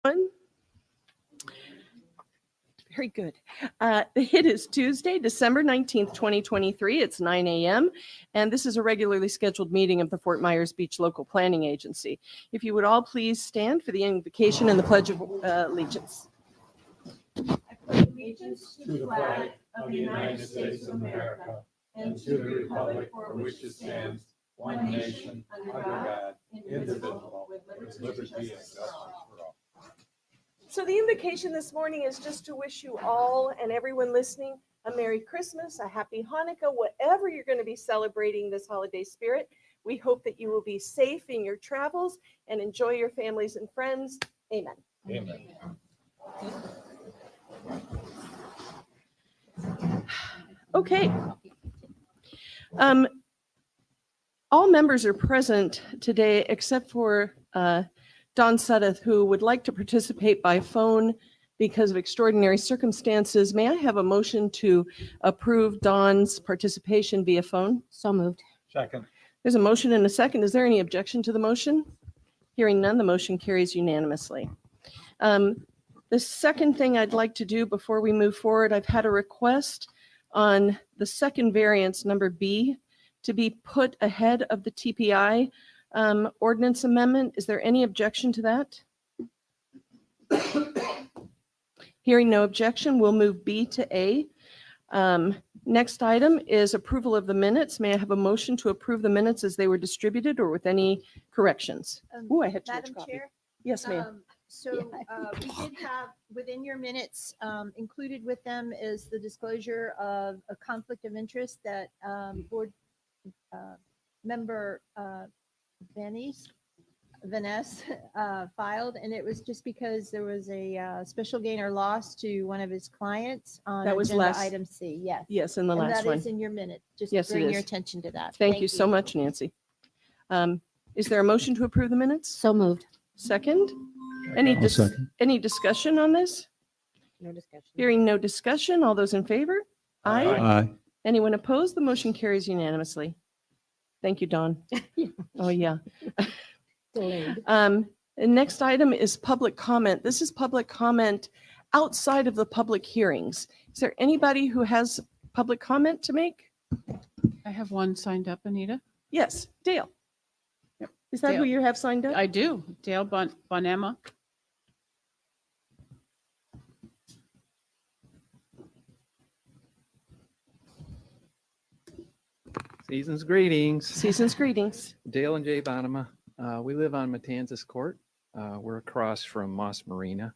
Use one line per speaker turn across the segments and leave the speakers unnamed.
Very good. It is Tuesday, December 19th, 2023. It's 9 a.m. And this is a regularly scheduled meeting of the Fort Myers Beach Local Planning Agency. If you would all please stand for the invocation and the Pledge of Allegiance. I pledge allegiance to the flag of the United States of America and to the republic for which it stands, one nation, under God, indivisible, with liberty and justice for all. So the invocation this morning is just to wish you all and everyone listening a Merry Christmas, a Happy Hanukkah, whatever you're going to be celebrating this holiday spirit. We hope that you will be safe in your travels and enjoy your families and friends. Amen.
Amen.
Okay. All members are present today except for Don Suddeth, who would like to participate by phone because of extraordinary circumstances. May I have a motion to approve Don's participation via phone?
So moved.
Second.
There's a motion and a second. Is there any objection to the motion? Hearing none, the motion carries unanimously. The second thing I'd like to do before we move forward, I've had a request on the second variance, number B, to be put ahead of the TPI ordinance amendment. Is there any objection to that? Hearing no objection, we'll move B to A. Next item is approval of the minutes. May I have a motion to approve the minutes as they were distributed or with any corrections? Oh, I had too much
Madam
coffee.
Chair,
Yes, ma'am.
so we did have within your minutes, included with them is the disclosure of a conflict of interest that board member Vanessa filed, and it was just because there was a special gain or loss to one of his clients on
That was
agenda
last-
item C. Yes.
Yes, in the
And
last
that
one.
is in your minute. Just
Yes, it
bring your
is.
attention to that.
Thank you so much, Nancy. Is there a motion to approve the minutes?
So moved.
Second? Any discussion on this?
No discussion.
Hearing no discussion, all those in favor? Aye.
Aye.
Anyone opposed? The motion carries unanimously. Thank you, Dawn. Oh, yeah.
Delayed.
The next item is public comment. This is public comment outside of the public hearings. Is there anybody who has public comment to make?
I have one signed up, Anita.
Yes, Dale.
Yep.
Is that who
Dale.
you have signed up?
I do. Dale Bonema.
Season's greetings.
Season's greetings.
Dale and Jay Bonema. We live on Matanzas Court. We're across from Moss Marina.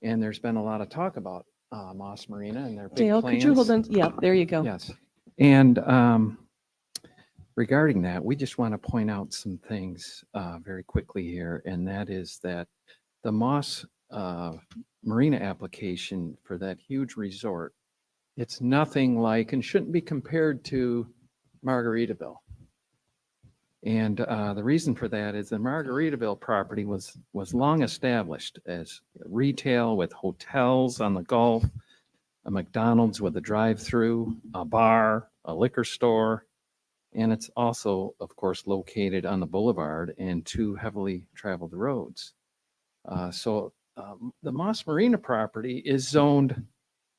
And there's been a lot of talk about Moss Marina and their big
Dale,
plans.
could you hold on? Yeah, there you go.
Yes. And regarding that, we just want to point out some things very quickly here. And that is that the Moss Marina application for that huge resort, it's nothing like and shouldn't be compared to Margaritaville. And the reason for that is the Margaritaville property was long established as retail with hotels on the Gulf, a McDonald's with a drive-through, a bar, a liquor store, and it's also, of course, located on the boulevard and two heavily traveled roads. So the Moss Marina property is zoned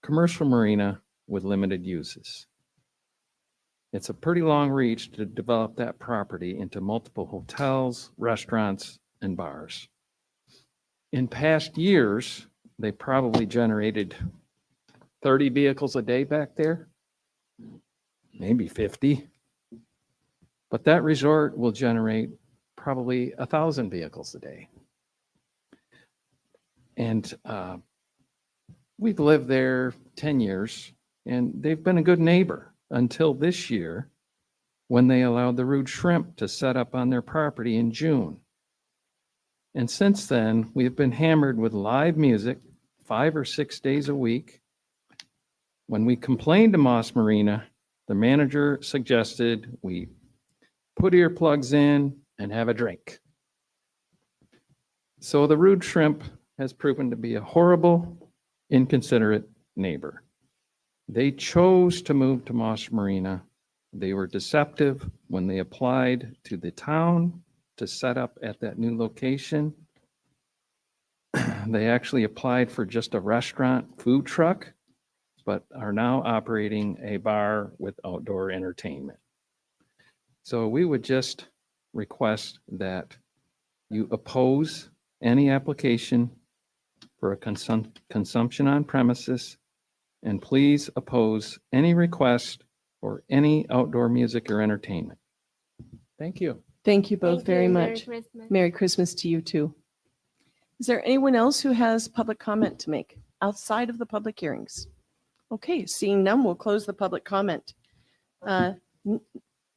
commercial marina with limited uses. It's a pretty long reach to develop that property into multiple hotels, restaurants, and bars. In past years, they probably generated 30 vehicles a day back there, maybe 50. But that resort will generate probably 1,000 vehicles a day. And we've lived there 10 years, and they've been a good neighbor until this year when they allowed the Rude Shrimp to set up on their property in June. And since then, we've been hammered with live music 5 or 6 days a week. When we complained to Moss Marina, the manager suggested we put earplugs in and have a drink. So the Rude Shrimp has proven to be a horrible, inconsiderate neighbor. They chose to move to Moss Marina. They were deceptive when they applied to the town to set up at that new location. They actually applied for just a restaurant food truck, but are now operating a bar with outdoor entertainment. So we would just request that you oppose any application for a consumption on premises, and please oppose any request for any outdoor music or entertainment. Thank you.
Thank you both
Thank
very
you.
much.
Merry Christmas.
Merry Christmas to you too. Is there anyone else who has public comment to make outside of the public hearings? Okay, seeing none, we'll close the public comment. N-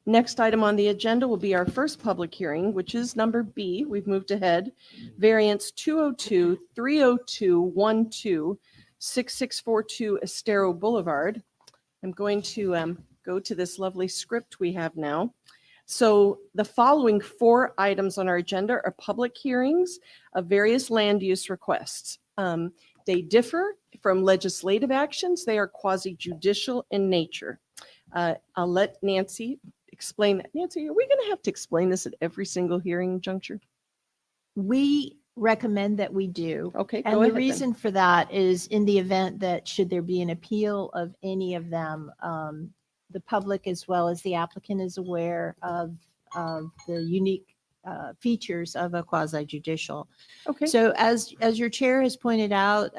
Next item on the agenda will be our first public hearing, which is number B. We've moved ahead. Variance 202-302-12, 6642 Estero Boulevard. I'm going to go to this lovely script we have now. So the following 4 items on our agenda are public hearings of various land use requests. They differ from legislative actions. They are quasi-judicial in nature. I'll let Nancy explain that. Nancy, are we going to have to explain this at every single hearing juncture?
We recommend that we do.
Okay,
And
go
the
ahead then.
reason for that is in the event that should there be an appeal of any of them, the public as well as the applicant is aware of the unique features of a quasi judicial.
Okay,
So as your chair has pointed out,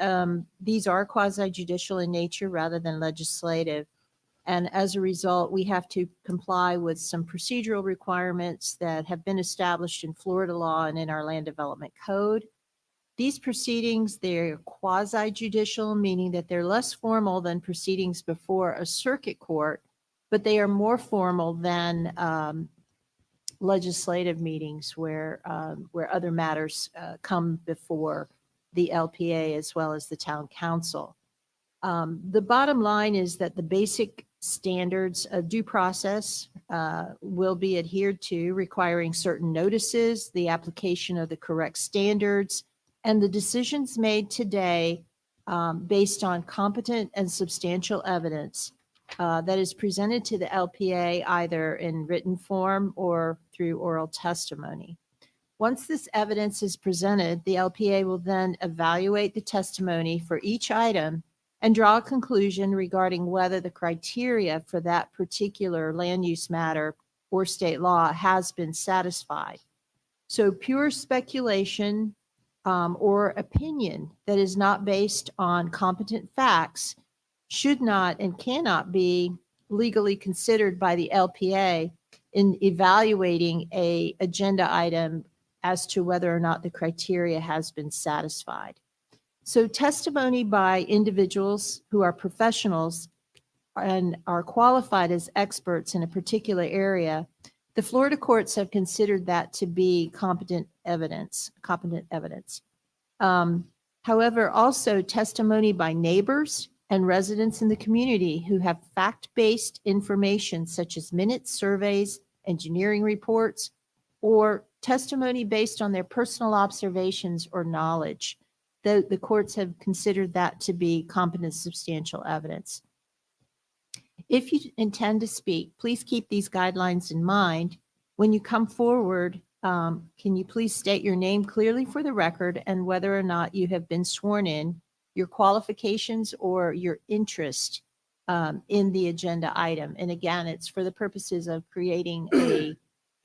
these are quasi judicial in nature rather than legislative. And as a result, we have to comply with some procedural requirements that have been established in Florida law and in our land development code. These proceedings, they're quasi judicial, meaning that they're less formal than proceedings before a circuit court, but they are more formal than legislative meetings where other matters come before the LPA as well as the town council. The bottom line is that the basic standards of due process will be adhered to, requiring certain notices, the application of the correct standards, and the decisions made today based on competent and substantial evidence that is presented to the LPA either in written form or through oral testimony. Once this evidence is presented, the LPA will then evaluate the testimony for each item and draw a conclusion regarding whether the criteria for that particular land use matter or state law has been satisfied. So pure speculation or opinion that is not based on competent facts should not and cannot be legally considered by the LPA in evaluating an agenda item as to whether or not the criteria has been satisfied. So testimony by individuals who are professionals and are qualified as experts in a particular area, the Florida courts have considered that to be competent evidence. However, also testimony by neighbors and residents in the community who have fact-based information such as minutes, surveys, engineering reports, or testimony based on their personal observations or knowledge. The courts have considered that to be competent substantial evidence. If you intend to speak, please keep these guidelines in mind. When you come forward, can you please state your name clearly for the record and whether or not you have been sworn in, your qualifications or your interest in the agenda item. And again, it's for the purposes of creating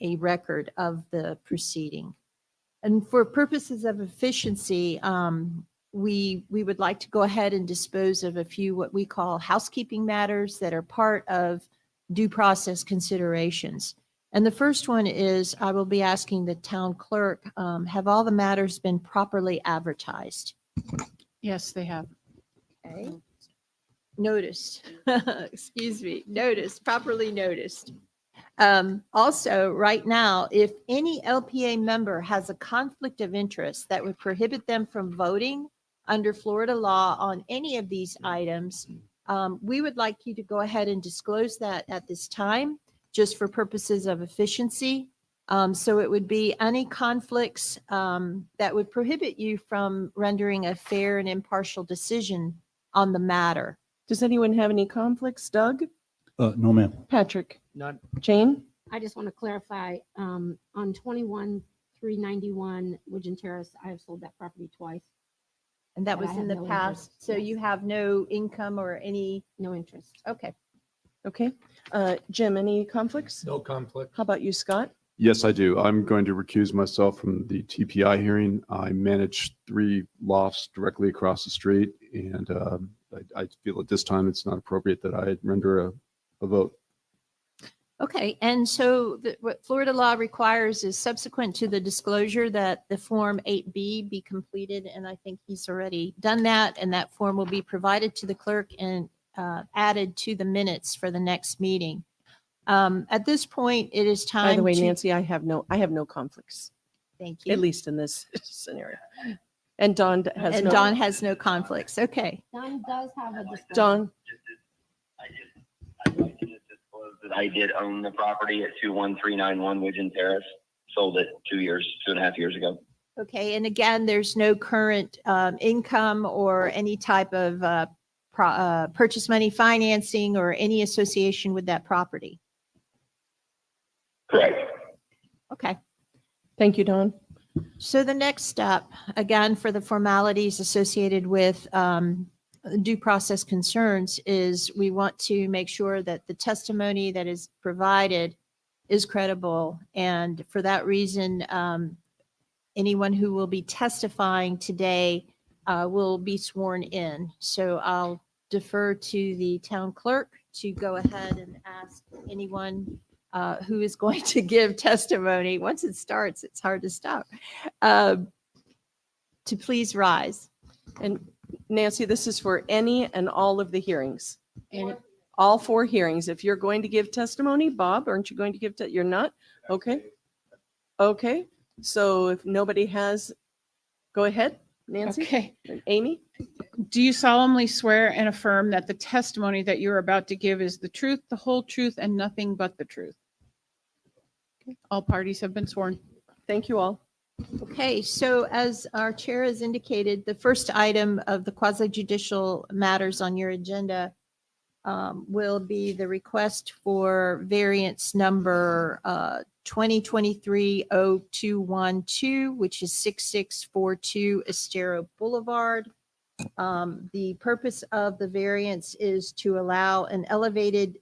a record of the proceeding. And for purposes of efficiency, we would like to go ahead and dispose of a few what we call housekeeping matters that are part of due process considerations. And the first one is I will be asking the town clerk, have all the matters been properly advertised?
Yes, they have.
Okay. Noticed, excuse me, noticed, properly noticed. Also, right now, if any LPA member has a conflict of interest that would prohibit them from voting under Florida law on any of these items, we would like you to go ahead and disclose that at this time, just for purposes of efficiency. So it would be any conflicts that would prohibit you from rendering a fair and impartial decision on the matter.
Does anyone have any conflicts? Doug?
No, ma'am.
Patrick?
None.
Jane?
I just want to clarify, on 21-391 Widgeon Terrace, I have sold that property twice.
And that
But I
was in
have
the
no
past.
interest,
So
yes.
you have no income or any,
No interest.
okay.
Okay. Jim, any conflicts?
No conflict.
How about you, Scott?
Yes, I do. I'm going to recuse myself from the TPI hearing. I manage 3 lofts directly across the street, and I feel at this time it's not appropriate that I render a vote.
Okay, and so what Florida law requires is subsequent to the disclosure that the Form 8B be completed, and I think he's already done that, and that form will be provided to the clerk and added to the minutes for the next meeting. At this point, it is time
By the way,
to-
Nancy, I have no conflicts,
Thank
at
you.
least in this scenario. And Dawn has
And
no.
Dawn has no conflicts. Okay,
Don does have a disclosure.
Dawn,
I'd like to just disclose that I did own the property at 21391 Widgeon Terrace. Sold it 2.5 years ago.
okay, and again, there's no current income or any type of purchase money financing or any association with that property.
Correct.
Okay.
thank you, Dawn.
So the next step, again, for the formalities associated with due process concerns is we want to make sure that the testimony that is provided is credible. And for that reason, anyone who will be testifying today will be sworn in. So I'll defer to the town clerk to go ahead and ask anyone who is going to give testimony. Once it starts, it's hard to stop. To please rise.
And Nancy, this is for any and all of the hearings.
And
All 4 hearings. If you're going to give testimony, Bob, aren't you going to give, you're not? Okay. Okay. So if nobody has, go ahead, Nancy.
Okay.
Amy?
Do you solemnly swear and affirm that the testimony that you're about to give is the truth, the whole truth, and nothing but the truth? Okay. All parties have been sworn.
Thank you all.
Okay, so as our chair has indicated, the first item of the quasi judicial matters on your agenda will be the request for variance number 2023-0212, which is 6642 Estero Boulevard. The purpose of the variance is to allow an elevated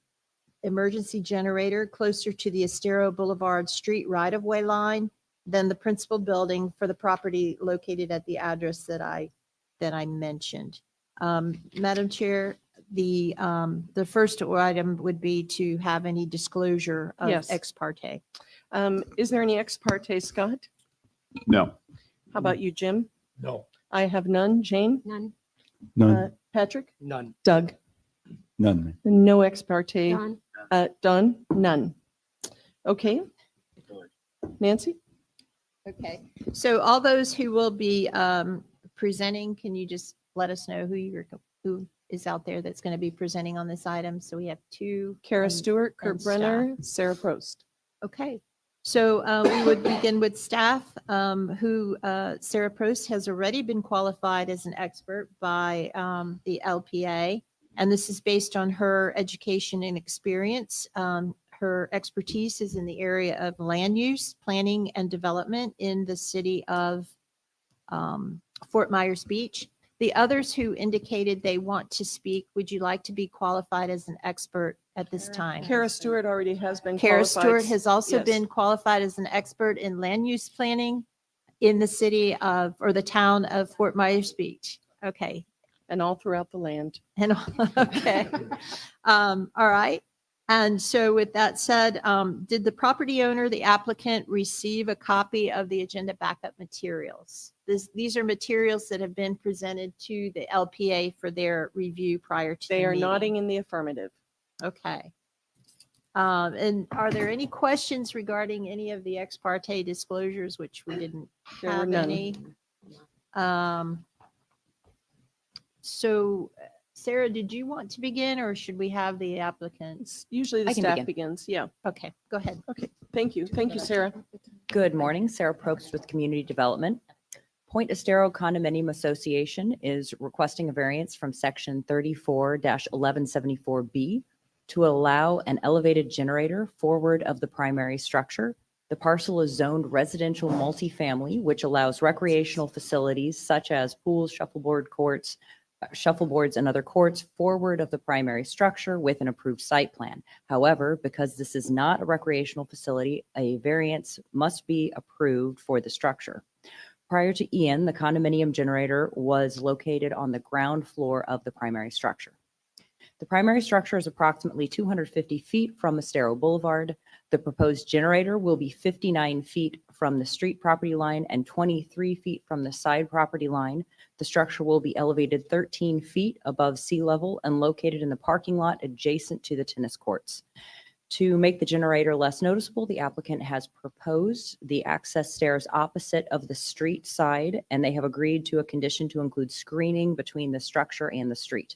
emergency generator closer to the Estero Boulevard street right-of-way line than the principal building for the property located at the address that I mentioned. Madam Chair, the first item would be to have any disclosure of
Yes.
ex parte.
Is there any ex parte, Scott?
No.
How about you, Jim?
No.
I have none. Jane?
none.
Patrick?
None.
Doug?
None.
No ex parte.
Don,
Dawn? None. Okay. Nancy?
Okay, so all those who will be presenting, can you just let us know who is out there that's going to be presenting on this item? So we have 2.
Kara
and-
Stewart, Kurt
and staff.
Brenner, Sarah Prost.
Okay, so we would begin with staff, who Sarah Prost has already been qualified as an expert by the LPA, and this is based on her education and experience. Her expertise is in the area of land use, planning, and development in the city of Fort Myers Beach. The others who indicated they want to speak, would you like to be qualified as an expert at this time?
Kara Stewart already has been
Kara
qualified.
Stewart has also
Yes.
been qualified as an expert in land use planning in the city of, or the town of Fort Myers Beach. Okay.
And all throughout the land.
And, okay. All right. And so with that said, did the property owner, the applicant, receive a copy of the agenda backup materials? These are materials that have been presented to the LPA for their review prior to the
They are
meeting.
nodding in the affirmative.
Okay. And are there any questions regarding any of the ex parte disclosures, which we didn't
There were
have
none.
any? So Sarah, did you want to begin or should we have the applicants?
Usually the
I can
staff
begin.
begins. Yeah.
Okay, go ahead.
Okay. Thank you. Thank you, Sarah.
Good morning, Sarah Probst with Community Development. Point Estero Condominium Association is requesting a variance from section 34-1174B to allow an elevated generator forward of the primary structure The parcel is zoned residential multifamily, which allows recreational facilities such as pools, shuffleboards, and other courts forward of the primary structure with an approved site plan. However, because this is not a recreational facility, a variance must be approved for the structure. Prior to Ian, the condominium generator was located on the ground floor of the primary structure. The primary structure is approximately 250 feet from Estero Boulevard. The proposed generator will be 59 feet from the street property line and 23 feet from the side property line. The structure will be elevated 13 feet above sea level and located in the parking lot adjacent to the tennis courts. To make the generator less noticeable, the applicant has proposed the access stairs opposite of the street side, and they have agreed to a condition to include screening between the structure and the street.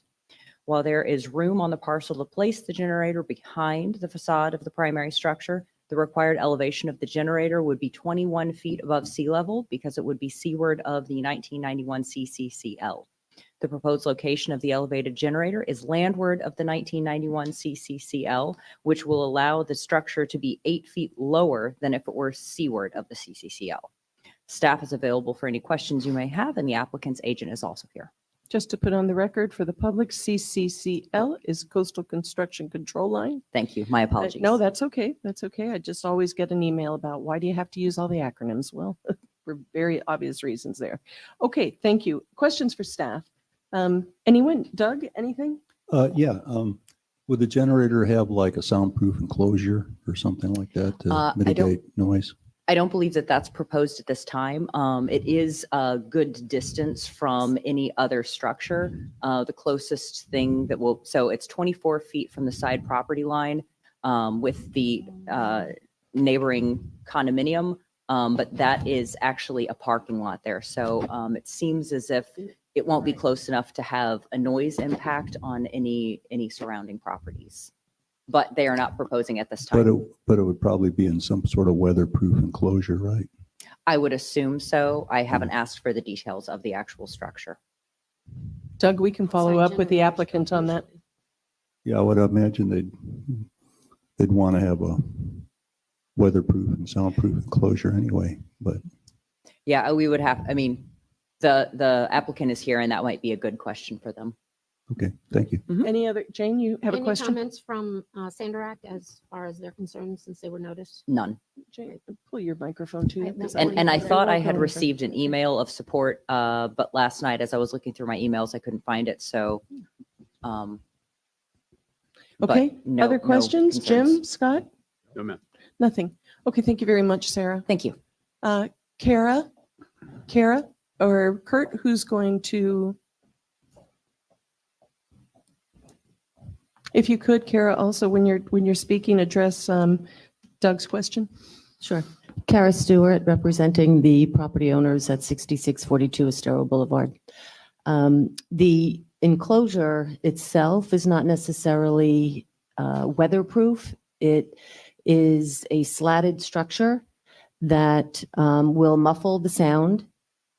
While there is room on the parcel to place the generator behind the facade of the primary structure, the required elevation of the generator would be 21 feet above sea level because it would be seaward of the 1991 CCCL. The proposed location of the elevated generator is landward of the 1991 CCCL, which will allow the structure to be 8 feet lower than if it were seaward of the CCCL. Staff is available for any questions you may have, and the applicant's agent is also here.
Just to put on the record for the public, CCCL is Coastal Construction Control Line.
Thank you. My apologies.
No, that's okay. That's okay. I just always get an email about why do you have to use all the acronyms? Well, for very obvious reasons there. Okay, thank you. Questions for staff? Anyone? Doug, anything?
Yeah, would the generator have like a soundproof enclosure or something like that
I
to
don't-
mitigate noise?
I don't believe that that's proposed at this time. It is a good distance from any other structure. The closest thing that will, so it's 24 feet from the side property line with the neighboring condominium, but that is actually a parking lot there. So it seems as if it won't be close enough to have a noise impact on any surrounding properties. But they are not proposing at this
But
time.
it would probably be in some sort of weatherproof enclosure, right?
I would assume so. I haven't asked for the details of the actual structure.
Doug, we can follow up with the applicant on that.
Yeah, I would imagine they'd want to have a weatherproof and soundproof enclosure anyway, but
Yeah, we would have, I mean, the applicant is here and that might be a good question for them.
okay, thank you.
Any other, Jane, you have a
Any
question?
comments from Sanderac as far as they're concerned since they were noticed?
None.
Jane, pull your microphone to you.
I-
'cause
And I thought I had
You're welcome.
received an email of support, but last night as I was looking through my emails, I couldn't find it. So, but
Okay,
no-
other
no
questions? Jim,
concerns.
Scott?
No, ma'am.
Nothing. Okay, thank you very much, Sarah.
Thank you.
Kara, or Kurt, who's going to? If you could, Kara, also when you're speaking, address Doug's question.
Sure. Kara Stewart, representing the property owners at 6642 Estero Boulevard. The enclosure itself is not necessarily weatherproof. It is a slatted structure that will muffle the sound.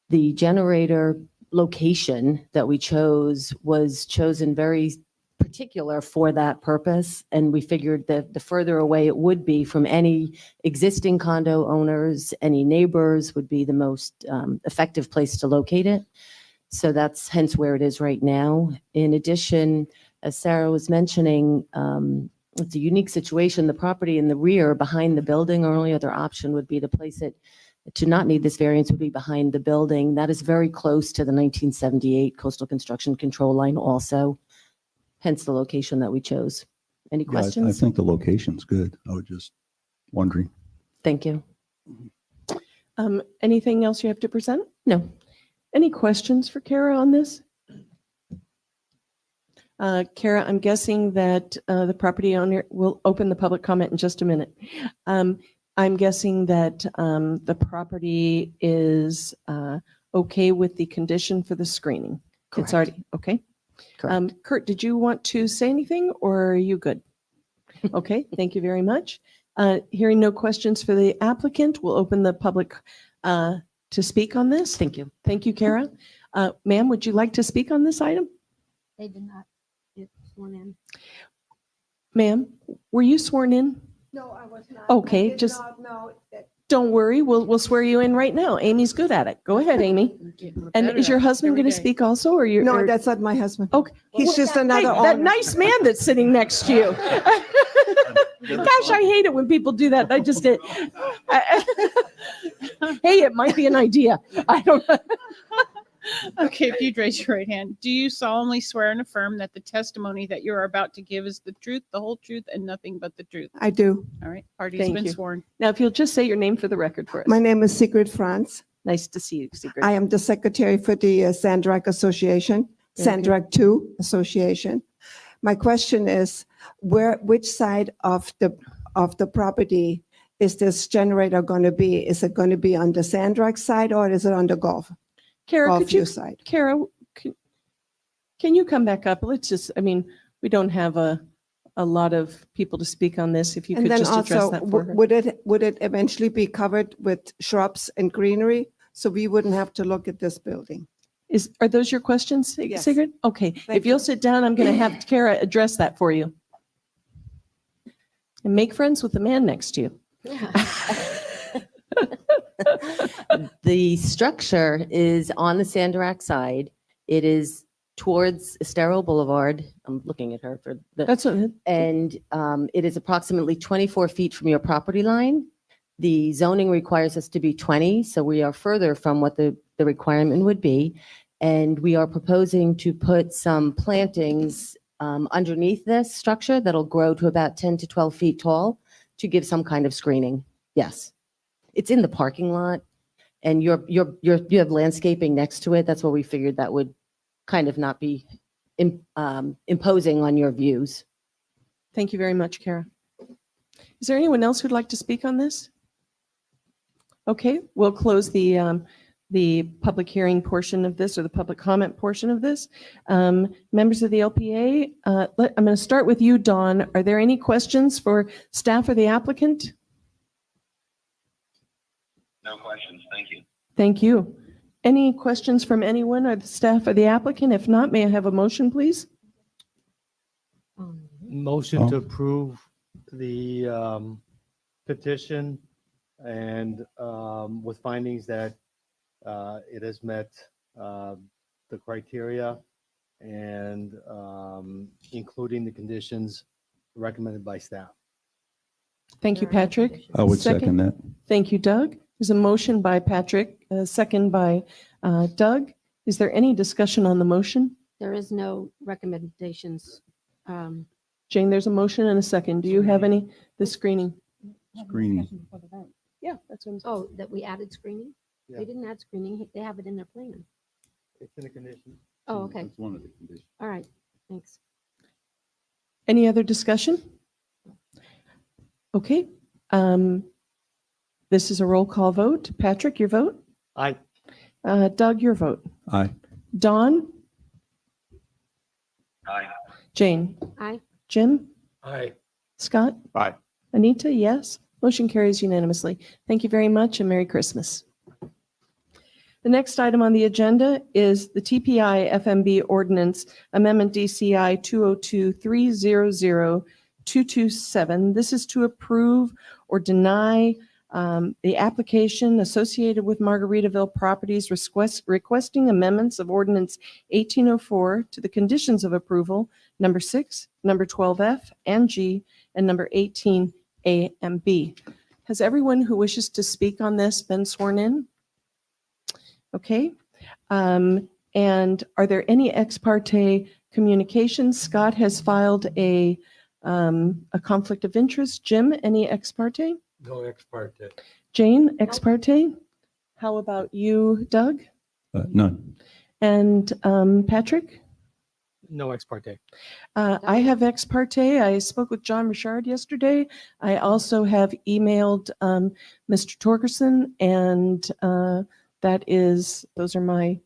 The generator location that we chose was chosen very particular for that purpose. And we figured that the further away it would be from any existing condo owners, any neighbors would be the most effective place to locate it. So that's hence where it is right now. In addition, as Sarah was mentioning, it's a unique situation. The property in the rear behind the building, our only other option would be to place it to not need this variance would be behind the building. That is very close to the 1978 Coastal Construction Control Line also, hence the location that we chose. Any
Yeah, I
questions?
think the location's good. I was just wondering.
Thank you.
Anything else you have to present?
No.
Any questions for Kara on this? Kara, I'm guessing that the property owner will open the public comment in just a minute. I'm guessing that the property is okay with the condition for the screening. It's
Correct.
already, okay.
Correct.
Kurt, did you want to say anything or are you good? Okay, thank you very much. Hearing no questions for the applicant, we'll open the public to speak on this.
Thank you.
Thank you, Kara. Ma'am, would you like to speak on this item?
They did not get sworn in.
Ma'am, were you sworn in?
No, I was not.
Okay,
I did
just-
not know that.
Don't worry, we'll swear you in right now. Amy's good at it. Go ahead, Amy. And is your husband going to speak also, or you?
No, that's not my husband.
Okay.
He's just
Hey,
another
that
owner.
nice man that's sitting next to you. Gosh, I hate it when people do that. I just did. Hey, it might be an idea. I don't know.
Okay, if you'd raise your right hand. Do you solemnly swear and affirm that the testimony that you are about to give is the truth, the whole truth, and nothing but the truth?
I do.
All right, party's
Thank
been
you.
sworn.
Now, if you'll just say your name for the record for us.
My name is Sigrid Franz.
Nice to see you, Sigrid.
I am the secretary for the Sandrak Association,
Very good.
Sandrak 2 Association. My question is, which side of the property is this generator going to be? Is it going to be on the Sandrak side or is it on the
Kara, could you,
Gulfview side?
Kara, can you come back up? Let's just, I mean, we don't have a lot of people to speak on this. If you
And
could
then
just address
also,
that for her.
would it eventually be covered with shrubs and greenery? So we wouldn't have to look at this building?
Are those your questions,
Yes.
Sigrid? Okay, if
Thank
you'll
you.
sit down, I'm going to have Kara address that for you. And make friends with the man next to you.
The structure is on the Sanderac side. It is towards Estero Boulevard. I'm looking at her for the,
That's what,
and it is approximately 24 feet from your property line. The zoning requires us to be 20, so we are further from what the requirement would be. And we are proposing to put some plantings underneath this structure that'll grow to about 10 to 12 feet tall to give some kind of screening. Yes. It's in the parking lot and you have landscaping next to it. That's why we figured that would kind of not be imposing on your views.
thank you very much, Kara. Is there anyone else who'd like to speak on this? Okay, we'll close the public hearing portion of this, or the public comment portion of this. Members of the LPA, I'm going to start with you, Dawn. Are there any questions for staff or the applicant?
No questions. Thank you.
Thank you. Any questions from anyone or the staff or the applicant? If not, may I have a motion, please?
Motion to
Oh.
approve the petition and with findings that it has met the criteria and including the conditions recommended by staff.
Thank you, Patrick.
I would second that.
Thank you, Doug. There's a motion by Patrick, a second by Doug. Is there any discussion on the motion?
There is no recommendations.
Jane, there's a motion and a second. Do you have any, the screening?
Screening.
Yeah, that's what I'm saying.
Oh, that we added screening?
Yeah.
They didn't add screening. They have it in their plan.
It's in the condition.
Oh, okay.
That's one of the conditions.
All right. Thanks.
Any other discussion? Okay. This is a roll call vote. Patrick, your vote?
Aye.
Doug, your vote?
Aye.
Dawn?
Aye.
Jane?
Aye.
Jim?
Aye.
Scott?
Aye.
Anita, yes. Motion carries unanimously. Thank you very much and Merry Christmas. The next item on the agenda is the TPI FMB Ordinance Amendment DCI 202-300-227. This is to approve or deny the application associated with Margaritaville Properties requesting amendments of Ordinance 1804 to the conditions of approval, number 6, number 12F and G, and number 18A and B. Has everyone who wishes to speak on this been sworn in? Okay. And are there any ex parte communications? Scott has filed a conflict of interest. Jim, any ex parte?
No ex parte.
Jane, ex parte? How about you, Doug?
None.
And Patrick?
No ex parte.
I have ex parte. I spoke with John Richard yesterday. I also have emailed Mr. Torgerson, and those are my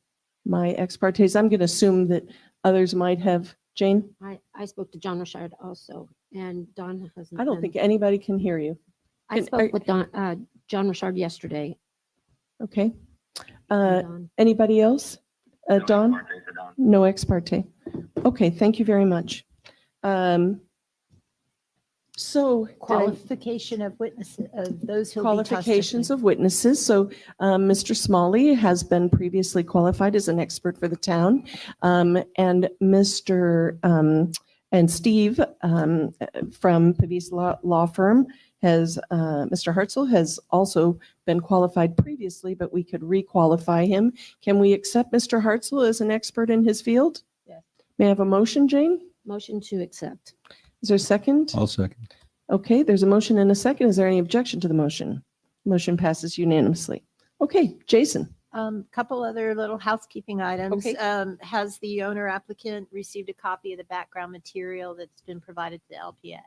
ex partes. I'm going to assume that others might have. Jane?
I spoke to John Richard also, and Don hasn't.
I don't think anybody can hear you.
I spoke with John Richard yesterday.
Okay.
and Don.
Anybody else?
No
Dawn?
ex parte for Dawn.
No ex parte. Okay, thank you very much. So did I-
Qualification of witnesses, of those who will be
qualifications
testifying.
of witnesses. So Mr. Smalley has been previously qualified as an expert for the town. And and Steve from Pavis Law Firm has, Mr. Hartzell has also been qualified previously, but we could requalify him. Can we accept Mr. Hartzell as an expert in his field?
Yes.
May I have a motion, Jane?
Motion to accept.
Is there a second?
I'll second.
Okay, there's a motion and a second. Is there any objection to the motion? Motion passes unanimously. Okay, Jason.
Couple other little housekeeping items.
Okay.
Has the owner applicant received a copy of the background material that's been provided to the LPA?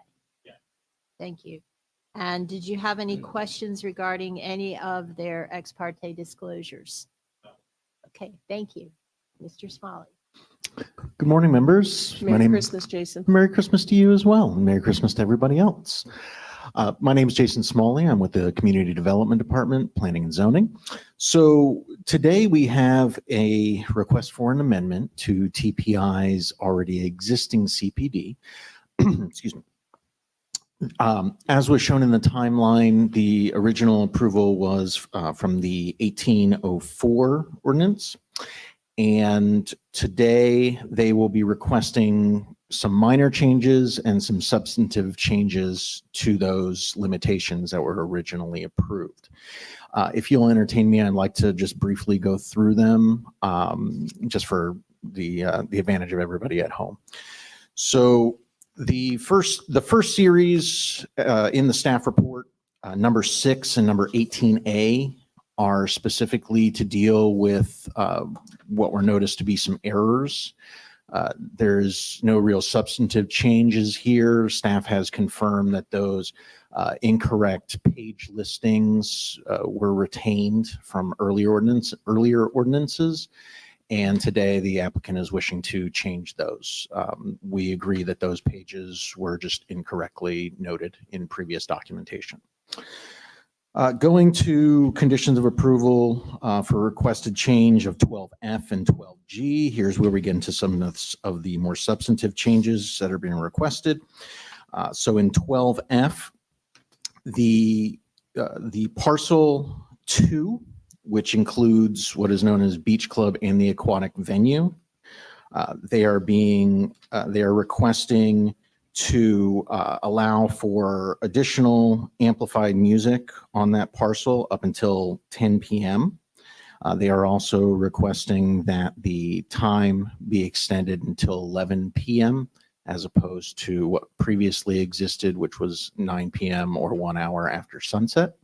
Yeah.
Thank you. And did you have any questions regarding any of their ex parte disclosures? Okay, thank you. Mr. Smalley.
Good morning, members.
Merry Christmas, Jason.
Merry Christmas to you as well. And Merry Christmas to everybody else. My name is Jason Smalley. I'm with the Community Development Department, Planning and Zoning. So today we have a request for an amendment to TPI's already existing CPD. Excuse me. As was shown in the timeline, the original approval was from the 1804 ordinance. And today they will be requesting some minor changes and some substantive changes to those limitations that were originally approved. If you'll entertain me, I'd like to just briefly go through them, just for the advantage of everybody at home. So the first series in the staff report, number 6 and number 18A, are specifically to deal with what were noticed to be some errors. There's no real substantive changes here. Staff has confirmed that those incorrect page listings were retained from earlier ordinances. And today the applicant is wishing to change those. We agree that those pages were just incorrectly noted in previous documentation. Going to conditions of approval for requested change of 12F and 12G. Here's where we get into some of the more substantive changes that are being requested. So in 12F, the parcel 2, which includes what is known as Beach Club and the aquatic venue, they are requesting to allow for additional amplified music on that parcel up until 10 p.m. They are also requesting that the time be extended until 11 p.m. as opposed to what previously existed, which was 9 p.m. or 1 hour after sunset.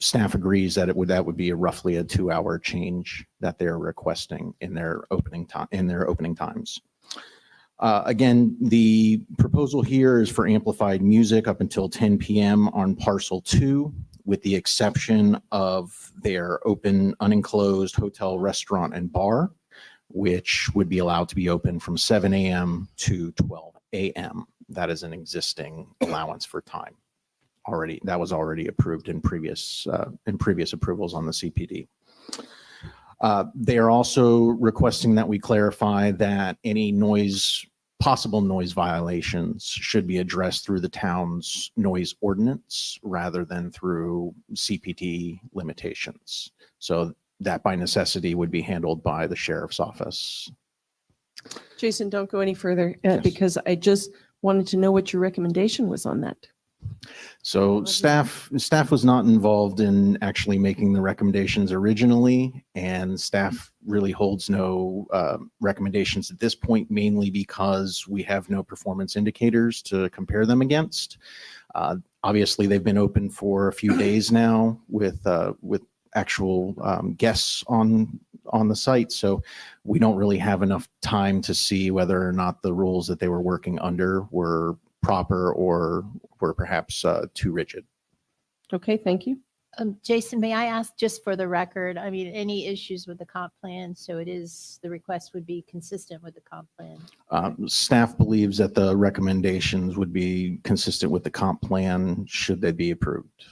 Staff agrees that that would be roughly a 2-hour change that they're requesting in their opening times. Again, the proposal here is for amplified music up until 10 p.m. on parcel 2, with the exception of their open, unenclosed hotel, restaurant, and bar, which would be allowed to be open from 7 a.m. to 12 a.m. That is an existing allowance for time. That was already approved in previous approvals on the CPD. They are also requesting that we clarify that any possible noise violations should be addressed through the town's noise ordinance rather than through CPD limitations. So that by necessity would be handled by the sheriff's office.
Jason, don't go any further
Yes.
because I just wanted to know what your recommendation was on that.
So staff was not involved in actually making the recommendations originally, and staff really holds no recommendations at this point, mainly because we have no performance indicators to compare them against. Obviously, they've been open for a few days now with actual guests on the site, so we don't really have enough time to see whether or not the rules that they were working under were proper or were perhaps too rigid.
Okay, thank you.
Jason, may I ask just for the record, I mean, any issues with the comp plan? So the request would be consistent with the comp plan.
Staff believes that the recommendations would be consistent with the comp plan should they be approved.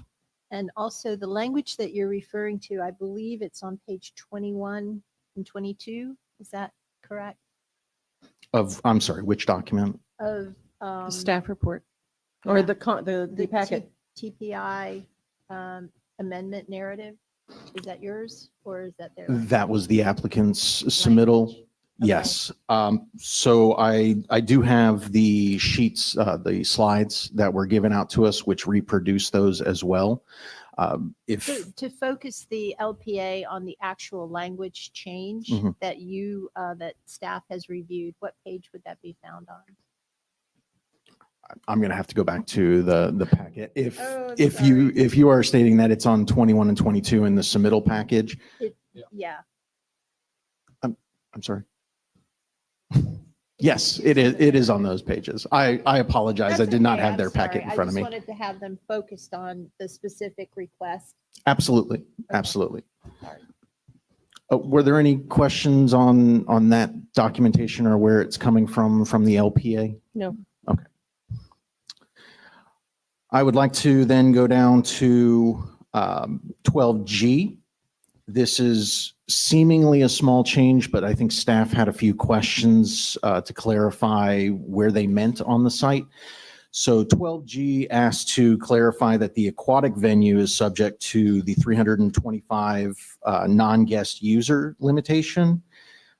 And also the language that you're referring to, I believe it's on page 21 and 22. Is that correct?
I'm sorry, which document?
Of
The staff report. Or
Yeah.
the packet.
TPI amendment narrative, is that yours or is that theirs?
That was the applicant's submittal.
Language.
Yes. So I do have the sheets, the slides that were given out to us, which reproduce those as well. If,
So to focus the LPA on the actual language change
Mhm.
that that staff has reviewed, what page would that be found on?
I'm going to have to go back to the packet. If,
Oh, I'm
if you are stating that it's on 21 and 22 in the submittal package,
Yeah.
I'm sorry. Yes, it is on those pages. I apologize. I
That's
did not
okay,
have
I'm
their packet
sorry.
in front of me.
I just wanted to have them focused on the specific request.
Absolutely, absolutely.
Sorry.
Were there any questions on that documentation or where it's coming from the LPA?
No.
Okay. I would like to then go down to 12G. This is seemingly a small change, but I think staff had a few questions to clarify where they meant on the site. So 12G asked to clarify that the aquatic venue is subject to the 325 non-guest user limitation.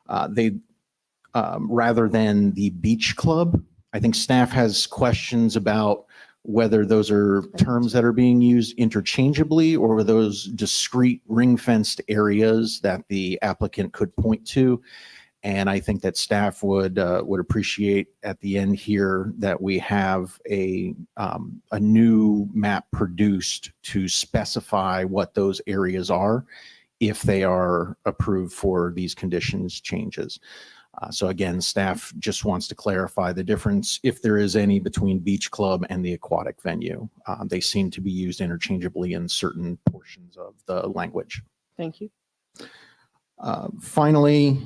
Rather than the beach club. I think staff has questions about whether those are terms that are being used interchangeably or were those discrete ring-fenced areas that the applicant could point to. And I think that staff would appreciate at the end here that we have a new map produced to specify what those areas are if they are approved for these conditions changes. So again, staff just wants to clarify the difference, if there is any, between beach club and the aquatic venue. They seem to be used interchangeably in certain portions of the language.
Thank you.
Finally,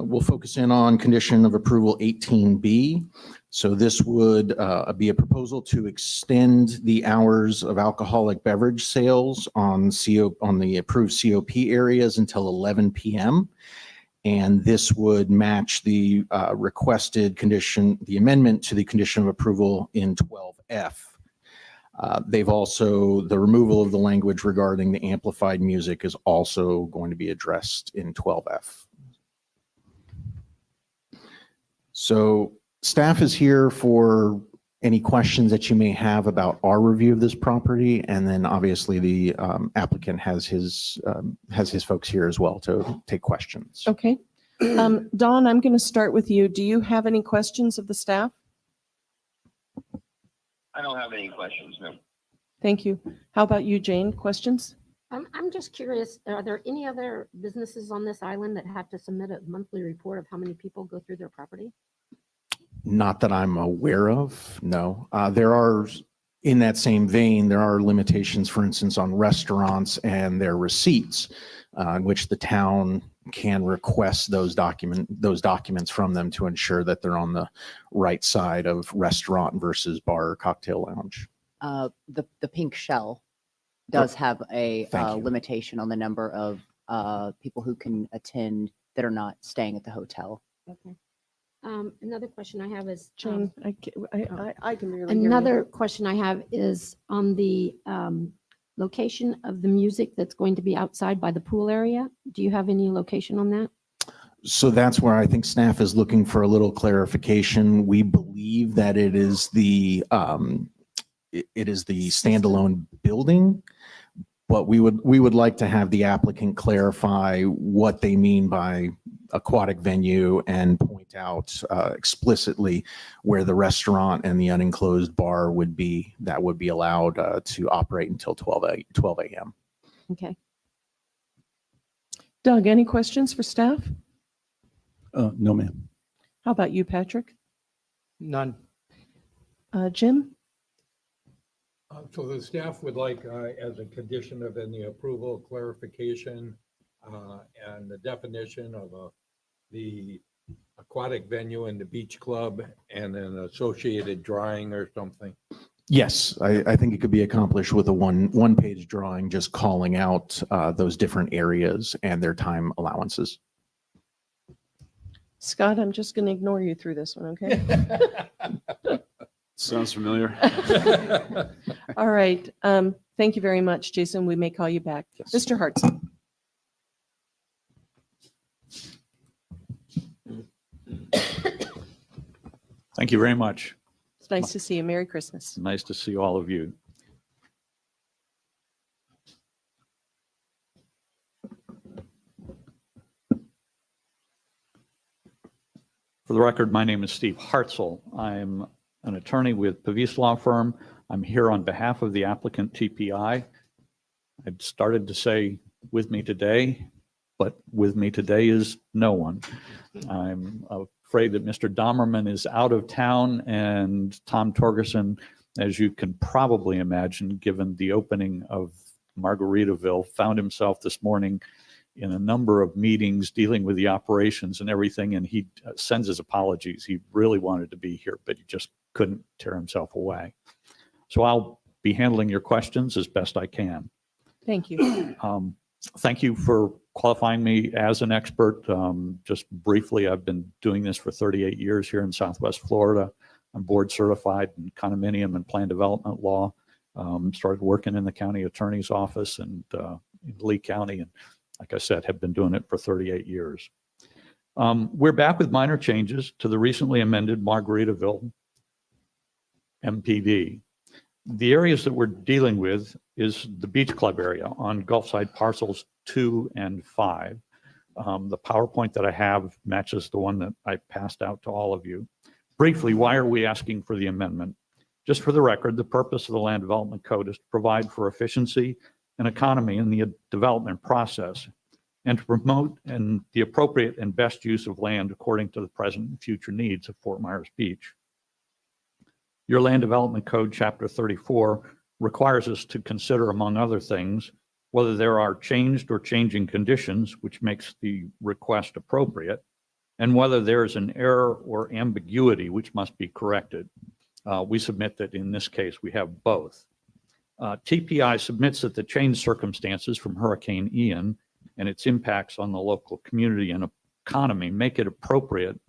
we'll focus in on condition of approval 18B. So this would be a proposal to extend the hours of alcoholic beverage sales on the approved COP areas until 11 p.m. And this would match the requested condition, the amendment to the condition of approval in 12F. They've also, the removal of the language regarding the amplified music is also going to be addressed in 12F. So staff is here for any questions that you may have about our review of this property. And then obviously the applicant has his folks here as well to take questions.
Okay. Dawn, I'm going to start with you. Do you have any questions of the staff?
I don't have any questions, no.
Thank you. How about you, Jane? Questions?
I'm just curious, are there any other businesses on this island that have to submit a monthly report of how many people go through their property?
Not that I'm aware of, no. There are, in that same vein, there are limitations, for instance, on restaurants and their receipts, in which the town can request those documents from them to ensure that they're on the right side of restaurant versus bar or cocktail lounge.
The pink shell does have a
Thank you.
limitation on the number of people who can attend that are not staying at the hotel.
Okay. Another question I have is,
Jane, I can barely hear you.
another question I have is on the location of the music that's going to be outside by the pool area. Do you have any location on that?
So that's where I think staff is looking for a little clarification. We believe that it is the standalone building, but we would like to have the applicant clarify what they mean by aquatic venue and point out explicitly where the restaurant and the unenclosed bar would be allowed to operate until 12 a.m.
Okay. Doug, any questions for staff?
No, ma'am.
How about you, Patrick?
None.
Jim?
So the staff would like, as a condition of any approval, clarification and the definition of the aquatic venue and the beach club and an associated drawing or something.
Yes, I think it could be accomplished with a one-page drawing, just calling out those different areas and their time allowances.
Scott, I'm just going to ignore you through this one, okay?
Sounds familiar.
All right. Thank you very much, Jason. We may call you back.
Yes.
Mr. Hartson.
Thank you very much.
It's nice to see you. Merry Christmas.
Nice to see all of you. For the record, my name is Steve Hartzell. I'm an attorney with Pavis Law Firm. I'm here on behalf of the applicant TPI. I'd started to say with me today, but with me today is no one. I'm afraid that Mr. Dommerman is out of town, and Tom Torgerson, as you can probably imagine, given the opening of Margaritaville, found himself this morning in a number of meetings dealing with the operations and everything, and he sends his apologies. He really wanted to be here, but he just couldn't tear himself away. So I'll be handling your questions as best I can.
Thank you.
Thank you for qualifying me as an expert. Just briefly, I've been doing this for 38 years here in Southwest Florida. I'm board certified in condominium and plan development law. Started working in the county attorney's office and in Lee County, and like I said, have been doing it for 38 years. We're back with minor changes to the recently amended Margaritaville MPD. The areas that we're dealing with is the beach club area on Gulfside parcels 2 and 5. The PowerPoint that I have matches the one that I passed out to all of you. Briefly, why are we asking for the amendment? Just for the record, the purpose of the Land Development Code is to provide for efficiency and economy in the development process and to promote the appropriate and best use of land according to the present and future needs of Fort Myers Beach. Your Land Development Code, Chapter 34, requires us to consider, among other things, whether there are changed or changing conditions, which makes the request appropriate, and whether there is an error or ambiguity, which must be corrected. We submit that in this case, we have both. TPI submits that the changed circumstances from Hurricane Ian and its impacts on the local community and economy make it appropriate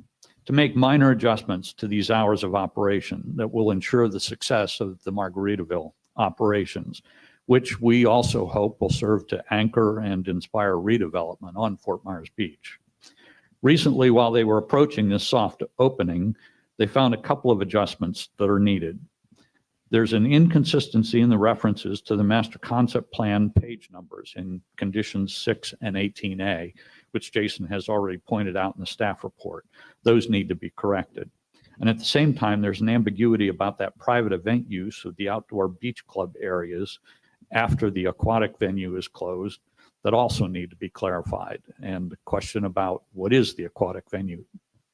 to make minor adjustments to these hours of operation that will ensure the success of the Margaritaville operations, which we also hope will serve to anchor and inspire redevelopment on Fort Myers Beach. Recently, while they were approaching this soft opening, they found a couple of adjustments that are needed. There's an inconsistency in the references to the master concept plan page numbers in conditions 6 and 18A, which Jason has already pointed out in the staff report. Those need to be corrected. And at the same time, there's an ambiguity about that private event use of the outdoor beach club areas after the aquatic venue is closed that also need to be clarified. And the question about what is the aquatic venue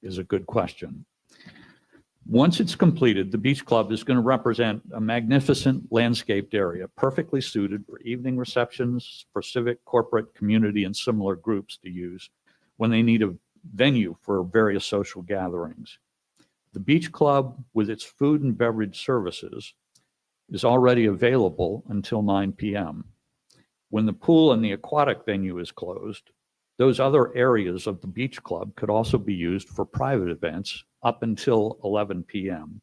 is a good question. Once it's completed, the beach club is going to represent a magnificent landscaped area, perfectly suited for evening receptions, for civic, corporate, community, and similar groups to use when they need a venue for various social gatherings. The beach club, with its food and beverage services, is already available until 9 p.m. When the pool and the aquatic venue is closed, those other areas of the beach club could also be used for private events up until 11 p.m.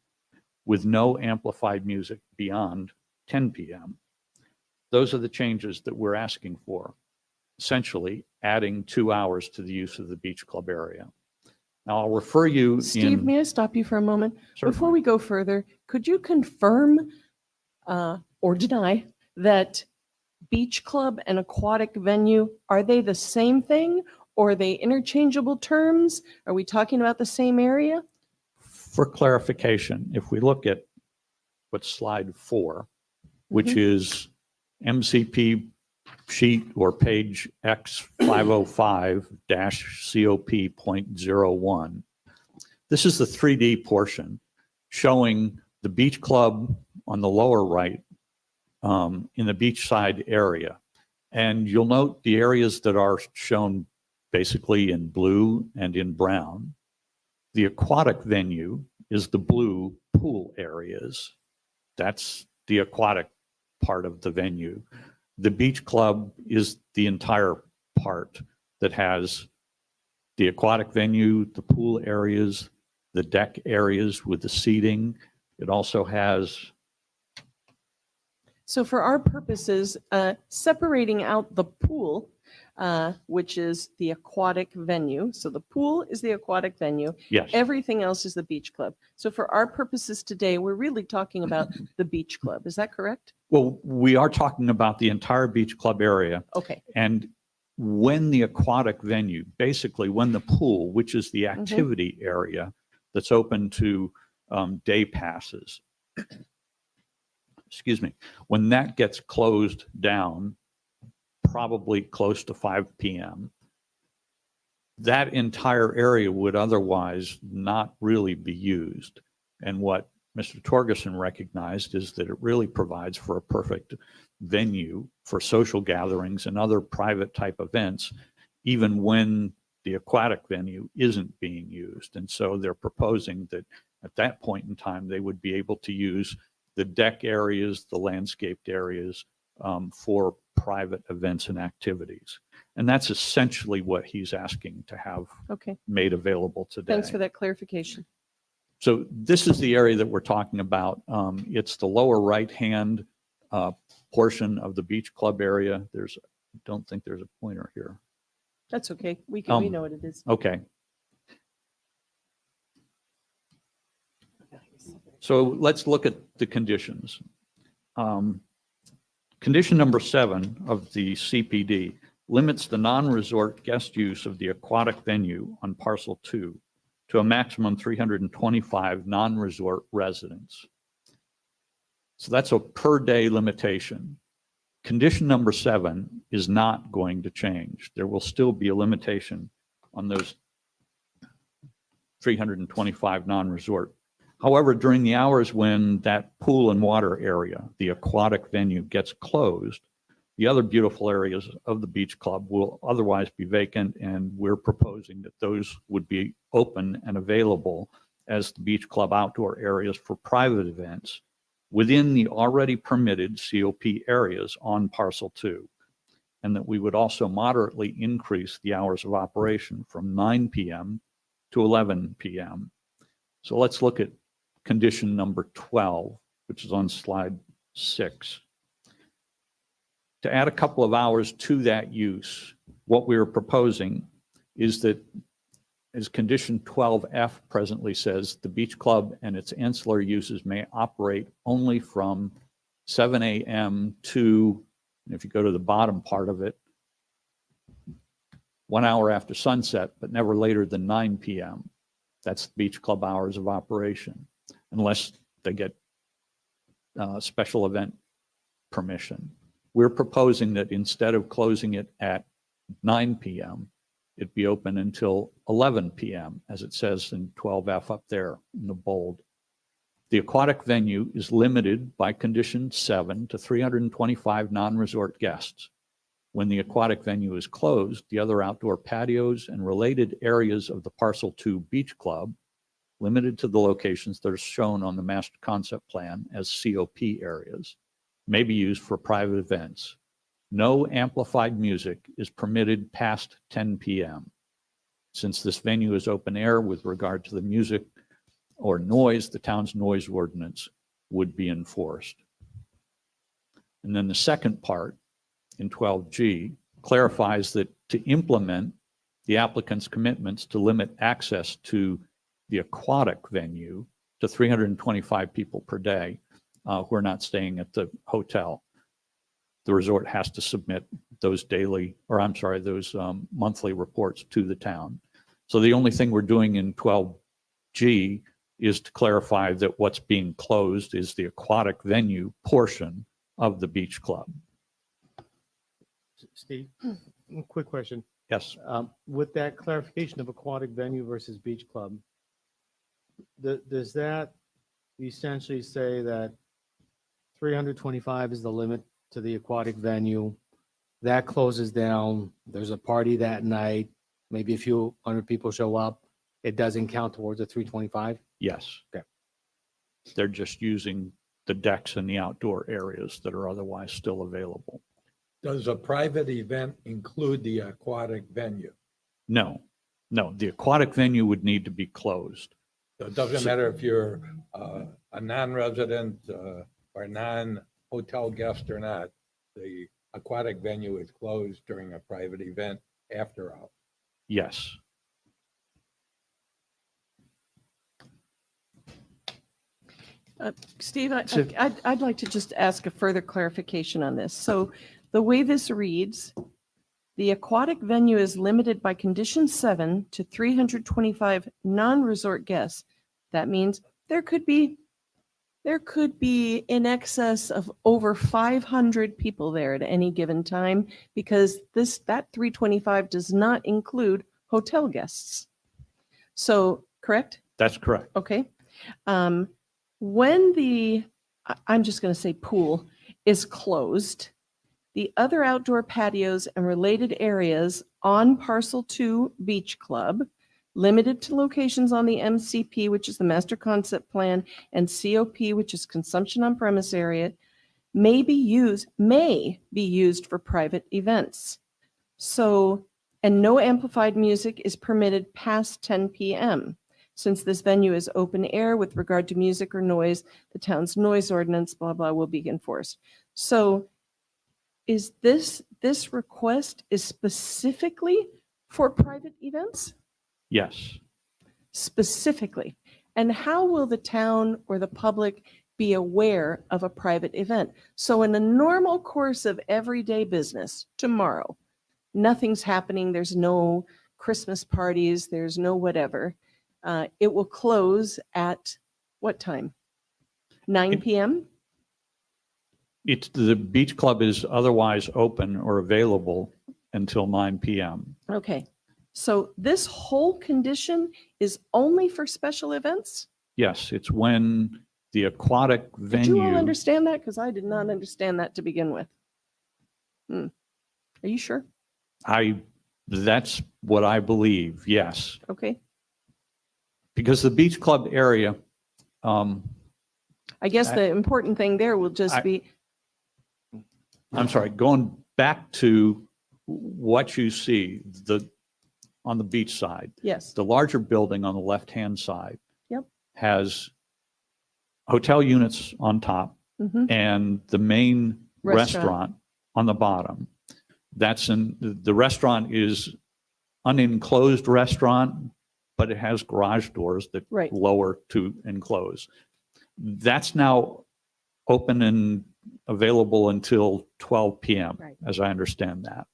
with no amplified music beyond 10 p.m. Those are the changes that we're asking for, essentially adding 2 hours to the use of the beach club area. Now, I'll refer you
Steve, may I stop you for a moment?
Certainly.
Before we go further, could you confirm or deny that beach club and aquatic venue, are they the same thing or are they interchangeable terms? Are we talking about the same area?
For clarification, if we look at what's slide 4, which is MCP sheet or page X505-COP.01, this is the 3D portion showing the beach club on the lower right in the beachside area. And you'll note the areas that are shown basically in blue and in brown. The aquatic venue is the blue pool areas. That's the aquatic part of the venue. The beach club is the entire part that has the aquatic venue, the pool areas, the deck areas with the seating. It also has,
So for our purposes, separating out the pool, which is the aquatic venue. So the pool is the aquatic venue.
yes,
Everything else is the beach club. So for our purposes today, we're really talking about the beach club. Is that correct?
well, we are talking about the entire beach club area.
Okay.
And when the aquatic venue, basically when the pool, which is the activity area that's open to day passes, excuse me, when that gets closed down, probably close to 5 p.m., that entire area would otherwise not really be used. And what Mr. Torgerson recognized is that it really provides for a perfect venue for social gatherings and other private type events, even when the aquatic venue isn't being used. And so they're proposing that at that point in time, they would be able to use the deck areas, the landscaped areas for private events and activities. And that's essentially what he's asking to have
Okay.
made available today.
Thanks for that clarification.
So this is the area that we're talking about. It's the lower right-hand portion of the beach club area. I don't think there's a pointer here.
That's okay. We
Um,
know what it is.
Okay. So let's look at the conditions. Condition number 7 of the CPD limits the non-resort guest use of the aquatic venue on parcel 2 to a maximum 325 non-resort residents. So that's a per day limitation. Condition number 7 is not going to change. There will still be a limitation on those 325 non-resort. However, during the hours when that pool and water area, the aquatic venue, gets closed, the other beautiful areas of the beach club will otherwise be vacant, and we're proposing that those would be open and available as the beach club outdoor areas for private events within the already permitted COP areas on parcel 2, and that we would also moderately increase the hours of operation from 9 p.m. to 11 p.m. So let's look at condition number 12, which is on slide 6. To add a couple of hours to that use, what we are proposing is that, as condition 12F presently says, the beach club and its ancillary uses may operate only from 7 a.m. to, if you go to the bottom part of it, 1 hour after sunset, but never later than 9 p.m. That's the beach club hours of operation, unless they get special event permission. We're proposing that instead of closing it at 9 p.m., it be open until 11 p.m., as it says in 12F up there in the bold. The aquatic venue is limited by condition 7 to 325 non-resort guests. When the aquatic venue is closed, the other outdoor patios and related areas of the Parcel 2 Beach Club, limited to the locations that are shown on the master concept plan as COP areas, may be used for private events. No amplified music is permitted past 10 p.m. Since this venue is open air, with regard to the music or noise, the town's noise ordinance would be enforced. And then the second part in 12G clarifies that to implement the applicant's commitments to limit access to the aquatic venue to 325 people per day who are not staying at the hotel, the resort has to submit those monthly reports to the town. So the only thing we're doing in 12G is to clarify that what's being closed is the aquatic venue portion of the beach club.
Steve, quick question.
Yes.
With that clarification of aquatic venue versus beach club, does that essentially say that 325 is the limit to the aquatic venue? That closes down, there's a party that night, maybe a few hundred people show up, it doesn't count towards the 325?
Yes.
Okay.
They're just using the decks and the outdoor areas that are otherwise still available.
Does a private event include the aquatic venue?
No, the aquatic venue would need to be closed.
So it doesn't matter if you're a non-resident or a non-hotel guest or not, the aquatic venue is closed during a private event after hours.
Yes.
Steve,
So-
I'd like to just ask a further clarification on this. So the way this reads, the aquatic venue is limited by condition 7 to 325 non-resort guests. That means there could be in excess of over 500 people there at any given time, because that 325 does not include hotel guests. So, correct?
That's correct.
Okay. When I'm just going to say pool is closed, the other outdoor patios and related areas on Parcel 2 Beach Club, limited to locations on the MCP, which is the Master Concept Plan, and COP, which is Consumption on Premise Area, may be used for private events. So, and no amplified music is permitted past 10 p.m. Since this venue is open air with regard to music or noise, the town's noise ordinance, blah, blah, will be enforced. So is this request is specifically for private events?
Yes.
Specifically. And how will the town or the public be aware of a private event? So in the normal course of everyday business, tomorrow, nothing's happening. There's no Christmas parties. There's no whatever. It will close at what time? 9 p.m.?
The beach club is otherwise open or available until 9 p.m.
Okay. So this whole condition is only for special events?
Yes, it's when the aquatic
Did you all
venue,
understand that? Because I did not understand that to begin with. Are you sure?
that's what I believe, yes.
Okay.
Because the beach club area,
I guess the important thing there will just be,
I'm sorry, going back to what you see on the beach side,
yes.
the larger building on the left-hand side
Yep.
has hotel units on top
Mhm.
and the main restaurant on the bottom. The restaurant is unenclosed restaurant, but it has garage doors that
Right.
lower to enclose. That's now open and available until 12 p.m.,
Right.
as I understand that.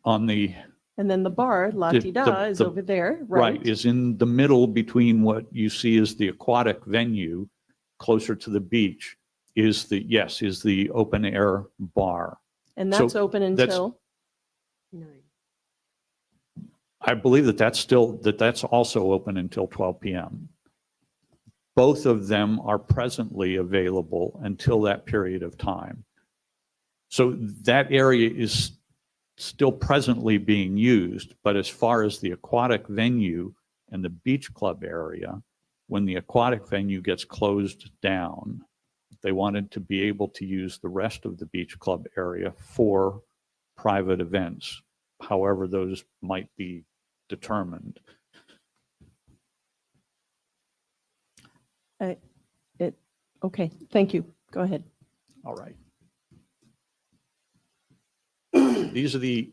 On the
And then the bar, La Ti Da, is over there, right?
right, is in the middle between what you see as the aquatic venue, closer to the beach, is the open air bar.
And that's
So
open
that's-
until?
I believe that's also open until 12 p.m. Both of them are presently available until that period of time. So that area is still presently being used, but as far as the aquatic venue and the beach club area, when the aquatic venue gets closed down, they wanted to be able to use the rest of the beach club area for private events, however those might be determined.
Okay, thank you. Go ahead.
All right. These are the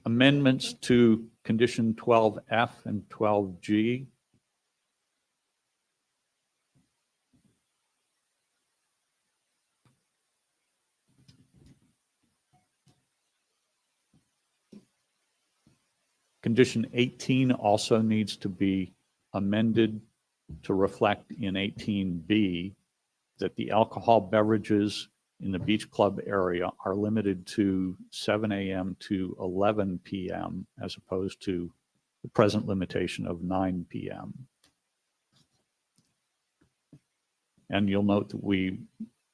amendments to condition 12F and 12G. Condition 18 also needs to be amended to reflect in 18B that the alcohol beverages in the beach club area are limited to 7 a.m. to 11 p.m. as opposed to the present limitation of 9 p.m. And you'll note that we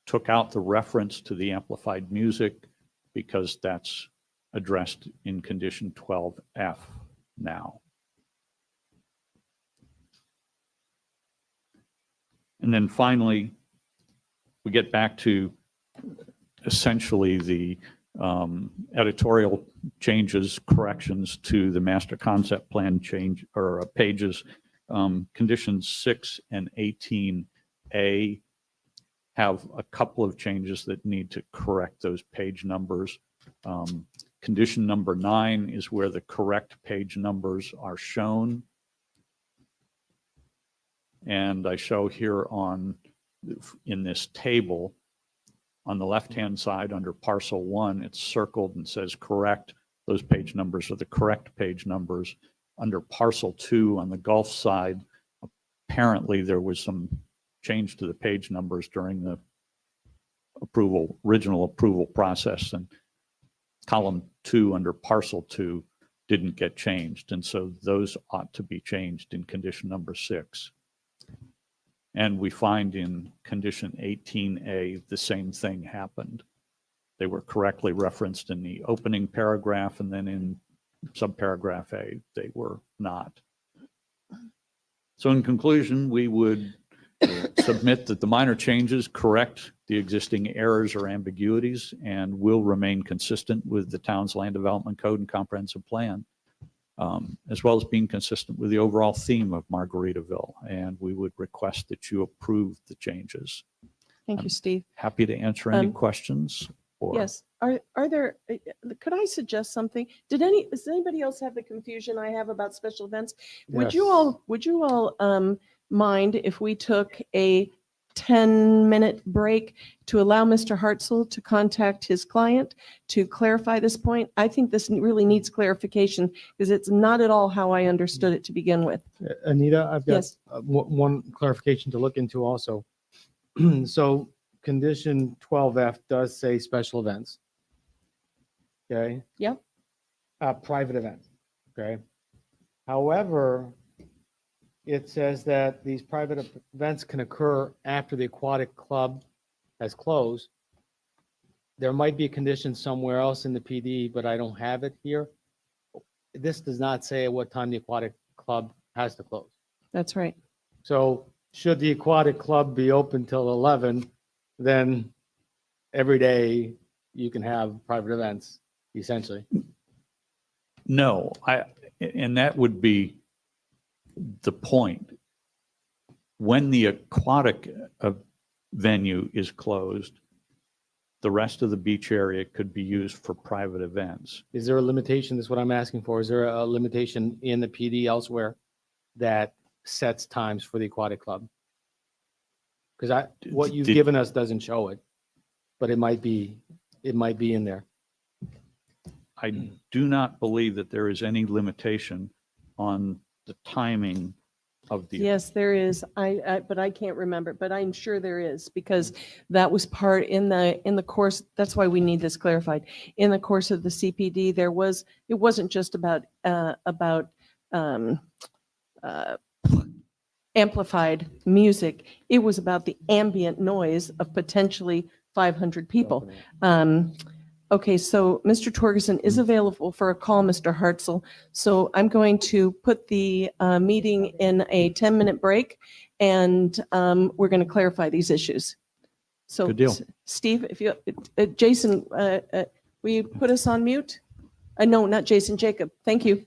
took out the reference to the amplified music because that's addressed in condition 12F now. And then finally, we get back to essentially the editorial changes, corrections to the master concept plan change or pages. Conditions 6 and 18A have a couple of changes that need to correct those page numbers. Condition number 9 is where the correct page numbers are shown. And I show here in this table, on the left-hand side under parcel 1, it's circled and says correct. Those page numbers are the correct page numbers. Under parcel 2 on the Gulf side, apparently there was some change to the page numbers during the original approval process, and column 2 under parcel 2 didn't get changed. And so those ought to be changed in condition number 6. And we find in condition 18A, the same thing happened. They were correctly referenced in the opening paragraph, and then in subparagraph A, they were not. So in conclusion, we would submit that the minor changes correct the existing errors or ambiguities and will remain consistent with the town's land development code and comprehensive plan, as well as being consistent with the overall theme of Margaritaville. And we would request that you approve the changes.
Thank you, Steve.
Happy to answer any questions. Or
Yes. Are there, could I suggest something? Does anybody else have the confusion I have about special events? Would you all mind if we took a 10-minute break to allow Mr. Hartzell to contact his client to clarify this point? I think this really needs clarification because it's not at all how I understood it to begin with.
Anita, I've got
Yes.
one clarification to look into also. So condition 12F does say special events. Okay?
Yep.
Private events. Okay? However, it says that these private events can occur after the aquatic club has closed. There might be a condition somewhere else in the PD, but I don't have it here. This does not say at what time the aquatic club has to close.
That's right.
So should the aquatic club be open till 11, then every day you can have private events, essentially.
no, and that would be the point. When the aquatic venue is closed, the rest of the beach area could be used for private events.
Is there a limitation? That's what I'm asking for. Is there a limitation in the PD elsewhere that sets times for the aquatic club? Because what you've given us doesn't show it, but it might be in there.
I do not believe that there is any limitation on the timing of the.
Yes, there is. But I can't remember, but I'm sure there is because that was part in the course. That's why we need this clarified. In the course of the CPD, it wasn't just about amplified music. It was about the ambient noise of potentially 500 people. Okay, so Mr. Torgerson is available for a call, Mr. Hartzell. So I'm going to put the meeting in a 10-minute break, and we're going to clarify these issues. So,
Good deal.
Steve, if you, Jason, will you put us on mute? No, not Jason, Jacob. Thank you.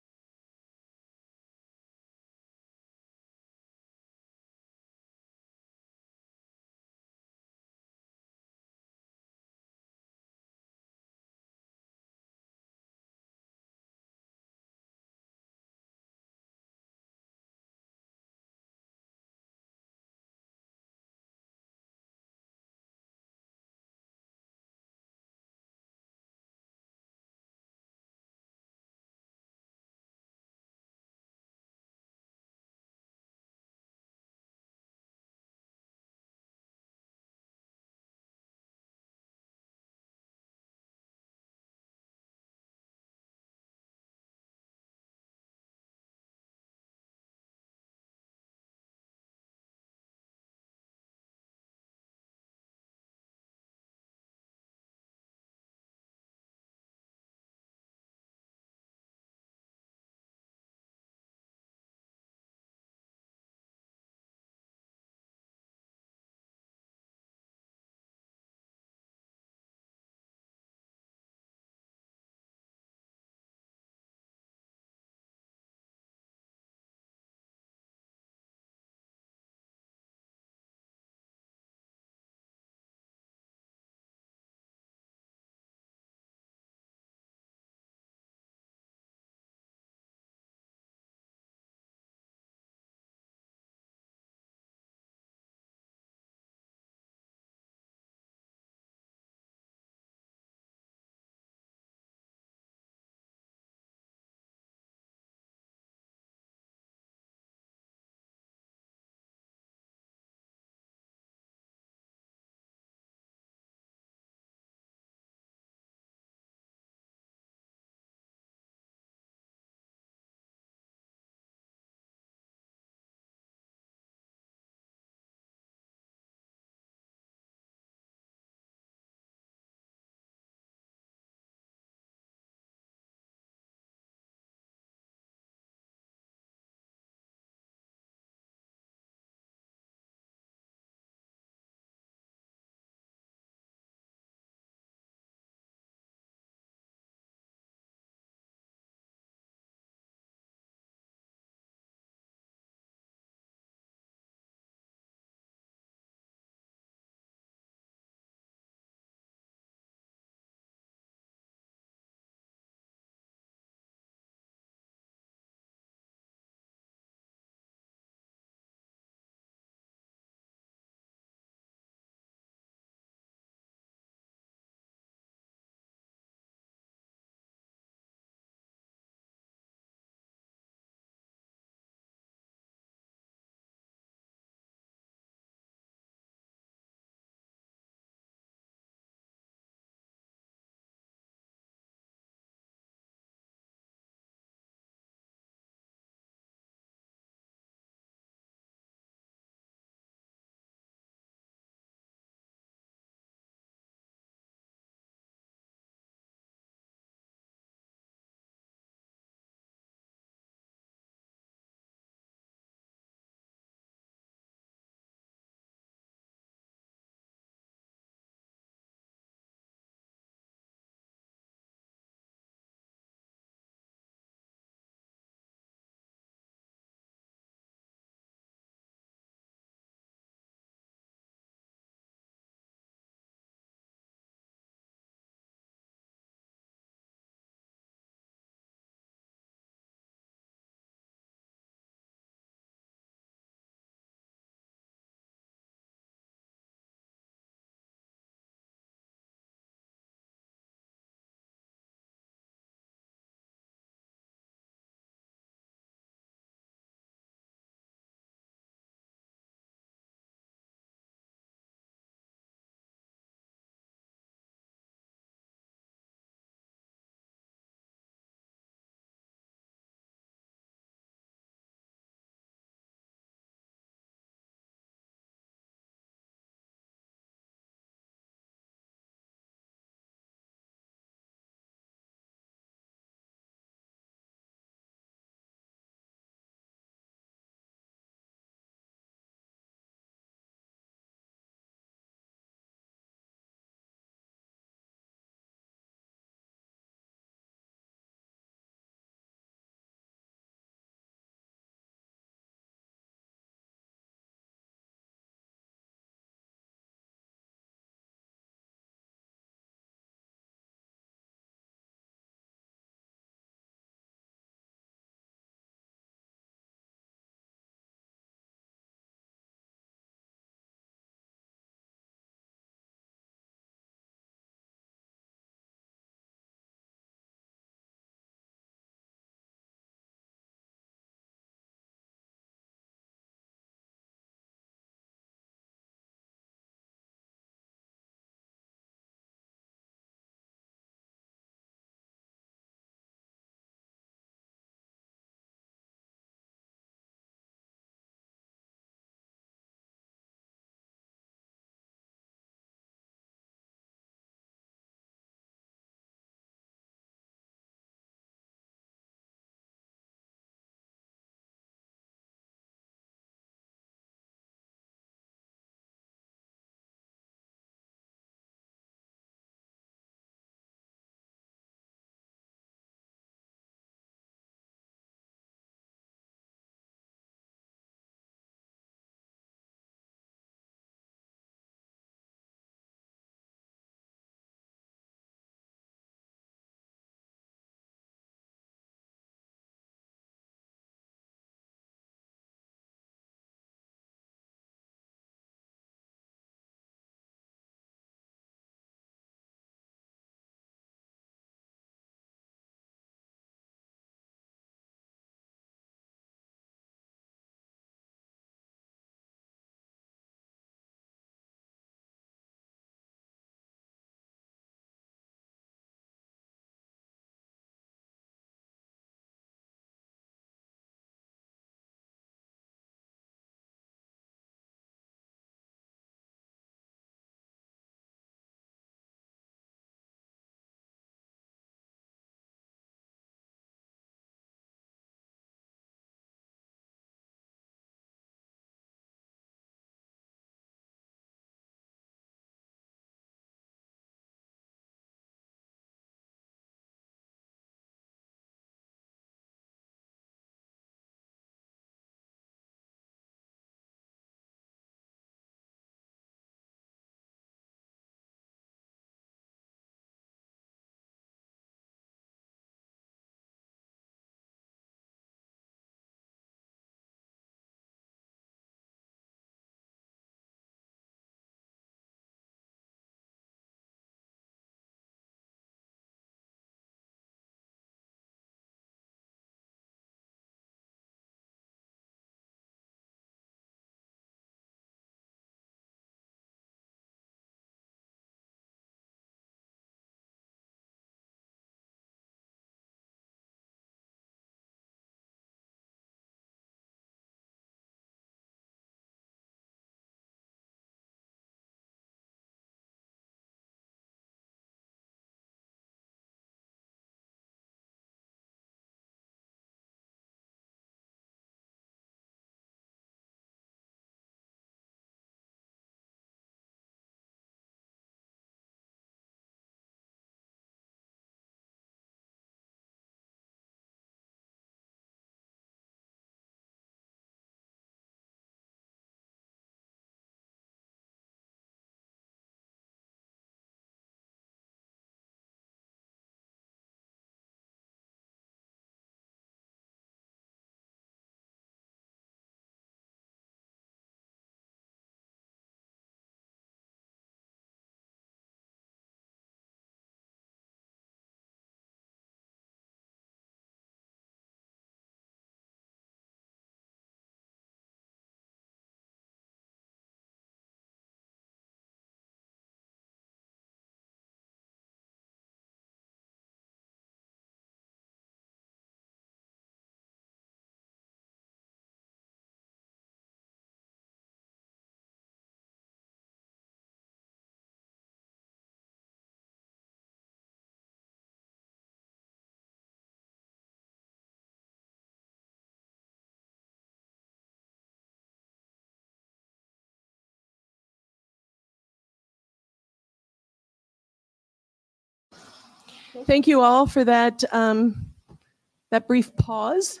Thank you all for that, that brief pause.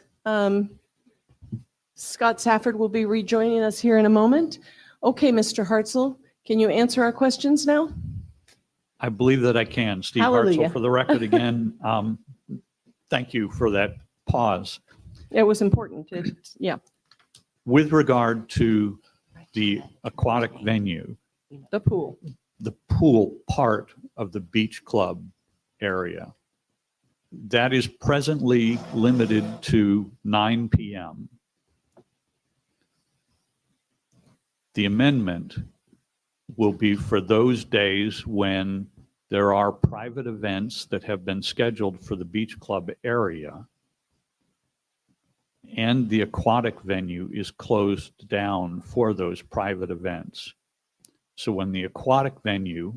Scott Safford will be rejoining us here in a moment. Okay, Mr. Hartzell, can you answer our questions now?
I believe that I can. Steve
Hallelujah.
Hartzell, for the record again, thank you for that pause.
It was important. Yeah,
With regard to the aquatic venue,
the pool.
the pool part of the beach club area, that is presently limited to 9 p.m. The amendment will be for those days when there are private events that have been scheduled for the beach club area and the aquatic venue is closed down for those private events. So when the aquatic venue,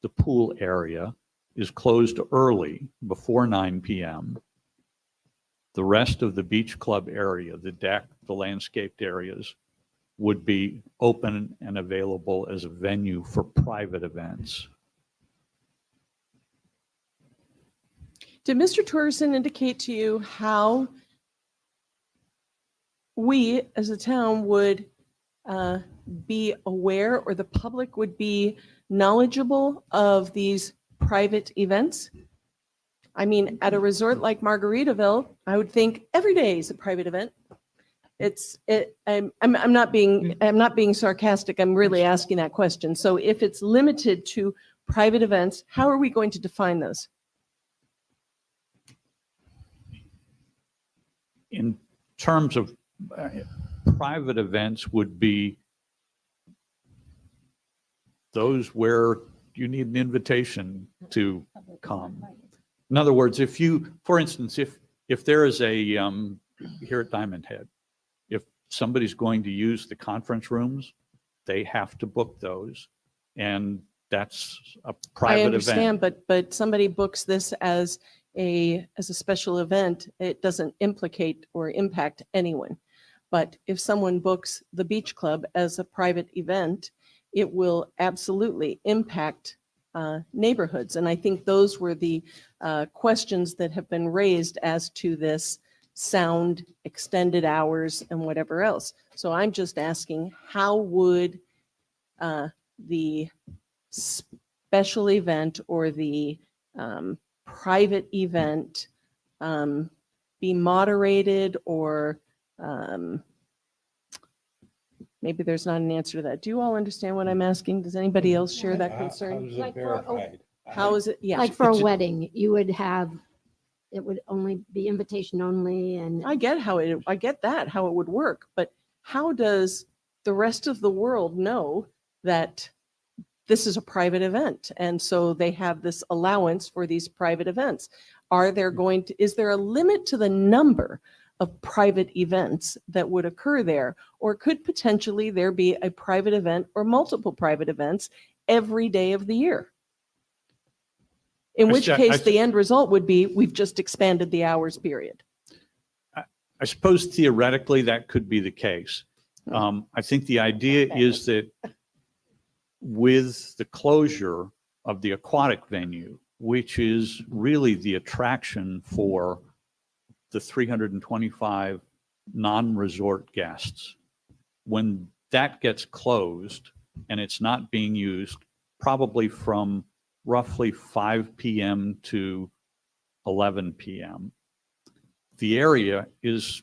the pool area, is closed early before 9 p.m., the rest of the beach club area, the deck, the landscaped areas, would be open and available as a venue for private events.
Did Mr. Torgerson indicate to you how we as a town would be aware, or the public would be knowledgeable of these private events? I mean, at a resort like Margaritaville, I would think every day is a private event. I'm not being sarcastic. I'm really asking that question. So if it's limited to private events, how are we going to define those?
In terms of private events would be those where you need an invitation to come. In other words, if you, for instance, if there is a, here at Diamond Head, if somebody's going to use the conference rooms, they have to book those. And that's a private
I
event.
understand, but somebody books this as a special event, it doesn't implicate or impact anyone. But if someone books the beach club as a private event, it will absolutely impact neighborhoods. And I think those were the questions that have been raised as to this sound, extended hours, and whatever else. So I'm just asking, how would the special event or the private event be moderated, or maybe there's not an answer to that. Do you all understand what I'm asking? Does anybody else share that concern? How is it? Yeah.
Like for a wedding, you would have, it would only be invitation only, and
I get how I get that, how it would work, but how does the rest of the world know that this is a private event? And so they have this allowance for these private events. Is there a limit to the number of private events that would occur there? Or could potentially there be a private event or multiple private events every day of the year? In which case the end result would be, we've just expanded the hours period.
I suppose theoretically that could be the case. I think the idea is that with the closure of the aquatic venue, which is really the attraction for the 325 non-resort guests, when that gets closed and it's not being used, probably from roughly 5 p.m. to 11 p.m., the area is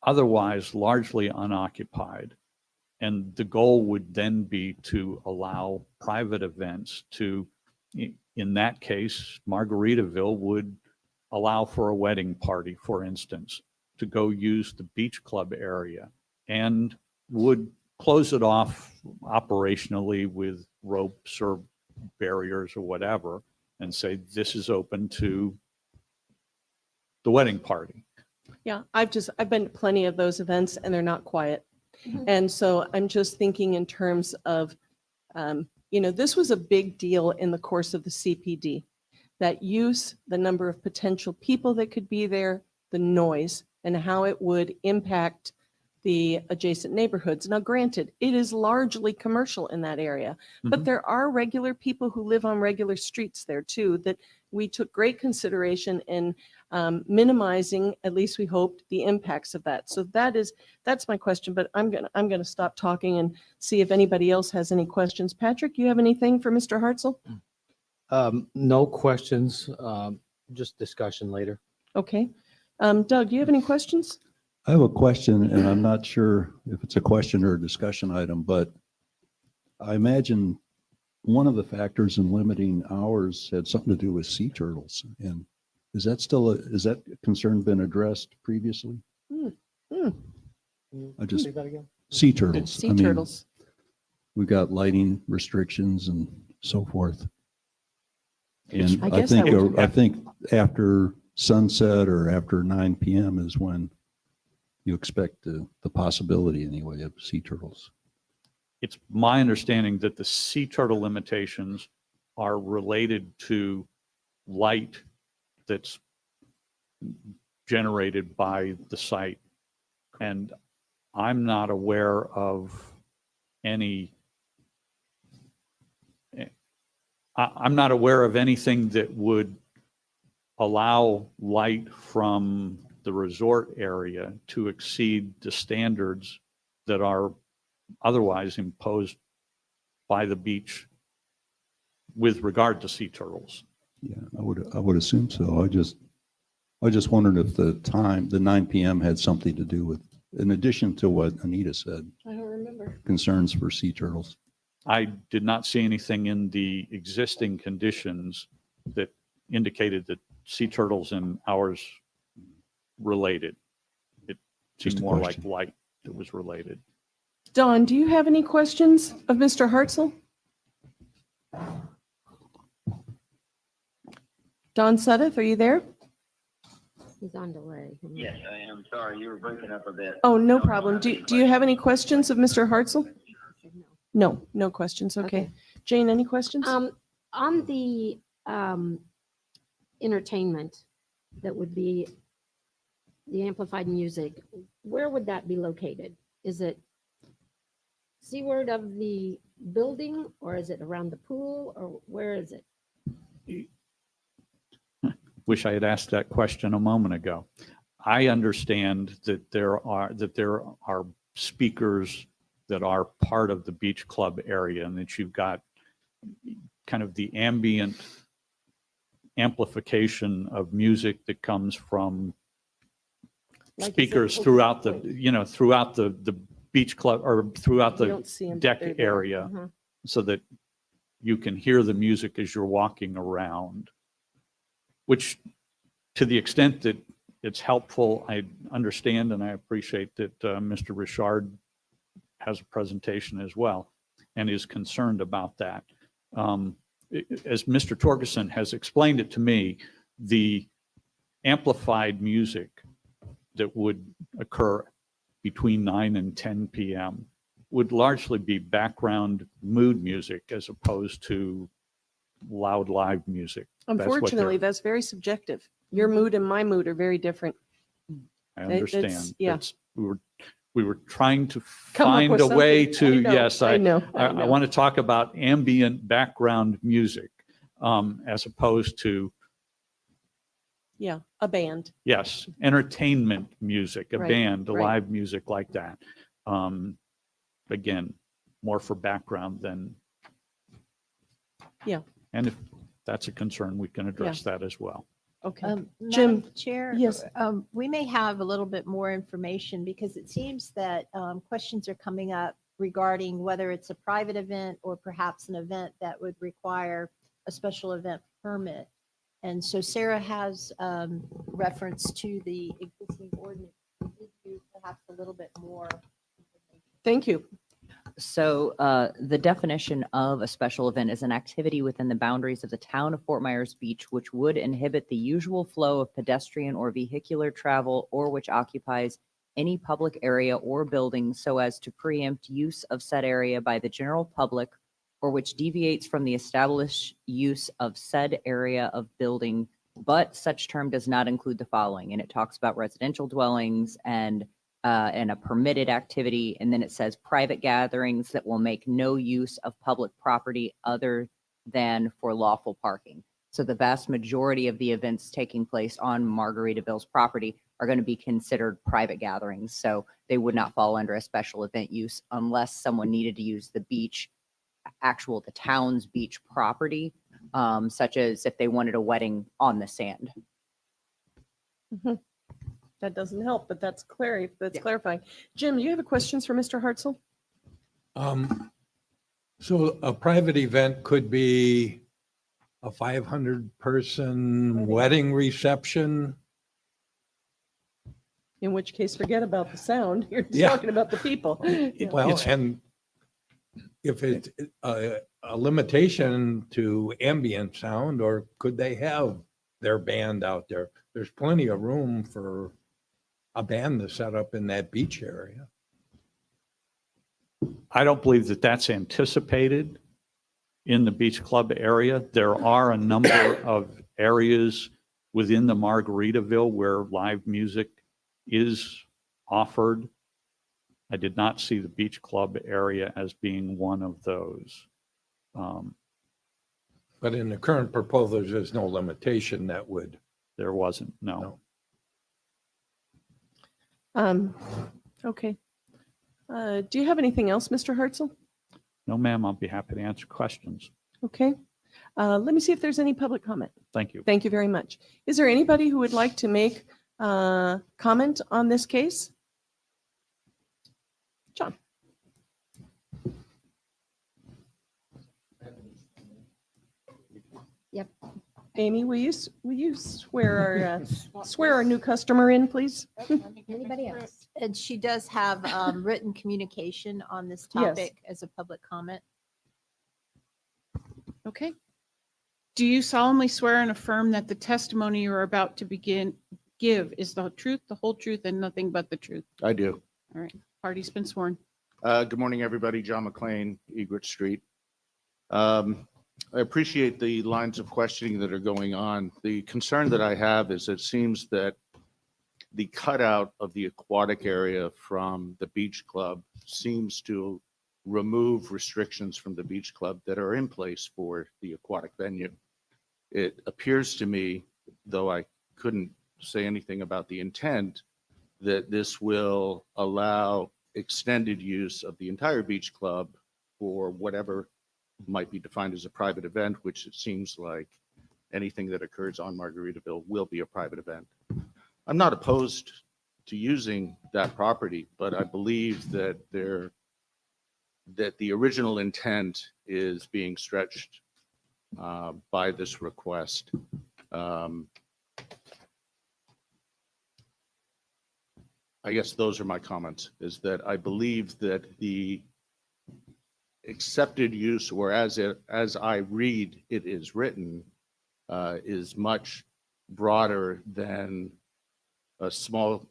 otherwise largely unoccupied. And the goal would then be to allow private events to, in that case, Margaritaville would allow for a wedding party, for instance, to go use the beach club area, and would close it off operationally with ropes or barriers or whatever, and say, this is open to the wedding party.
Yeah, I've been to plenty of those events and they're not quiet. And so I'm just thinking in terms of, this was a big deal in the course of the CPD. That use, the number of potential people that could be there, the noise, and how it would impact the adjacent neighborhoods. Now, granted, it is largely commercial in that area, but there are regular people who live on regular streets there too that we took great consideration in minimizing, at least we hoped, the impacts of that. So that's my question, but I'm gonna stop talking and see if anybody else has any questions. Patrick, you have anything for Mr. Hartzell?
No questions, just discussion later.
Okay. Doug, do you have any questions?
I have a question, and I'm not sure if it's a question or a discussion item, but I imagine one of the factors in limiting hours had something to do with sea turtles. And is that concern been addressed previously? I just,
Say that again?
sea turtles.
Sea turtles.
We've got lighting restrictions and so forth. And
I
I
guess that
think,
would-
I think after sunset or after 9 PM is when you expect the possibility anyway of sea turtles.
It's my understanding that the sea turtle limitations are related to light that's generated by the site. And I'm not aware of any, I'm not aware of anything that would allow light from the resort area to exceed the standards that are otherwise imposed by the beach with regard to sea turtles.
Yeah, I would assume so. I just wondered if the 9 PM had something to do with, in addition to what Anita said,
I don't remember.
concerns for sea turtles.
I did not see anything in the existing conditions that indicated that sea turtles and ours related. It
Just
seemed
a
more
question.
like light that was related.
Don, do you have any questions of Mr. Hartzell? Don Suddeth, are you there?
He's on delay.
Yes, I am. Sorry, you were breaking up a bit.
Oh, no problem. Do you have any questions of Mr. Hartzell? No, no questions. Okay.
Okay.
Jane, any questions?
On the entertainment that would be the amplified music, where would that be located? Is it seaward of the building, or is it around the pool, or where is it?
Wish I had asked that question a moment ago. I understand that there are speakers that are part of the beach club area, and that you've got kind of the ambient amplification of music that comes from
Like, is it
speakers
open-
throughout the,
wait.
throughout the beach club or throughout
You
the
don't see 'em, but
deck
they're there.
area,
Uh-huh.
so that you can hear the music as you're walking around, which, to the extent that it's helpful, I understand and I appreciate that Mr. Richard has a presentation as well and is concerned about that. As Mr. Torgerson has explained it to me, the amplified music that would occur between 9 and 10 PM would largely be background mood music as opposed to loud live music. That's what they're-
Unfortunately, that's very subjective. Your mood and my mood are very different.
I
That's-
understand.
yeah.
That's- We were trying to
Come up
find
with
a way
something.
to,
I know,
yes,
I
I
know.
want to talk about ambient background music as opposed to,
Yeah, a band.
yes, entertainment music, a
Right,
band,
right.
live music like that. Again, more for background than.
Yeah.
And if that's a concern, we can address that as well.
Okay.
Madam
Jim,
Chair?
yes.
We may have a little bit more information because it seems that questions are coming up regarding whether it's a private event or perhaps an event that would require a special event permit. And so Sarah has reference to the existing ordinance. Give you perhaps a little bit more.
Thank you.
So the definition of a special event is an activity within the boundaries of the town of Fort Myers Beach, which would inhibit the usual flow of pedestrian or vehicular travel, or which occupies any public area or building so as to preempt use of said area by the general public, or which deviates from the established use of said area of building, but such term does not include the following. And it talks about residential dwellings and a permitted activity. And then it says private gatherings that will make no use of public property other than for lawful parking. So the vast majority of the events taking place on Margaritaville's property are going to be considered private gatherings. So they would not fall under a special event use unless someone needed to use the beach, the town's beach property, such as if they wanted a wedding on the sand.
That doesn't help, but that's clear. That's
Yeah.
clarifying. Jim, you have a questions for Mr. Hartzell?
So a private event could be a 500-person wedding reception.
In which case, forget about the sound. You're just
Yeah.
talking about the people. Yeah.
Well, and if it's a limitation to ambient sound, or could they have their band out there? There's plenty of room for a band to set up in that beach area.
I don't believe that that's anticipated in the beach club area. There are a number of areas within the Margaritaville where live music is offered. I did not see the beach club area as being one of those.
But in the current proposal, there's no limitation that would.
There wasn't, no.
Okay. Do you have anything else, Mr. Hartzell?
No, ma'am, I'll be happy to answer questions.
Okay. Let me see if there's any public comment.
Thank you.
Thank you very much. Is there anybody who would like to make comment on this case? John.
Yep.
Amy, will you swear our new customer in, please?
Anybody else?
And she does have written communication on this
Yes.
topic as a public comment.
Okay. Do you solemnly swear and affirm that the testimony you are about to give is the truth, the whole truth, and nothing but the truth?
I do.
All right. Party's been sworn.
Good morning, everybody. John McLean, Egret Street. I appreciate the lines of questioning that are going on. The concern that I have is it seems that the cutout of the aquatic area from the beach club seems to remove restrictions from the beach club that are in place for the aquatic venue. It appears to me, though I couldn't say anything about the intent, that this will allow extended use of the entire beach club for whatever might be defined as a private event, which it seems like anything that occurs on Margaritaville will be a private event. I'm not opposed to using that property, but I believe that the original intent is being stretched by this request. I guess those are my comments, is that I believe that the accepted use, or as I read it is written, is much broader than a small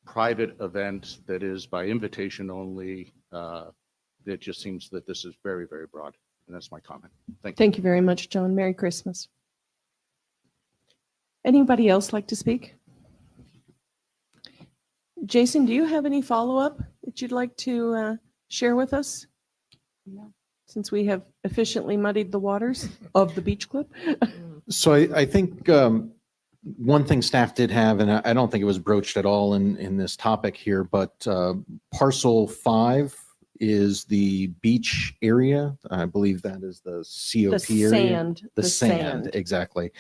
private event that is by invitation only. It just seems that this is very, very broad. And that's my comment. Thank you.
Thank you very much, John. Merry Christmas. Anybody else like to speak? Jason, do you have any follow-up that you'd like to share with us?
No.
Since we have efficiently muddied the waters of the beach club?
So I think one thing staff did have, and I don't think it was broached at all in this topic here, but parcel 5 is the beach area. I believe that is the COP
The
area.
sand.
The sand, exactly.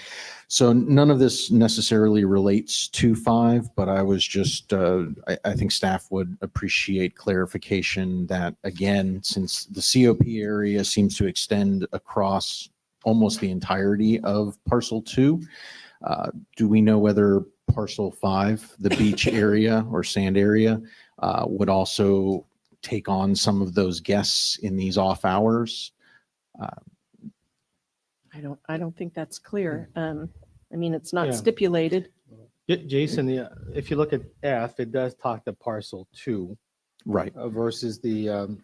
So none of this necessarily relates to 5, but I was just, I think staff would appreciate clarification that, again, since the COP area seems to extend across almost the entirety of parcel 2, do we know whether parcel 5, the beach area or sand area, would also take on some of those guests in these off hours?
I don't think that's clear. I mean, it's not
Yeah.
stipulated.
Jason, if you look at F, it does talk to parcel 2
Right.
versus the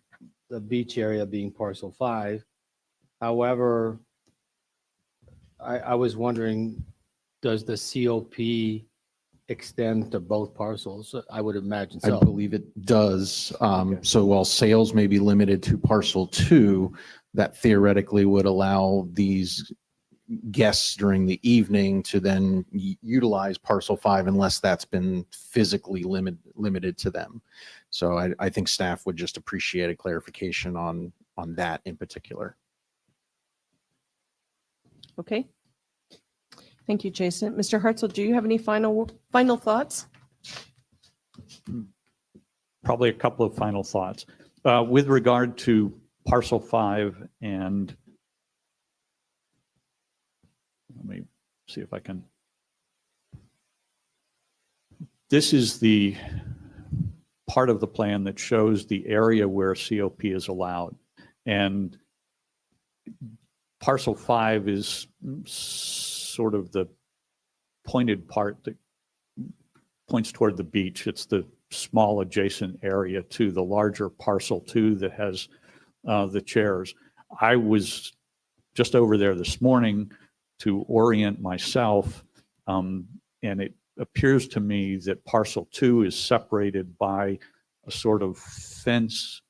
beach area being parcel 5. However, I was wondering, does the COP extend to both parcels? I would imagine
I
so.
believe it does. So while sales may be limited to parcel 2, that theoretically would allow these guests during the evening to then utilize parcel 5 unless that's been physically limited to them. So I think staff would just appreciate a clarification on that in particular.
Okay. Thank you, Jason. Mr. Hartzell, do you have any final thoughts?
Probably a couple of final thoughts. With regard to parcel 5, and let me see if I can. This is the part of the plan that shows the area where COP is allowed. And parcel 5 is sort of the pointed part that points toward the beach. It's the small adjacent area to the larger parcel 2 that has the chairs. I was just over there this morning to orient myself, and it appears to me that parcel 2 is separated by a sort of fence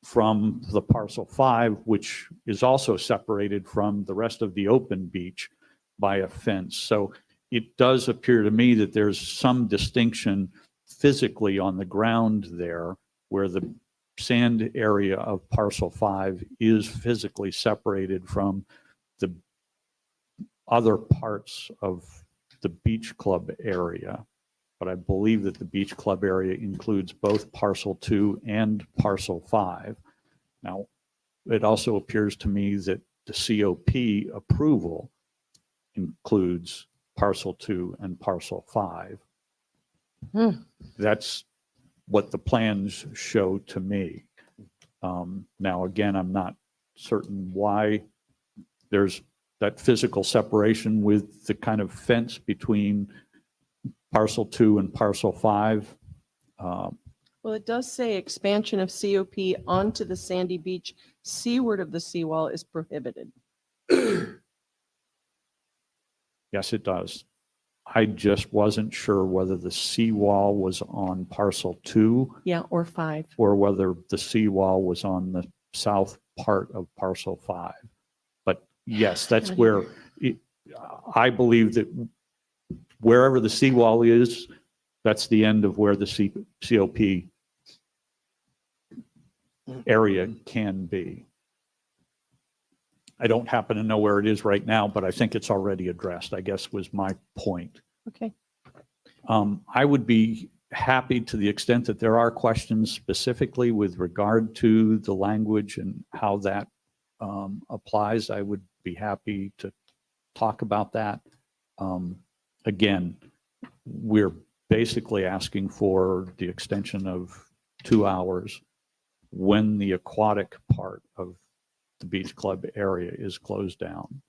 from the parcel 5, which is also separated from the rest of the open beach by a fence. So it does appear to me that there's some distinction physically on the ground there, where the sand area of parcel 5 is physically separated from the other parts of the beach club area. But I believe that the beach club area includes both parcel 2 and parcel 5. Now, it also appears to me that the COP approval includes parcel 2 and parcel 5. That's what the plans show to me. Now, again, I'm not certain why there's that physical separation with the kind of fence between parcel 2 and parcel 5.
Well, it does say expansion of COP onto the sandy beach seaward of the seawall is prohibited.
Yes, it does. I just wasn't sure whether the seawall was on parcel 2.
Yeah, or 5.
Or whether the seawall was on the south part of parcel 5. But yes, that's where I believe that wherever the seawall is, that's the end of where the COP area can be. I don't happen to know where it is right now, but I think it's already addressed, I guess was my point.
Okay.
I would be happy, to the extent that there are questions specifically with regard to the language and how that applies, I would be happy to talk about that. Again, we're basically asking for the extension of 2 hours when the aquatic part of the beach club area is closed down.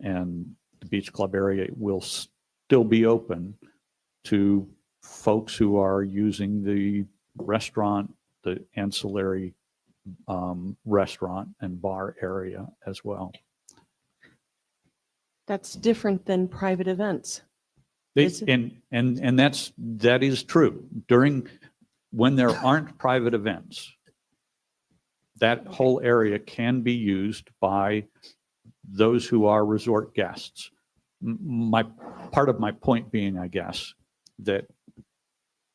And the beach club area will still be open to folks who are using the restaurant, the ancillary restaurant and bar area as well.
That's different than private events.
And that is true. When there aren't private events, that whole area can be used by those who are resort guests. Part of my point being, I guess, that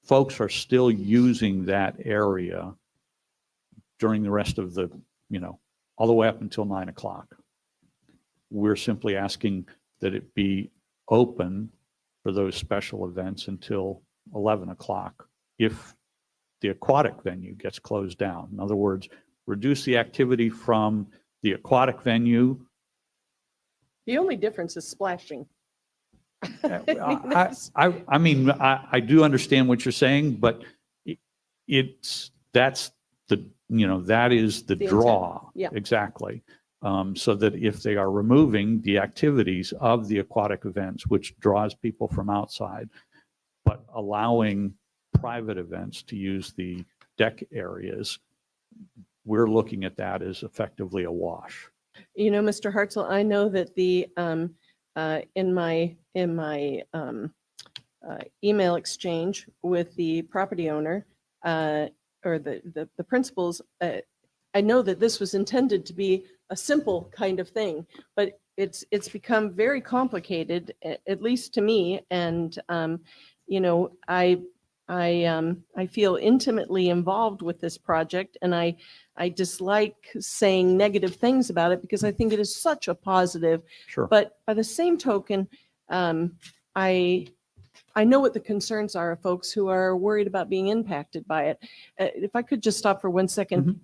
folks are still using that area during the rest of the, all the way up until 9 o'clock. We're simply asking that it be open for those special events until 11 o'clock if the aquatic venue gets closed down. In other words, reduce the activity from the aquatic venue.
The only difference is splashing.
I mean, I do understand what you're saying, but that is the draw.
Intent. Yeah.
Exactly. So that if they are removing the activities of the aquatic events, which draws people from outside, but allowing private events to use the deck areas, we're looking at that as effectively a wash.
Mr. Hartzell, I know that the in my email exchange with the property owner or the principals, I know that this was intended to be a simple kind of thing, but it's become very complicated, at least to me. And, I feel intimately involved with this project, and I dislike saying negative things about it because I think it is such a positive.
Sure.
But by the same token, I know what the concerns are of folks who are worried about being impacted by it. If I could just stop for 1 second.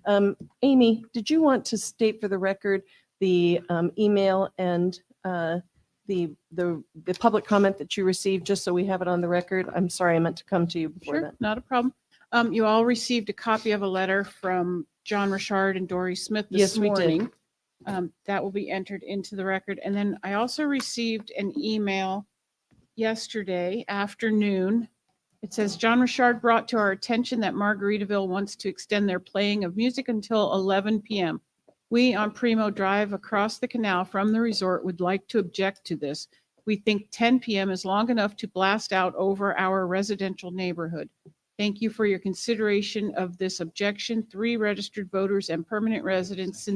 Amy, did you want to state for the record the email and the public comment that you received, just so we have it on the record? I'm sorry, I meant to come to you before
Sure,
that.
not a problem. You all received a copy of a letter from John Richard and Dory Smith
Yes,
this
we did.
morning. That will be entered into the record. And then I also received an email yesterday afternoon. It says, John Richard brought to our attention that Margaritaville wants to extend their playing of music until 11 p.m. We on Primo Drive across the canal from the resort would like to object to this. We think 10 p.m. is long enough to blast out over our residential neighborhood. Thank you for your consideration of this objection. 3 registered voters and permanent residents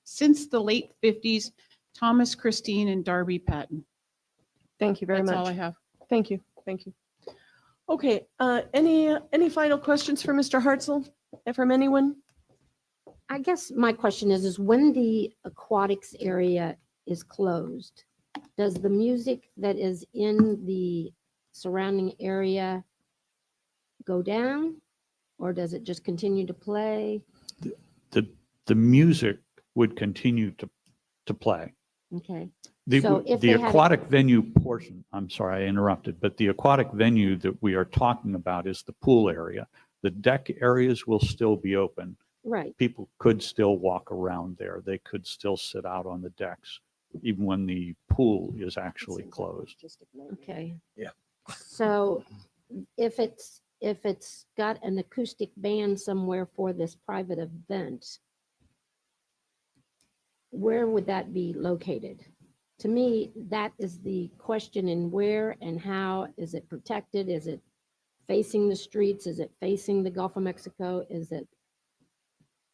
since the late 50s, Thomas, Christine, and Darby Patton.
Thank you very much.
That's all I have.
Thank you. Thank you. Okay, any final questions for Mr. Hartzell from anyone?
I guess my question is when the aquatics area is closed, does the music that is in the surrounding area go down, or does it just continue to play?
The music would continue to play.
Okay.
The,
So if
the
they had-
aquatic venue portion, I'm sorry, I interrupted, but the aquatic venue that we are talking about is the pool area. The deck areas will still be open.
Right.
People could still walk around there. They could still sit out on the decks, even when the pool is actually closed.
Okay.
Yeah.
So if it's got an acoustic band somewhere for this private event, where would that be located? To me, that is the question, in where and how is it protected? Is it facing the streets? Is it facing the Gulf of Mexico? Is it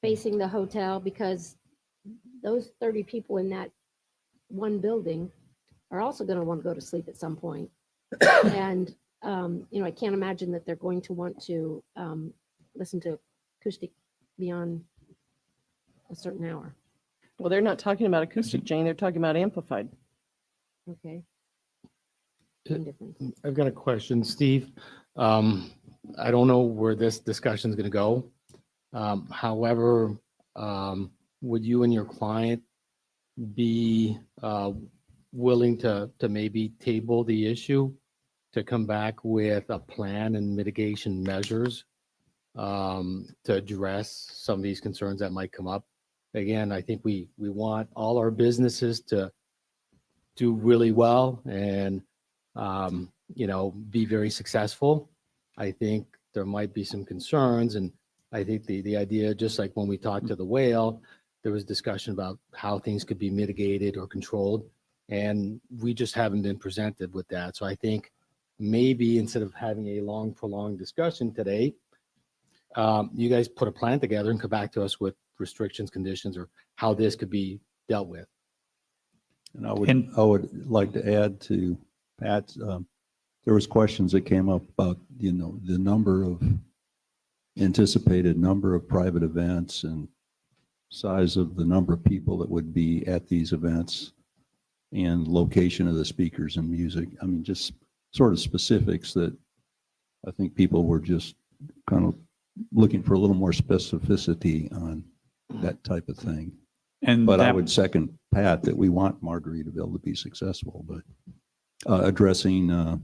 facing the hotel? Because those 30 people in that one building are also going to want to go to sleep at some point. And, I can't imagine that they're going to want to listen to acoustic beyond a certain hour.
Well, they're not talking about acoustic, Jane. They're talking about amplified.
Okay.
I've got a question, Steve. I don't know where this discussion is going to go. However, would you and your client be willing to maybe table the issue to come back with a plan and mitigation measures to address some of these concerns that might come up? Again, I think we want all our businesses to do really well and, be very successful. I think there might be some concerns, and I think the idea, just like when we talked to the whale, there was discussion about how things could be mitigated or controlled, and we just haven't been presented with that. So I think maybe instead of having a long, prolonged discussion today, you guys put a plan together and come back to us with restrictions, conditions, or how this could be dealt with.
And I would like to add to Pat's, there was questions that came up about, the anticipated number of private events and size of the number of people that would be at these events and location of the speakers and music. I mean, just sort of specifics that I think people were just kind of looking for a little more specificity on that type of thing. But I would second Pat that we want Margaritaville to be successful, but addressing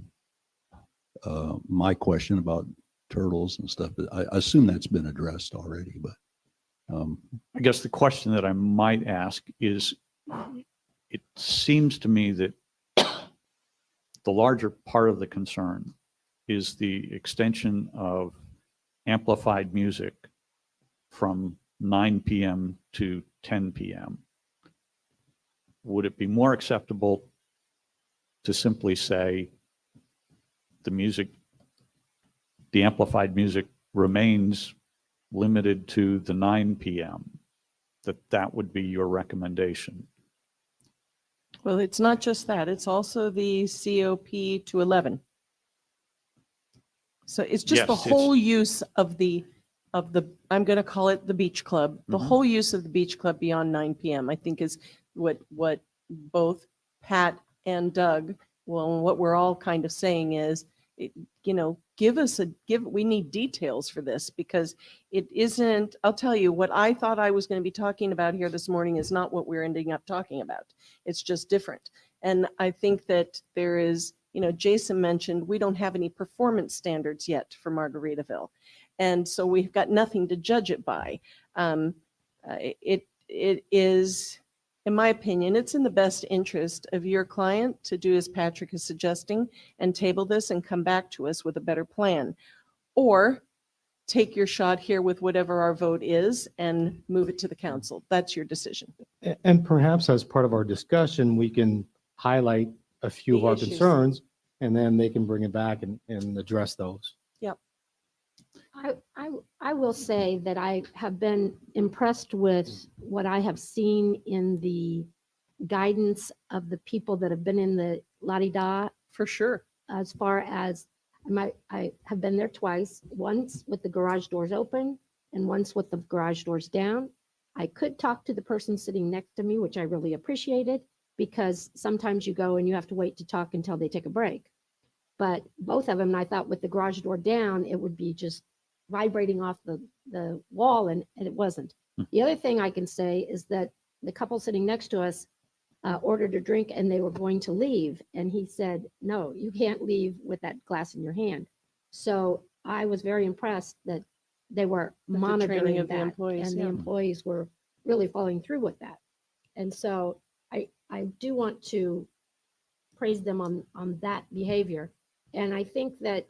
my question about turtles and stuff, I assume that's been addressed already, but.
I guess the question that I might ask is, it seems to me that the larger part of the concern is the extension of amplified music from 9 p.m. to 10 p.m. Would it be more acceptable to simply say the amplified music remains limited to the 9 p.m., that would be your recommendation?
Well, it's not just that, it's also the COP 211. So it's just the
Yes,
whole use of the, I'm going to call it the beach club. The
Mhm.
whole use of the beach club beyond 9 PM, I think is what both Pat and Doug, well, what we're all kind of saying is, we need details for this because it isn't, I'll tell you, what I thought I was going to be talking about here this morning is not what we're ending up talking about. It's just different. And I think that there is, Jason mentioned, we don't have any performance standards yet for Margaritaville. And so we've got nothing to judge it by. It is, in my opinion, it's in the best interest of your client to do as Patrick is suggesting and table this and come back to us with a better plan. Or take your shot here with whatever our vote is and move it to the council. That's your decision.
And perhaps as part of our discussion, we can highlight a few of
The
our
issues.
concerns, and then they can bring it back and address those.
Yep.
I will say that I have been impressed with what I have seen in the guidance of the people that have been in the la-di-da,
For sure.
as far as I have been there twice, once with the garage doors open and once with the garage doors down. I could talk to the person sitting next to me, which I really appreciated, because sometimes you go and you have to wait to talk until they take a break. But both of them, I thought with the garage door down, it would be just vibrating off the wall, and it wasn't. The other thing I can say is that the couple sitting next to us ordered a drink and they were going to leave. And he said, no, you can't leave with that glass in your hand. So I was very impressed that they were
With the training
monitoring
of the
that,
employees,
and the
yeah.
employees were really following through with that. And so I do want to praise them on that behavior. And I think that,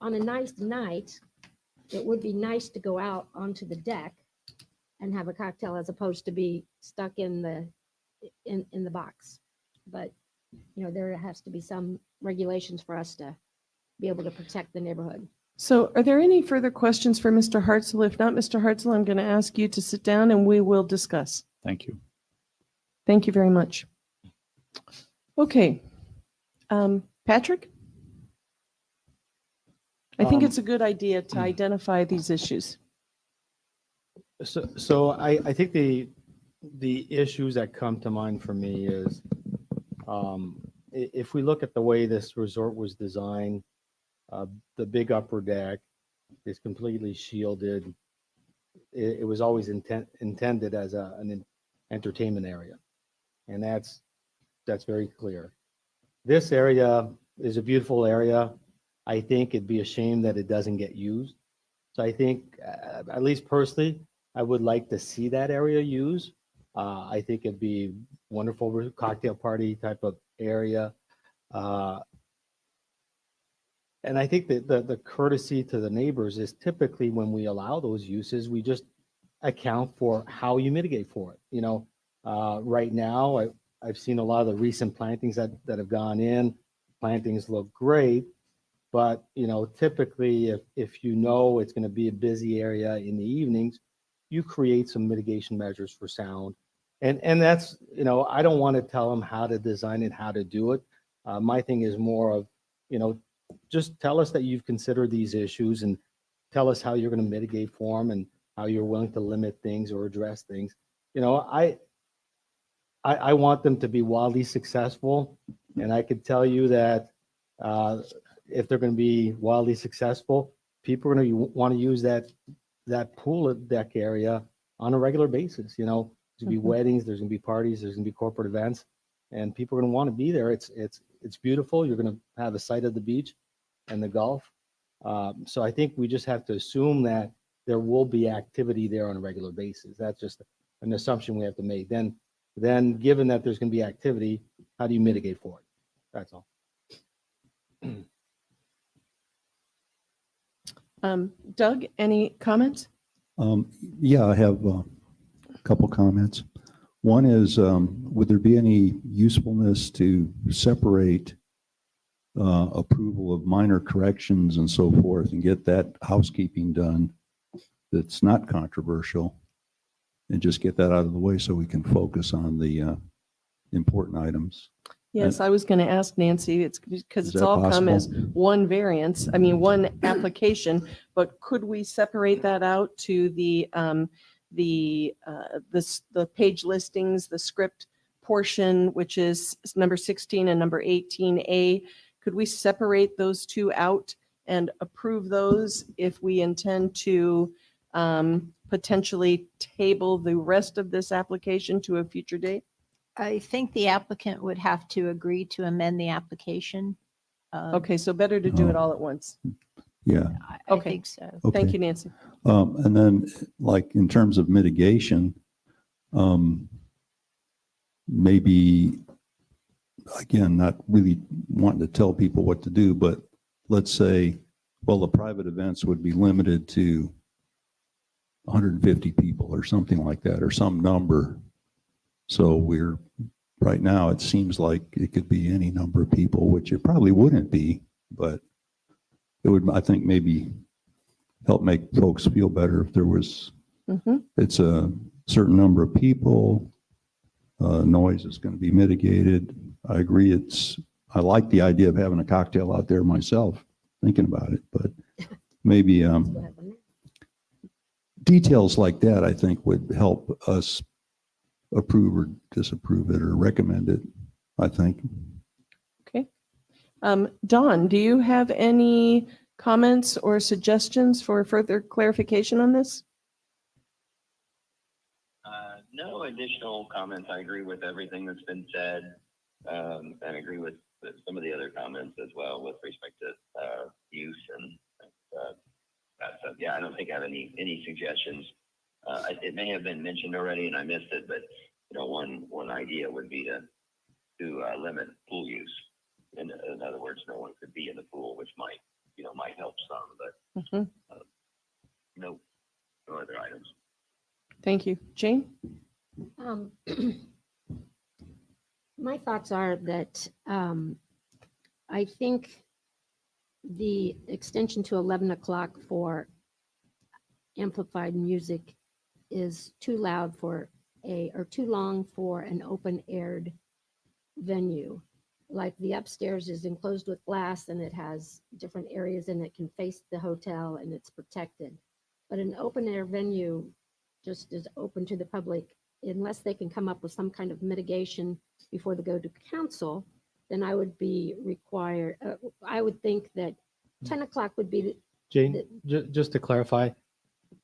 on a nice night, it would be nice to go out onto the deck and have a cocktail as opposed to be stuck in the box. But, there has to be some regulations for us to be able to protect the neighborhood.
So are there any further questions for Mr. Hartzell? If not, Mr. Hartzell, I'm going to ask you to sit down and we will discuss.
Thank you.
Thank you very much. Okay. Patrick? I think it's a good idea to identify these issues.
So I think the issues that come to mind for me is, if we look at the way this resort was designed, the big upper deck is completely shielded. It was always intended as an entertainment area, and that's very clear. This area is a beautiful area. I think it'd be a shame that it doesn't get used. So I think, at least personally, I would like to see that area used. I think it'd be wonderful cocktail party type of area. And I think that the courtesy to the neighbors is typically when we allow those uses, we just account for how you mitigate for it. Right now, I've seen a lot of the recent plantings that have gone in. Plantings look great, but typically if it's going to be a busy area in the evenings, you create some mitigation measures for sound. And that's, I don't want to tell them how to design it, how to do it. My thing is more of, just tell us that you've considered these issues and tell us how you're going to mitigate for them and how you're willing to limit things or address things. I want them to be wildly successful. And I could tell you that if they're going to be wildly successful, people are going to want to use that pool deck area on a regular basis. There's going to be weddings, there's going to be parties, there's going to be corporate events, and people are going to want to be there. It's beautiful. You're going to have a sight of the beach and the Gulf. So I think we just have to assume that there will be activity there on a regular basis. That's just an assumption we have to make. Then given that there's going to be activity, how do you mitigate for it? That's all.
Doug, any comments?
Yeah, I have a couple comments. One is, would there be any usefulness to separate approval of minor corrections and so forth and get that housekeeping done that's not controversial and just get that out of the way so we can focus on the important items.
Yes, I was going to ask Nancy, it's because
Is
it's
that
all come as
possible?
one variance, I mean, one application, but could we separate that out to the page listings, the script portion, which is number 16 and number 18A? Could we separate those two out and approve those if we intend to potentially table the rest of this application to a future date?
I think the applicant would have to agree to amend the application.
Okay, so better to do it all at once.
Yeah.
I
Okay.
think so.
Thank
Okay.
you, Nancy.
And then like in terms of mitigation, maybe, again, not really wanting to tell people what to do, but let's say, well, the private events would be limited to 150 people or something like that, or some number. So right now, it seems like it could be any number of people, which it probably wouldn't be, but it would, I think, maybe help make folks feel better if there was, it's a certain number of people, noise is going to be mitigated. I agree. I like the idea of having a cocktail out there myself, thinking about it, but maybe details like that, I think, would help us approve or disapprove it or recommend it, I think.
Okay. Dawn, do you have any comments or suggestions for further clarification on this?
No additional comments. I agree with everything that's been said, and agree with some of the other comments as well with respect to use and that stuff. Yeah, I don't think I have any suggestions. It may have been mentioned already and I missed it, but one idea would be to limit pool use. In other words, no one could be in the pool, which might help some, but no other items.
Thank you. Jane?
My thoughts are that I think the extension to 11 o'clock for amplified music is too loud or too long for an open-aired venue. Like the upstairs is enclosed with glass and it has different areas and it can face the hotel and it's protected. But an open-air venue just is open to the public unless they can come up with some kind of mitigation before they go to council. Then I would be required, I would think that 10 o'clock would be
Jane, just to clarify,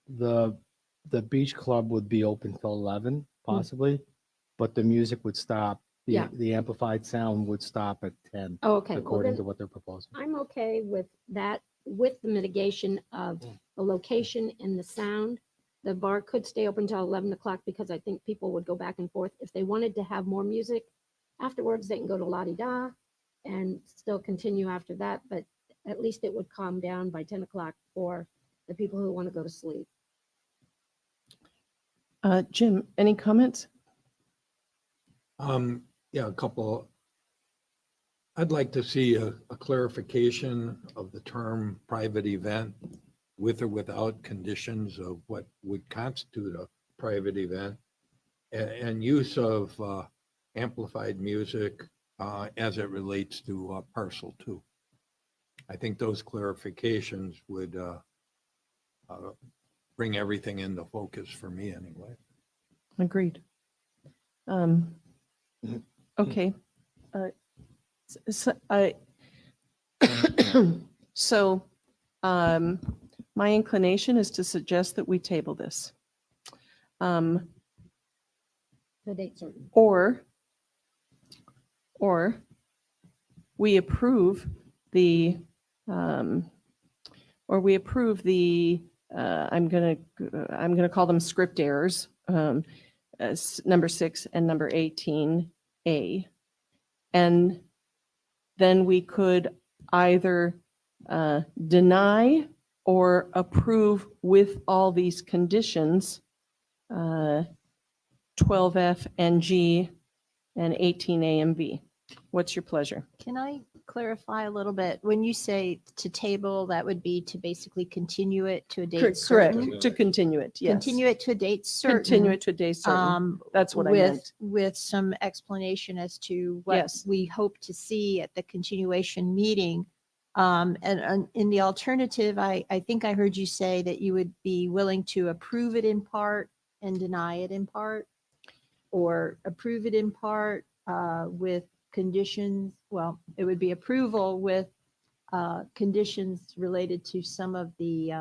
the beach club would be open till 11 possibly, but the music would stop.
Yeah.
The amplified sound would stop at 10.
Oh, okay. Well,
According
then
to what they're proposing.
I'm okay with that, with the mitigation of the location and the sound. The bar could stay open till 11 o'clock because I think people would go back and forth. If they wanted to have more music afterwards, they can go to La Di Da and still continue after that. But at least it would calm down by 10 o'clock for the people who want to go to sleep.
Jim, any comments?
Yeah, a couple. I'd like to see a clarification of the term private event with or without conditions of what would constitute a private event and use of amplified music as it relates to parcel 2. I think those clarifications would bring everything into focus for me anyway.
Agreed. Okay. So my inclination is to suggest that we table this.
The date certain.
Or we approve the, I'm gonna call them script errors, as number 6 and number 18A. And then we could either deny or approve with all these conditions, 12F and G and 18A and B. What's your pleasure?
Can I clarify a little bit? When you say to table, that would be to basically continue it to a date
Correct,
certain?
to continue it, yes.
Continue it to a date certain.
Continue it to a day certain. That's what I meant.
With some explanation as to what
Yes.
we hope to see at the continuation meeting. And in the alternative, I think I heard you say that you would be willing to approve it in part and deny it in part, or approve it in part with conditions. Well, it would be approval with conditions related to some of the,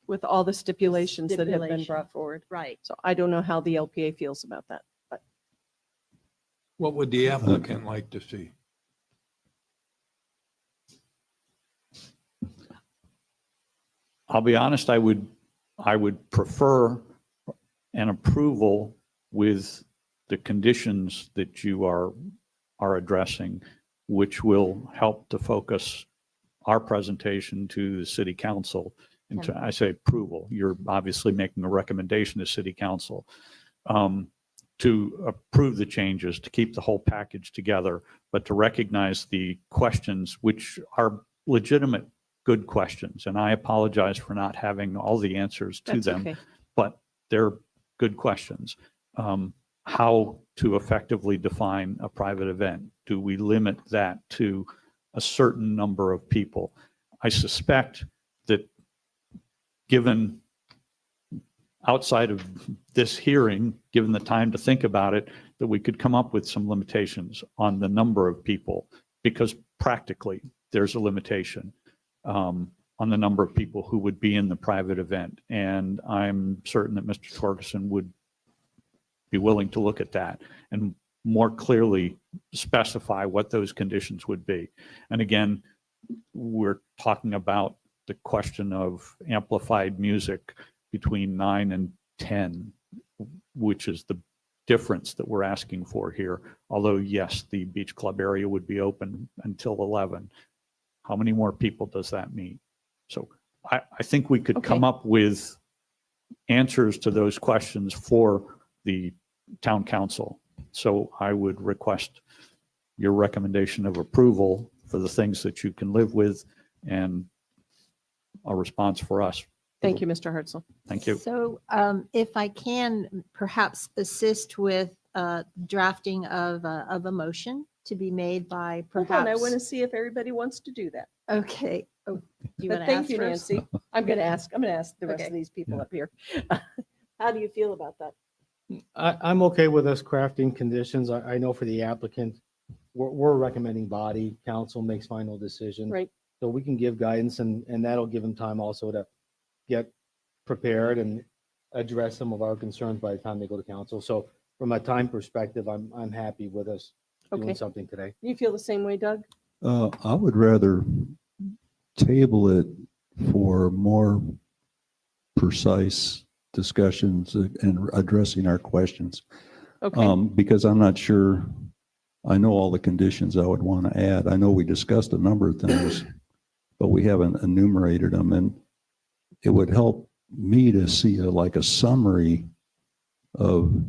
With all the stipulations that have been
stipulation.
brought forward.
right.
So I don't know how the LPA feels about that. But
What would the applicant like to see?
I'll be honest, I would prefer an approval with the conditions that you are addressing, which will help to focus our presentation to the city council. And I say approval, you're obviously making a recommendation to city council to approve the changes, to keep the whole package together, but to recognize the questions, which are legitimate, good questions. And I apologize for not having all the answers to
that's
them,
okay.
but they're good questions. How to effectively define a private event? Do we limit that to a certain number of people? I suspect that given outside of this hearing, given the time to think about it, that we could come up with some limitations on the number of people, because practically there's a limitation on the number of people who would be in the private event. And I'm certain that Mr. Torgerson would be willing to look at that and more clearly specify what those conditions would be. And again, we're talking about the question of amplified music between 9 and 10, which is the difference that we're asking for here. Although, yes, the beach club area would be open until 11. How many more people does that mean? So I think we could come up with answers to those questions for the town council. So I would request your recommendation of approval for the things that you can live with and a response for us.
Thank you, Mr. Hartzell.
Thank you.
So if I can perhaps assist with drafting of a motion to be made by
Hold
perhaps.
on, I want to see if everybody wants to do that.
Okay. Oh, do you
But
want to
thank
ask
you,
first?
Nancy. I'm going to ask the rest
Okay.
of these people up here. How do you feel about that?
I'm okay with us crafting conditions. I know for the applicant, we're recommending body, council makes final decision.
Right.
So we can give guidance and that'll give them time also to get prepared and address some of our concerns by the time they go to council. So from a time perspective, I'm happy with us
Okay.
doing something today.
You feel the same way, Doug?
I would rather table it for more precise discussions and addressing our questions.
Okay.
Because I'm not sure, I know all the conditions I would want to add. I know we discussed a number of things, but we haven't enumerated them. And it would help me to see like a summary of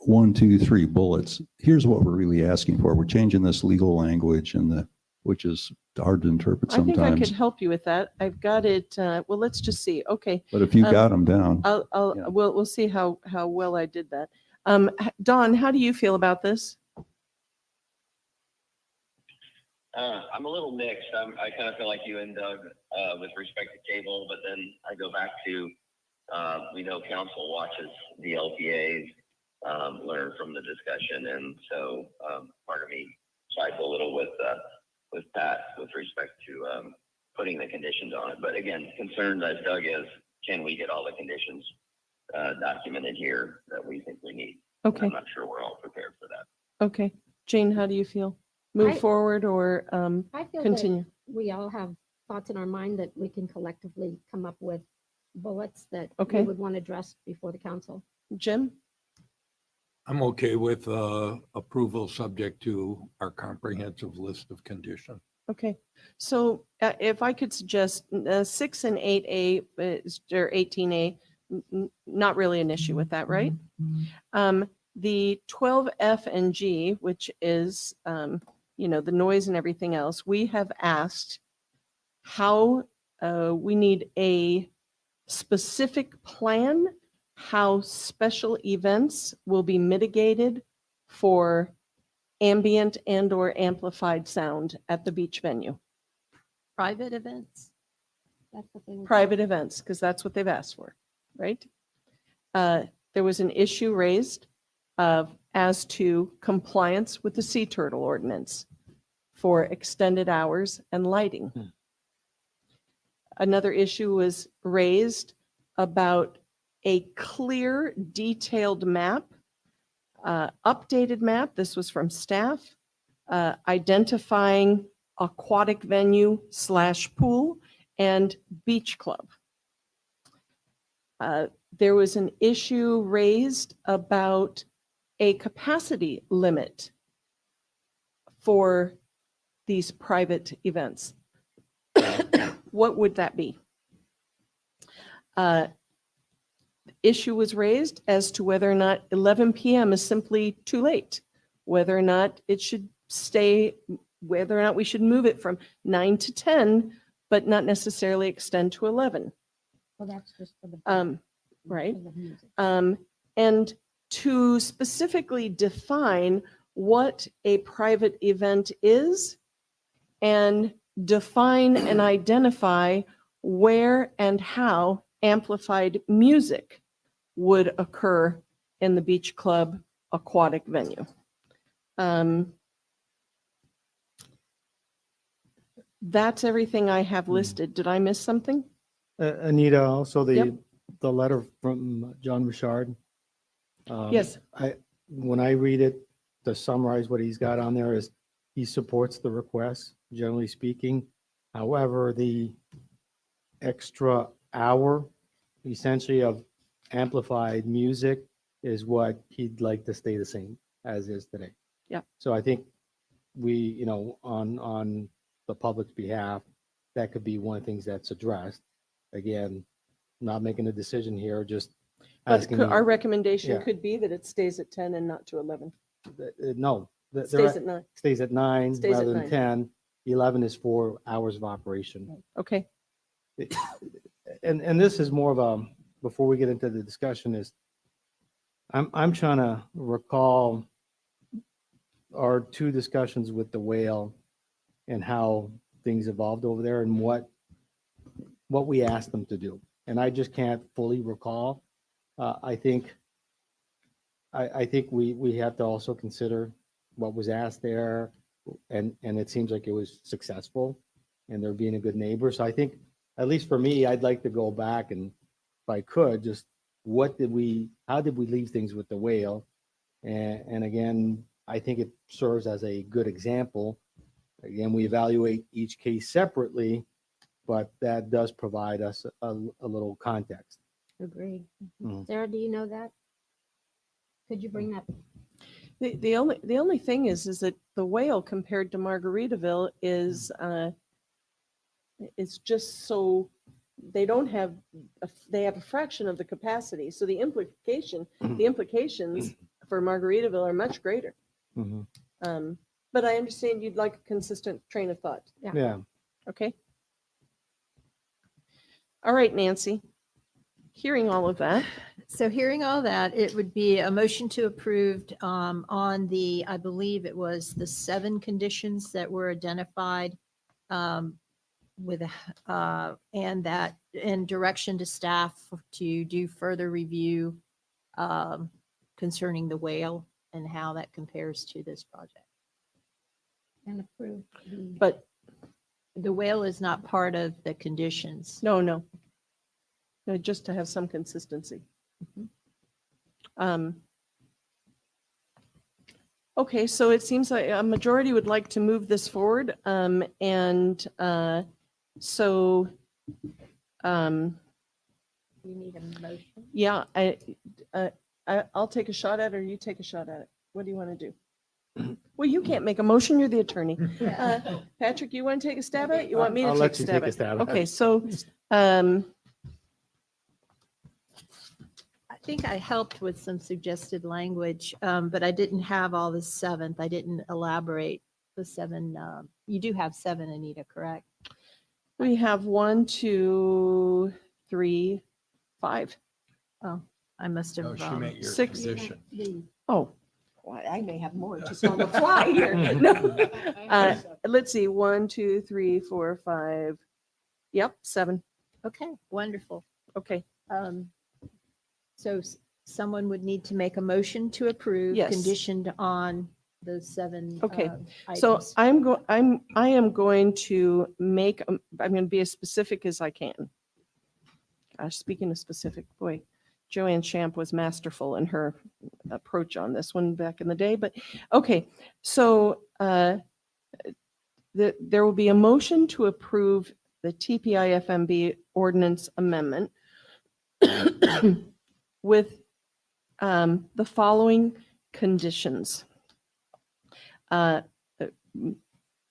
1, 2, 3 bullets. Here's what we're really asking for. We're changing this legal language which is hard to interpret
I think
sometimes.
I could help you with that. I've got it. Well, let's just see. Okay.
But if you got them down.
Yeah. We'll see how well I did that. Dawn, how do you feel about this?
I'm a little mixed. I kind of feel like you and Doug with respect to cable, but then I go back to we know council watches the LPAs, learn from the discussion, and so part of me sides a little with Pat with respect to putting the conditions on it. But again, concerned as Doug is, can we get all the conditions documented here that we think we need?
Okay.
I'm not sure we're all prepared for that.
Okay. Jane, how do you feel? Move forward or
I feel
continue?
that we all have thoughts in our mind that we can collectively come up with bullets that
Okay.
we would want addressed before the council.
Jim?
I'm okay with approval subject to our comprehensive list of conditions.
Okay. So if I could suggest 6 and 8A or 18A, not really an issue with that, right? The 12F and G, which is the noise and everything else, we have asked how we need a specific plan, how special events will be mitigated for ambient and or amplified sound at the beach venue.
Private events? That's what they would.
Private events, because that's what they've asked for, right? There was an issue raised as to compliance with the sea turtle ordinance for extended hours and lighting. Another issue was raised about a clear, detailed map, updated map, this was from staff, identifying aquatic venue / pool and beach club. There was an issue raised about a capacity limit for these private events. What would that be? Issue was raised as to whether or not 11 p.m. is simply too late, whether or not it should stay, whether or not we should move it from 9 to 10, but not necessarily extend to 11.
Well, that's just for the.
Right.
for the music.
And to specifically define what a private event is and define and identify where and how amplified music would occur in the beach club aquatic venue. That's everything I have listed. Did I miss something?
Anita, also
Yep.
the letter from John Richard.
Yes.
When I read it, to summarize what he's got on there is he supports the request, generally speaking. However, the extra hour essentially of amplified music is what he'd like to stay the same as is today.
Yeah.
So I think we, on the public's behalf, that could be one of the things that's addressed. Again, not making a decision here, just
But
asking.
our recommendation
Yeah.
could be that it stays at 10 and not to 11.
No.
Stays at 9.
Stays at 9
Stays at
rather than
9.
10. 11 is 4 hours of operation.
Okay.
And this is more of a, before we get into the discussion, is I'm trying to recall our 2 discussions with the whale and how things evolved over there and what we asked them to do. And I just can't fully recall. I think we have to also consider what was asked there, and it seems like it was successful, and they're being a good neighbor. So I think, at least for me, I'd like to go back and, if I could, just how did we leave things with the whale? And again, I think it serves as a good example. Again, we evaluate each case separately, but that does provide us a little context.
Agreed.
Mhm.
Sarah, do you know that? Could you bring that?
The only thing is that the whale compared to Margaritaville is it's just so they don't have they have a fraction of the capacity. So the implications for Margaritaville are much greater.
Mhm.
But I understand you'd like a consistent train of thought.
Yeah.
Okay. All right, Nancy. Hearing all of that.
So hearing all that, it would be a motion to approve on the, I believe it was the 7 conditions that were identified with, and that, and direction to staff to do further review concerning the whale and how that compares to this project.
And approve.
But
the whale is not part of the conditions.
No, just to have some consistency. Okay, so it seems like a majority would like to move this forward. So
You need a motion.
yeah, I'll take a shot at it, or you take a shot at it. What do you want to do? Well, you can't make a motion. You're the attorney. Patrick, you want to take a stab at it? You want me to
I'll
take
let
a
you
stab
take
at
a
it?
stab at
Okay,
it.
so
I think I helped with some suggested language, but I didn't have all the 7th. I didn't elaborate the seven, you do have seven, Anita, correct?
We have 1, 2, 3, 5.
Oh, I must
No,
have.
she meant your
6.
condition.
Oh, well, I may have more just on the fly here. No. Let's see, 1, 2, 3, 4, 5. Yep, 7.
Okay, wonderful.
Okay.
So someone would need to make a motion to approve
Yes.
conditioned on the seven.
Okay, So
items.
I am going to make, I'm going to be as specific as I can. Gosh, speaking of specific, boy, Joanne Champ was masterful in her approach on this one back in the day, but okay. So there will be a motion to approve the TPI-FMB ordinance amendment with the following conditions.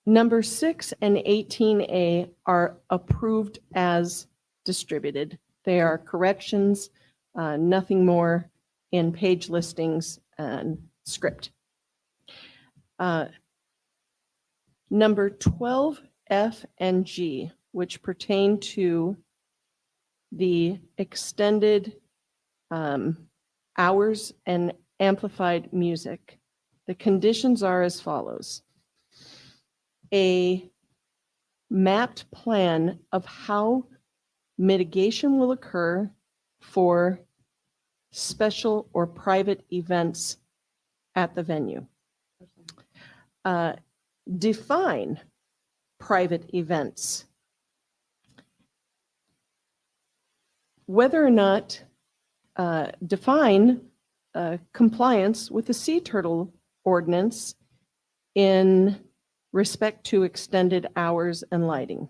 Number 6 and 18A are approved as distributed. They are corrections, nothing more in page listings and script. Number 12, F, and G, which pertain to the extended hours and amplified music. The conditions are as follows. A mapped plan of how mitigation will occur for special or private events at the venue. Define private events. Whether or not define compliance with the sea turtle ordinance in respect to extended hours and lighting.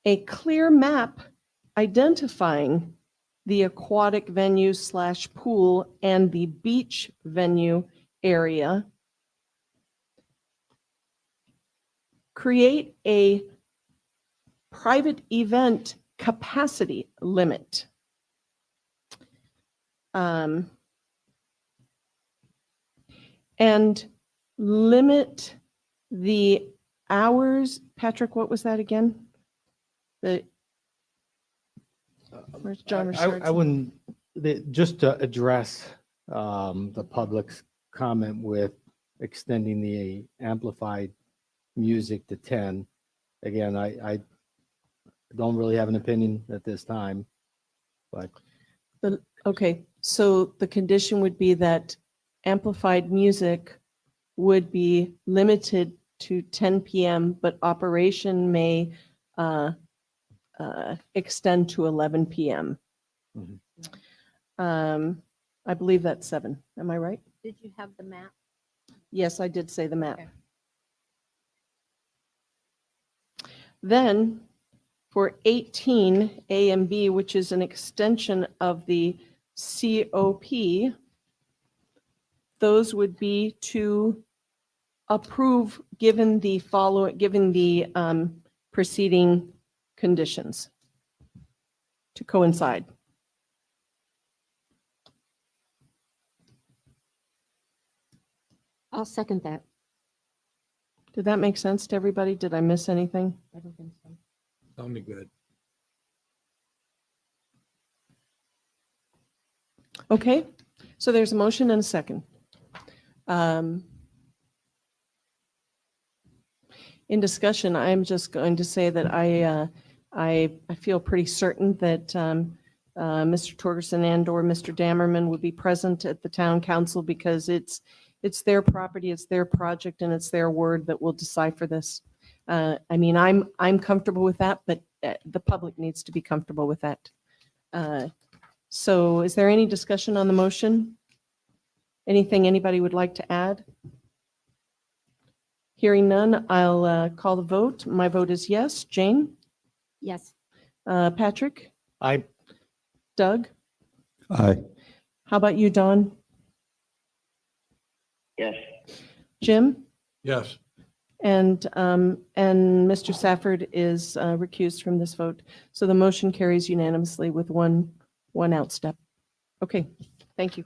A clear map identifying the aquatic venue / pool and the beach venue area. Create a private event capacity limit. And limit the hours. Patrick, what was that again? Where's John Richardson?
I wouldn't, just to address the public's comment with extending the amplified music to 10. Again, I don't really have an opinion at this time, but.
Okay, so the condition would be that amplified music would be limited to 10 p.m., but operation may extend to 11 p.m. I believe that's 7. Am I right?
Did you have the map?
Yes, I did say the map.
Okay.
Then for 18 A and B, which is an extension of the COP, those would be to approve given the preceding conditions to coincide.
I'll second that.
Did that make sense to everybody? Did I miss anything?
I don't think so.
Sounded good.
Okay, so there's a motion and a second. In discussion, I'm just going to say that I feel pretty certain that Mr. Torgerson and/or Mr. Dammerman would be present at the town council because it's their property, it's their project, and it's their word that will decipher this. I mean, I'm comfortable with that, but the public needs to be comfortable with that. So is there any discussion on the motion? Anything anybody would like to add? Hearing none, I'll call the vote. My vote is yes. Jane?
Yes.
Patrick?
I
Doug?
Aye.
How about you, Don?
Yes.
Jim?
Yes.
And Mr. Safford is recused from this vote. So the motion carries unanimously with one outstep. Okay, thank you.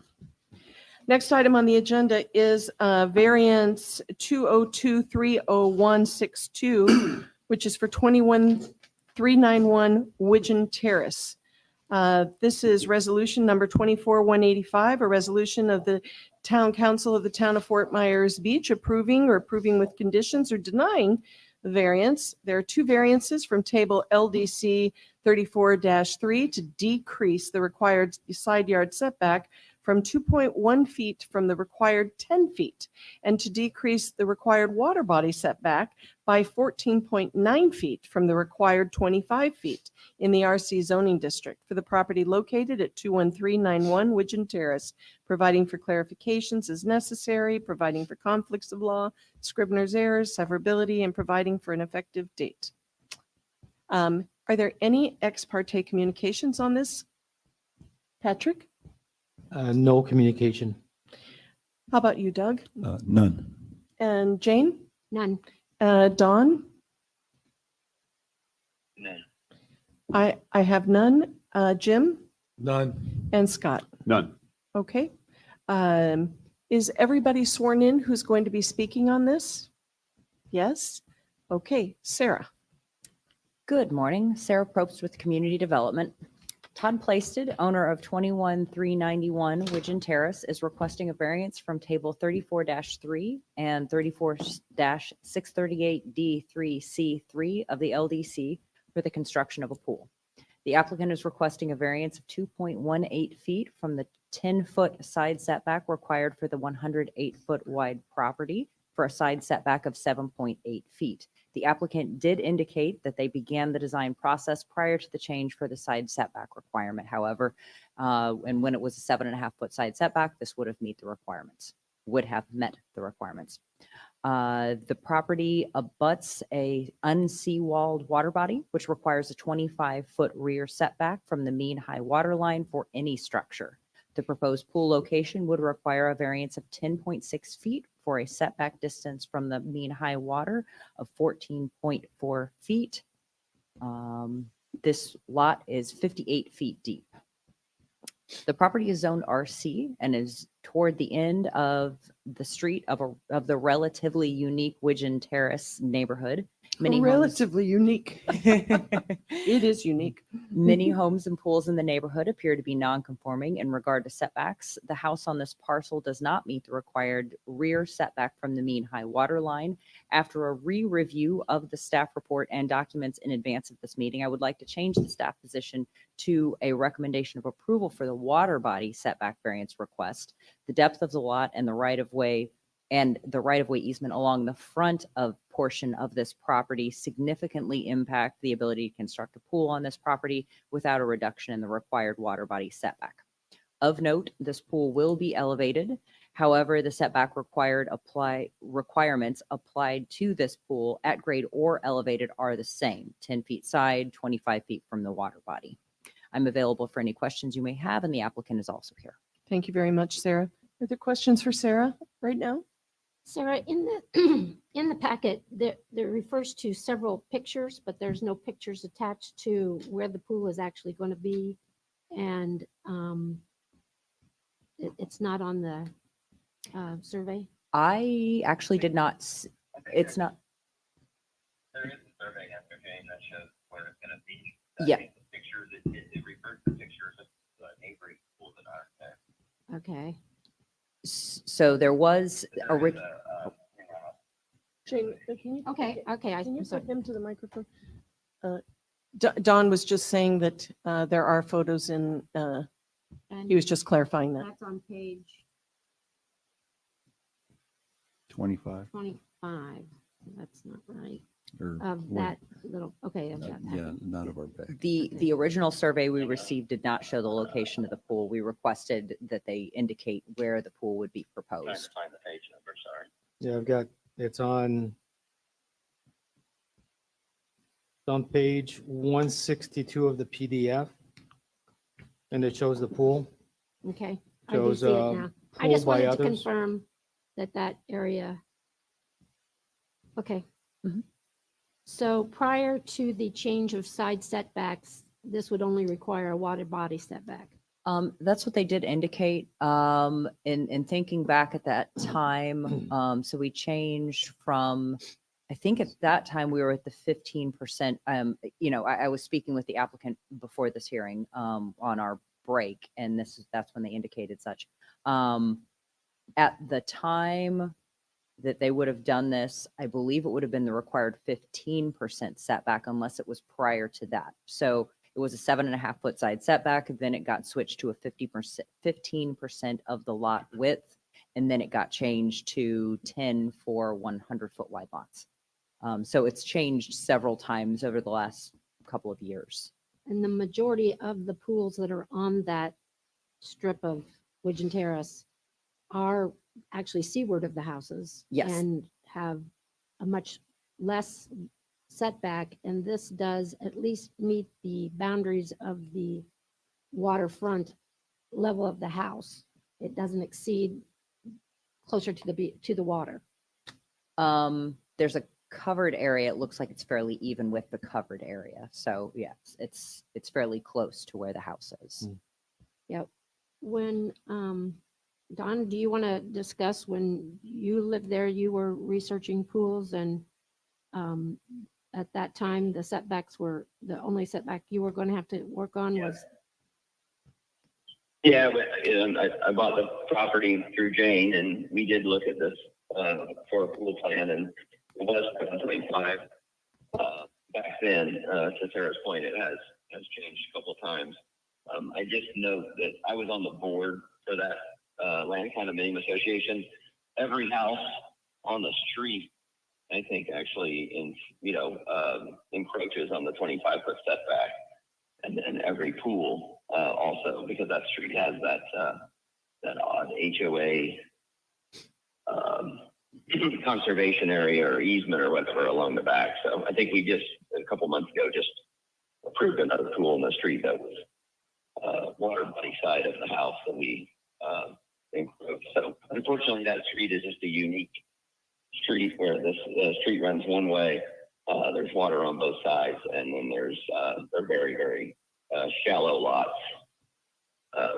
Next item on the agenda is variance 202-30162, which is for 21391 Widgeon Terrace. This is resolution number 24-185, a resolution of the Town Council of the Town of Fort Myers Beach approving or approving with conditions or denying the variance. There are two variances from table LDC 34-3 to decrease the required side yard setback from 2.1 feet from the required 10 feet and to decrease the required water body setback by 14.9 feet from the required 25 feet in the RC zoning district for the property located at 21391 Widgeon Terrace, providing for clarifications as necessary, providing for conflicts of law, scrivener's errors, severability, and providing for an effective date. Are there any ex parte communications on this? Patrick?
No communication.
How about you, Doug?
None.
And Jane?
None.
Dawn?
None.
I have none. Jim?
None.
And Scott?
None.
Okay. Is everybody sworn in who's going to be speaking on this? Yes? Okay. Sarah?
Good morning. Sarah Probst with Community Development. Todd Plaisted, owner of 21391 Widgeon Terrace, is requesting a variance from table 34-3 and 34-638D3C3 of the LDC for the construction of a pool. The applicant is requesting a variance of 2.18 feet from the 10-foot side setback required for the 108-foot wide property for a side setback of 7.8 feet. The applicant did indicate that they began the design process prior to the change for the side setback requirement. However, and when it was a 7.5-foot side setback, this would have met the requirements. The property abuts a unseawalled water body, which requires a 25-foot rear setback from the mean high water line for any structure. The proposed pool location would require a variance of 10.6 feet for a setback distance from the mean high water of 14.4 feet. This lot is 58 feet deep. The property is zoned RC and is toward the end of the street of the relatively unique Widgeon Terrace neighborhood. Many homes-
Relatively unique. It is unique.
Many homes and pools in the neighborhood appear to be non-conforming in regard to setbacks. The house on this parcel does not meet the required rear setback from the mean high water line. After a re-review of the staff report and documents in advance of this meeting, I would like to change the staff position to a recommendation of approval for the water body setback variance request. The depth of the lot and the right-of-way easement along the front of portion of this property significantly impact the ability to construct a pool on this property without a reduction in the required water body setback. Of note, this pool will be elevated. However, the setback requirements applied to this pool at grade or elevated are the same, 10 feet side, 25 feet from the water body. I'm available for any questions you may have, and the applicant is also here.
Thank you very much, Sarah. Are there questions for Sarah right now?
Sarah, in the in the packet, there refers to several pictures, but there's no pictures attached to where the pool is actually going to be, and it's not on the survey.
I actually did not, it's not,
There is a survey after Jane that shows where it's gonna be.
Yeah.
The pictures, it refers to pictures of the neighboring pools that aren't there.
Okay.
so there was a,
There is
Jane, can you?
Okay. Okay.
Can you
I'm sorry.
put him to the microphone? Don was just saying that there are photos in,
And
he was just clarifying that.
that's on page
25
25. That's not right.
or
Of
what?
that little. Okay. I've got that.
Yeah, not of our back.
the original survey we received did not show the location of the pool. We requested that they indicate where the pool would be
trying to
proposed.
find the page number, sorry.
Yeah, it's on page 162 of the PDF. And it shows the pool.
Okay. I do
Shows
see it now. I
pool
just
by
wanted to
others.
confirm that area. Okay.
Mhm.
So prior to the change of side setbacks, this would only require a water body setback.
That's what they did indicate. In thinking back at that time, so we changed from, I think at that time we were at the 15%. I was speaking with the applicant before this hearing on our break, and that's when they indicated such. At the time that they would have done this, I believe it would have been the required 15% setback unless it was prior to that. So it was a 7.5-foot side setback, then it got switched to a 15% of the lot width, and then it got changed to 10 for 100-foot wide lots. So it's changed several times over the last couple of years.
And the majority of the pools that are on that strip of Widgeon Terrace are actually seaward of the houses.
Yes.
And have a much less setback, and this does at least meet the boundaries of the waterfront level of the house. It doesn't exceed closer to the water.
There's a covered area. It looks like it's fairly even with the covered area. So yes, it's fairly close to where the house is.
Yep. When, Don, do you want to discuss when you lived there, you were researching pools, and at that time, the setbacks were, the only setback you were going to have to work on was?
Yeah, I bought the property through Jane, and we did look at this for a pool plan, and it was 25 back then. To Sarah's point, it has changed a couple of times. I just note that I was on the board for that Land Condominium Association. Every house on the street, I think, actually encroaches on the 25-foot setback, and then every pool also, because that street has that odd HOA conservation area or easement or whatever along the back. So I think we just a couple months ago just approved another pool in the street that was water buddy side of the house that we encroached. So unfortunately, that street is just a unique street where this street runs one way. There's water on both sides, and then they're very, very shallow lots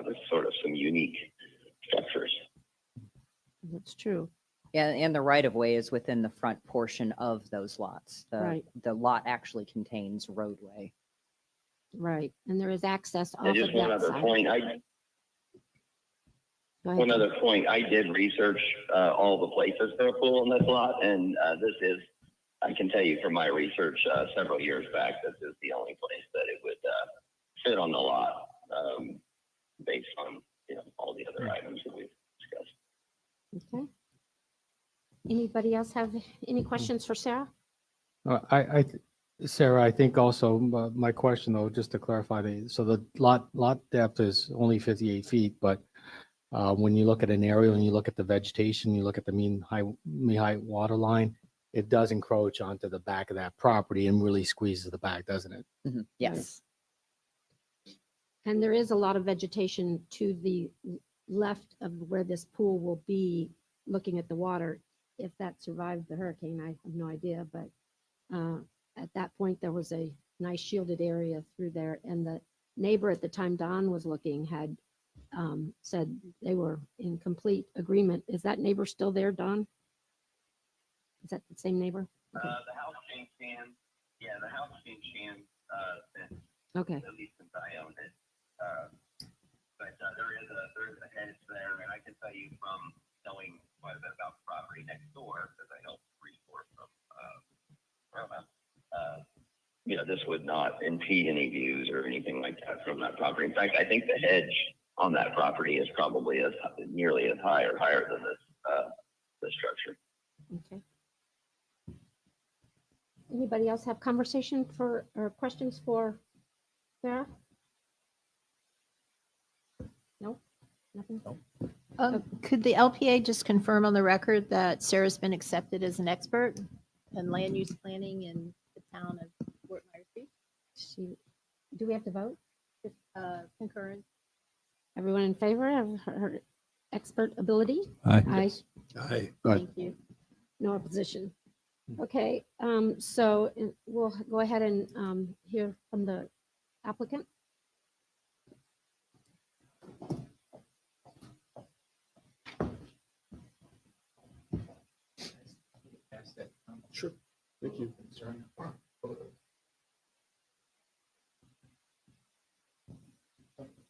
with sort of some unique structures.
That's true.
Yeah, and the right of way is within the front portion of those lots.
Right.
The lot actually contains roadway.
Right. And there is access off
And
of
just one
that
other
side.
point,
Go ahead,
one
Tom.
other point, I did research all the places for a pool in this lot, and this is, I can tell you from my research several years back, this is the only place that it would fit on the lot, based on all the other items that we've discussed.
Okay. Anybody else have any questions for Sarah?
Sarah, I think also my question though, just to clarify, so the lot depth is only 58 feet, but when you look at an aerial and you look at the vegetation, you look at the mean height water line, it does encroach onto the back of that property and really squeezes the back, doesn't it?
Mhm. Yes.
And there is a lot of vegetation to the left of where this pool will be, looking at the water. If that survived the hurricane, I have no idea, but at that point, there was a nice shielded area through there. And the neighbor at the time Don was looking had said they were in complete agreement. Is that neighbor still there, Don? Is that the same neighbor?
The house changed hands. Yeah, the house changed hands since,
Okay.
at least since I owned it. But there is a hedge there, and I can tell you from knowing quite a bit about the property next door, because I helped resource from Roma. This would not impede any views or anything like that from that property. In fact, I think the hedge on that property is probably nearly as high or higher than this structure.
Okay. Anybody else have conversation or questions for Sarah? No? Nothing?
Could the LPA just confirm on the record that Sarah's been accepted as an expert in land use planning in the town of Fort Myers Beach?
Do we have to vote?
Concurrent.
Everyone in favor of her expert ability?
Aye.
Aye.
Thank you.
No opposition. Okay, so we'll go ahead and hear from the applicant.
Thank you.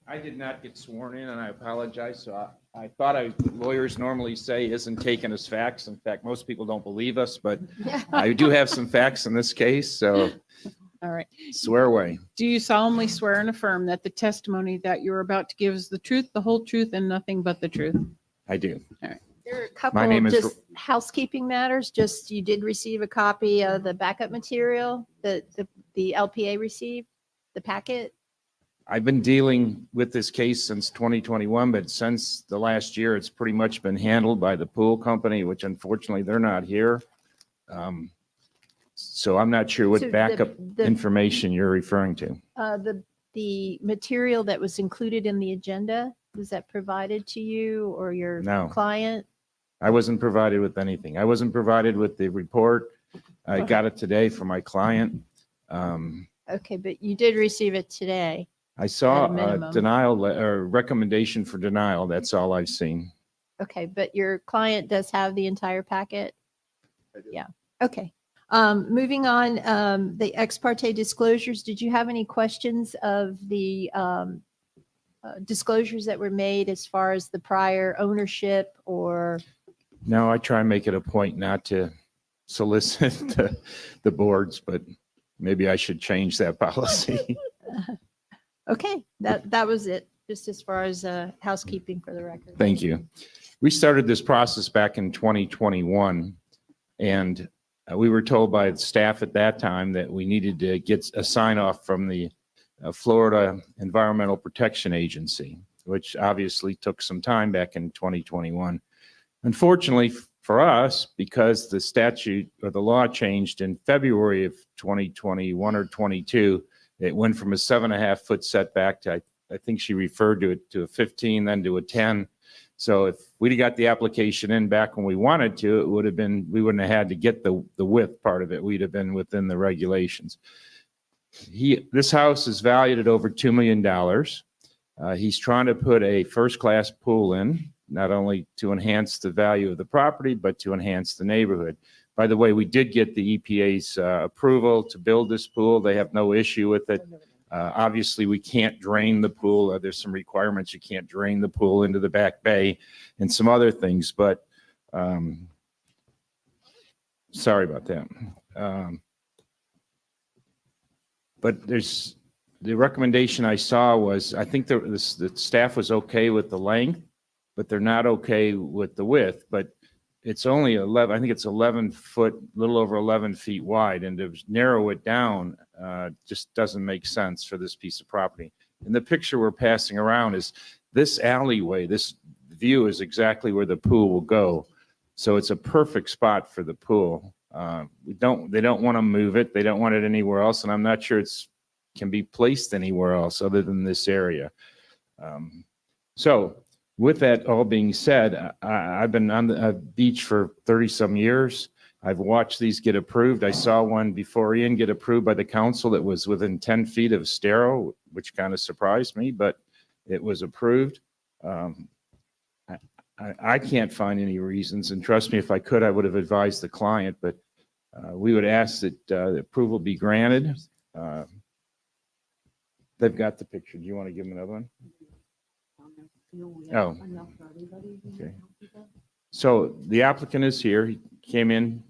I did not get sworn in, and I apologize. So I thought lawyers normally say isn't taken as facts. In fact, most people don't believe us, but I do have some facts in this case, so
All right.
swear away.
Do you solemnly swear and affirm that the testimony that you're about to give is the truth, the whole truth, and nothing but the truth?
I do.
There are a couple
name
of
is-
just housekeeping matters. Just you did receive a copy of the backup material that the LPA received, the packet.
I've been dealing with this case since 2021, but since the last year, it's pretty much been handled by the pool company, which unfortunately they're not here. So I'm not sure
So
what
the-
backup
the-
information you're referring to.
The material that was included in the agenda, was that provided to you or your
No.
client?
I wasn't provided with anything. I wasn't provided with the report. I got it today from my client.
Okay, but you did receive it today.
I saw
At a
a
minimum.
denial or recommendation for denial. That's all I've seen.
Okay, but your client does have the entire packet? Yeah, okay. Moving on, the ex parte disclosures, did you have any questions of the disclosures that were made as far as the prior ownership or?
No, I try and make it a point not to solicit the boards, but maybe I should change that policy.
Okay, that was it, just as far as housekeeping for the record.
Thank you. We started this process back in 2021, and we were told by the staff at that time that we needed to get a sign off from the Florida Environmental Protection Agency, which obviously took some time back in 2021. Unfortunately for us, because the statute or the law changed in February of 2021 or 22, it went from a 7.5-foot setback to, I think she referred to it to a 15, then to a 10. So if we'd have got the application in back when we wanted to, it would have been, we wouldn't have had to get the width part of it. We'd have been within the regulations. This house is valued at over $2 million. He's trying to put a first-class pool in, not only to enhance the value of the property, but to enhance the neighborhood. By the way, we did get the EPA's approval to build this pool. They have no issue with it. Obviously, we can't drain the pool. There's some requirements. You can't drain the pool into the back bay and some other things, but sorry about that. But there's the recommendation I saw was, I think the staff was okay with the length, but they're not okay with the width. But it's only 11, I think it's 11 foot, a little over 11 feet wide, and to narrow it down just doesn't make sense for this piece of property. And the picture we're passing around is this alleyway, this view is exactly where the pool will go. So it's a perfect spot for the pool. They don't want to move it. They don't want it anywhere else. And I'm not sure it's can be placed anywhere else other than this area. So with that all being said, I've been on the beach for 30 some years. I've watched these get approved. I saw one before Ian get approved by the council that was within 10 feet of Stero, which kind of surprised me, but it was approved. I can't find any reasons, and trust me, if I could, I would have advised the client, but we would ask that the approval be granted. They've got the picture. Do you want to give them another one? Oh. Okay. So the applicant is here. He came in.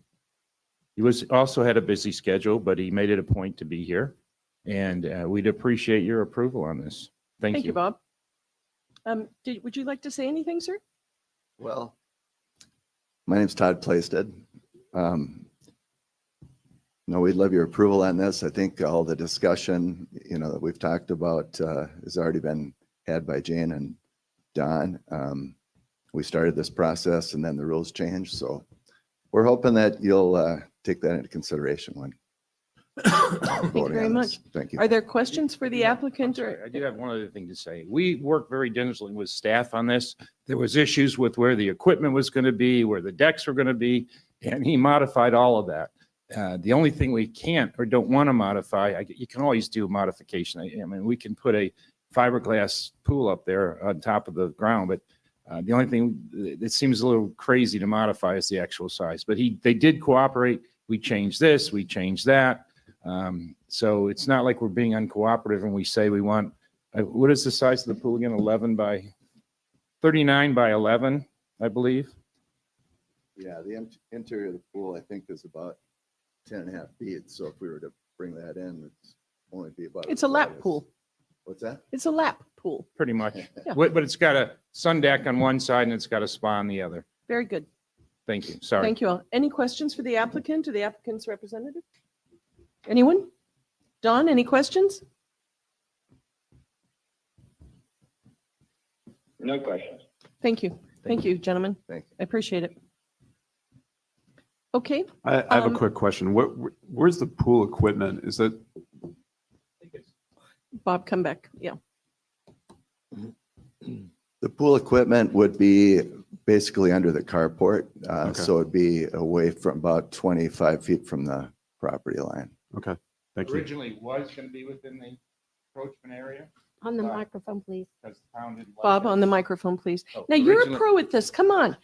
He also had a busy schedule, but he made it a point to be here. And we'd appreciate your approval on this. Thank you.
Bob. Would you like to say anything, sir?
Well, my name's Todd Plaisted. No, we'd love your approval on this. I think all the discussion, that we've talked about has already been had by Jane and Don. We started this process and then the rules changed. So we're hoping that you'll take that into consideration when
Thank you very much.
Thank you.
Are there questions for the applicant? Or
I do have one other thing to say. We worked very diligently with staff on this. There was issues with where the equipment was going to be, where the decks were going to be, and he modified all of that. The only thing we can't or don't want to modify, you can always do a modification. I mean, we can put a fiberglass pool up there on top of the ground, but the only thing that seems a little crazy to modify is the actual size. But they did cooperate. we changed this, we changed that. So it's not like we're being uncooperative and we say we want, what is the size of the pool again? 39 by 11, I believe.
Yeah, the interior of the pool, I think, is about 10 and a half feet. So if we were to bring that in, it's only be about.
It's a lap pool.
What's that?
It's a lap pool.
Pretty much.
Yeah.
But it's got a sun deck on one side and it's got a spa on the other.
Very good.
Thank you. Sorry.
Thank you all. Any questions for the applicant or the applicant's representative? Anyone? Don, any questions?
No questions.
Thank you. Thank you, gentlemen.
Thank you.
I appreciate it. Okay,
I have a
Um,
quick question. Where's the pool equipment? Is that,
Bob, come back. Yeah.
The pool equipment would be basically under the carport.
Okay.
So it'd be away from about 25 feet from the property line.
okay, thank you.
Originally was going to be within the encroachment area.
On the microphone, please.
Because the town didn't like
Bob,
it.
on the microphone, please.
Oh,
Now, you're a
originally-
pro at this. Come on.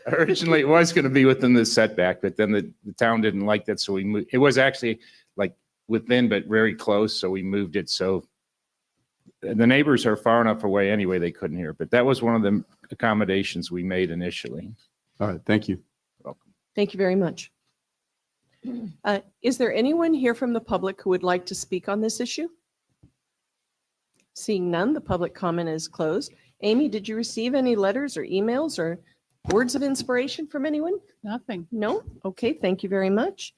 Originally, it was going to be within the setback, but then the town didn't like that, so we moved. It was actually like within, but very close, so we moved it. So the neighbors are far enough away anyway, they couldn't hear. But that was one of the accommodations we made initially.
All right, thank you.
Thank you very much. Is there anyone here from the public who would like to speak on this issue? Seeing none, the public comment is closed. Amy, did you receive any letters or emails or words of inspiration from anyone?
Nothing.
No? Okay, thank you very much.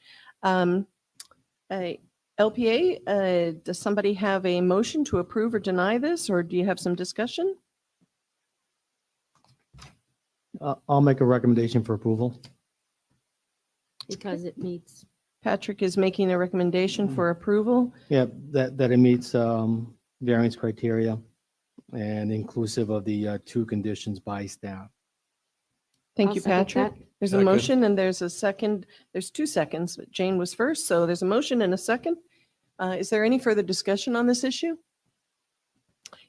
LPA, does somebody have a motion to approve or deny this, or do you have some discussion?
I'll make a recommendation for approval.
Because it meets,
Patrick is making a recommendation for approval.
Yeah, that it meets variance criteria and inclusive of the two conditions by staff.
Thank
I'll
you,
second
Patrick.
that.
There's a
Second.
motion and there's a second. There's 2 seconds, but Jane was first, so there's a motion and a second. Is there any further discussion on this issue?